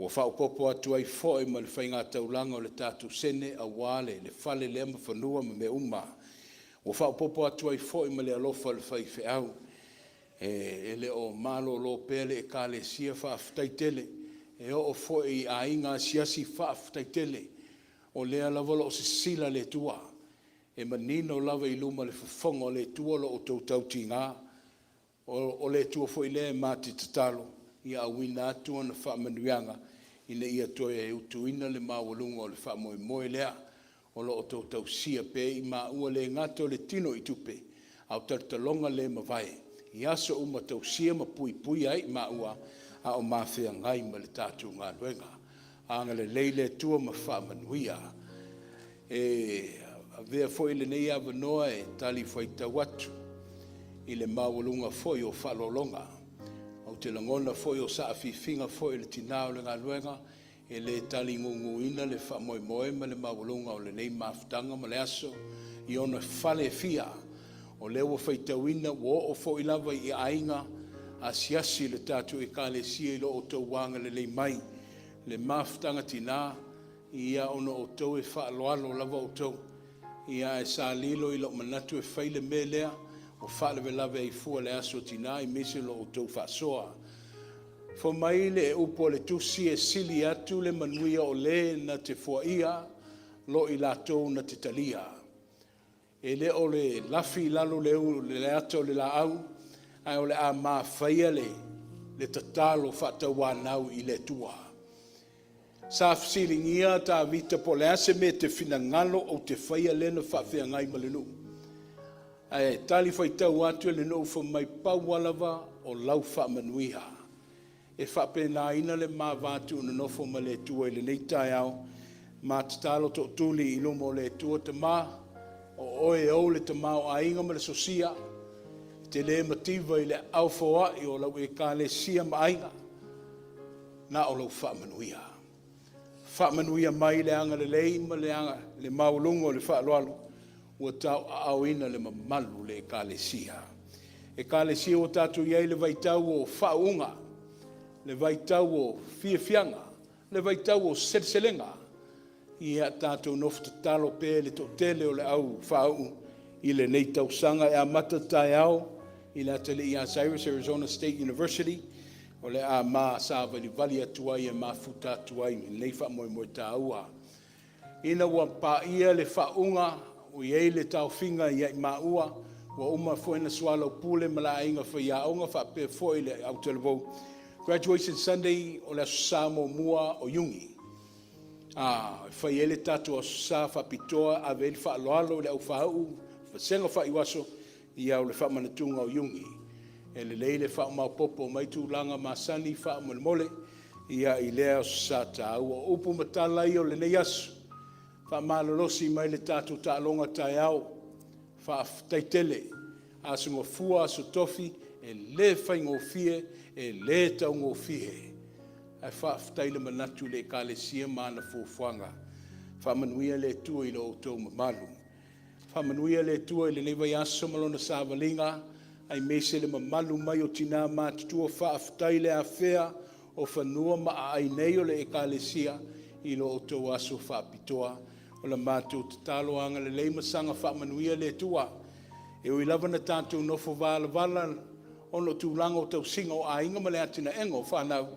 Ua whaupopo atu ai foe ma le whainga taulanga o le tātou sene a wale, le whale lea ma whanua ma me uma. Ua whaupopo atu ai foe ma le alofa le whai whiau. E le o malo lo pele e ka le sia whaaftaitele. E o foe i a inga siasi whaaftaitele. O lea lava o se sila le tua. E manino lava i luma le whafonga le tua lo o tautau tinā. O le tua foe le mati tatalo. Ia awina atua na whaamanuianga. Ina ia toe e utuina le mawalunga o le whaamoe moe lea. O lo o tautau sia pe i maua le ngato le tino i tupe. Au tartalonga le mawai. I aso uma tau sia ma pui pui ai maua. A o mawhea ngai ma le tātou ngā luenga. Anga le leile tua ma whaamanuia. A vea foi le nei ava noa e tali foi tawatu. I le mawalunga foi o whalolonga. Au te langona foi o saa whiwhinga foi le Tinā o le ngā luenga. E le tali ngunguina le whamoe moe ma le mawalunga o le nei mawhtanga ma le aso. I ona whale fia. O lewa whaitawina wo o foi lava i ainga. A siasi le tātou e kāle sia i lo o tau wanga le lei mai. Le mawhtanga Tinā. Ia ono o tau e whaaloalo lava o tau. Ia e sa lilo i lo manatu e whaile me lea. O whaalewe lawe i fua le aso Tinā i mese lo o tau whaasoa. Fo mai le e upo le tusi e sili atu le manuia o le na te fua ia. Lo i latou na te talia. E le o le lafi lalo le ato le la au. Ai o le a maa whaia le tatalo whatawanau i le tua. Sa fsilingia ta vita po le ase me te finangalo o te whaia lena whawhia ngai malenu. Ai tali whai tau atu le no wha mai paualawa o lau whaamanuiha. E whapena ina le maa vātu na nofo ma le tua i le neitai au. Ma tatalo to tuli i lumo le tua te maa. O oe au le te maa o ainga ma le sosia. Te le mativa i le aufoa i o lau e ka le sia ma ainga. Na o lau whaamanuiha. Whaamanuia mai le anga le leima le anga le maulungo le whaaloalo. Ua tau auina le mamalu le ekalesia. Ekalesia o tatu iei le vaitau o whaunga. Le vaitau o fiafianga. Le vaitau o selselenga. Ia tatu nofta talo pe le totele o le au whau. I le nei tausanga e a matatai au. I le atele i a Cyrus, Arizona State University. O le a maa sa vali atuai e maa futa atuai. Nei wha moe moe ta ua. Ina ua pa ia le whaunga. O iei le tau whinga i ai maua, wa uma fwena swala o pule mala inga whaia onga whape fwoi le au televou. Graduation Sunday o le Samoa mua o Yungi. Whaia le tatu o sa whapitoa a veli whaaloalo le au whau, whasenga whaiwaso i au le whamanatunga o Yungi. E le leile whaumau popo mai tūlanga masani whaumale mole, ia i lea o sa tau o upu matala i o le nei asu. Whamalolosi mai le tātou tālonga tai au. Whaaftaitele. Asu ngō fua, asu tofi, e le whai ngō fie, e le tau ngō fie. Ai whaaftaile manatu le kāle sia mana fufuanga. Whamanuia le tua i lo o tau mamalu. Whamanuia le tua i le neiwai aso malona sāwalinga. Ai mese le mamalu mai o Tinā mātutua whaaftaile a whea o whanua maa ai nei o le kāle sia i lo o tau aso whaapitoa. O la mātou te talo anga le leima sanga whaamanuia le tua. E ui lava na tātou nofo wala ono tūlanga o tau singa o ainga ma le atina engo whanau.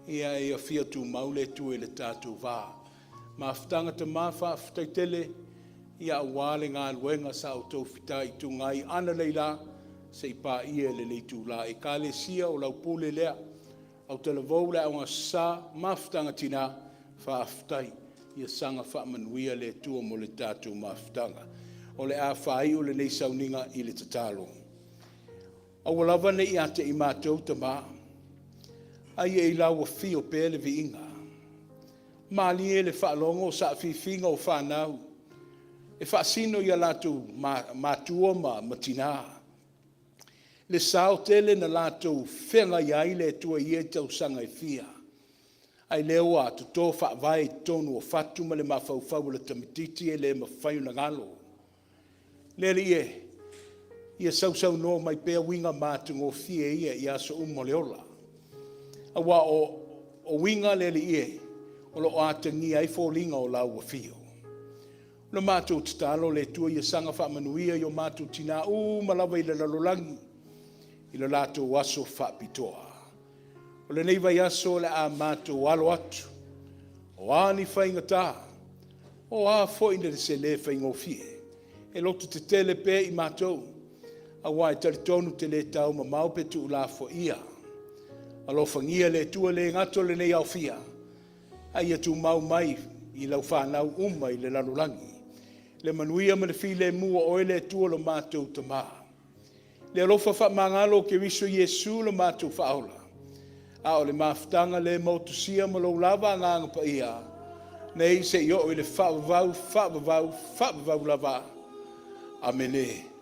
Ia e a fia tū mau le tua i le tātou wā. Ma whtanga te mā whaaftaitele, ia wāle ngā luenga sa o tau whita i tū ngai ana leila, se i pā ia le nei tūla. E kā le sia o lau pūle lea, au tala vau le aunga sa, ma whtanga tina, whaaftai. Ia sanga whaamanuia le tua mo le tātou mawhtanga. O le a whai o le nei sauninga i le tatalo. Au lava ne i ate i mātou ta mā. Ai e lau a fi o pēle vi inga. Māli e le whaalongo sa whiwhinga o whanau. E whaasino i a lātou mātua ma Tinā. Le sao tele na lātou whenga iai le tua i e tau sanga i fia. Ai leo a to tō whaavai tonu o fatu ma le mawhauwhau le tamititi e le mawhai na ngalo. Lele ia sausau no mai pēr winga mātu ngō fie ia i aso umole ola. Awa o winga le ie, o lo atangi ai fōlinga o lau fio. No mātou tatalo le tua ia sanga wha manuia yo mātou Tinā malawa i le lalolangi, i le lātou waso wha pitoa. O le nei vai aso le a mātou alo atu, o ani whainga tā, o a fōina le se le whainga o fie, e lotu te tele pē i mātou, a wai taritonu te le tau ma maupe tu la fo ia. Alo whangia le tua le ngato le nei au fia, a ia tu mau mai i lau whanau i le lalulangi. Le manuia ma le file mua oe le tua lo mātou tamā. Le alofa wha mangalo ke riso Yesu lo mātou whaola. A o le maftanga le mautusia ma lo lava nganga pa ia. Nei se i o le whaavau lava. Amene.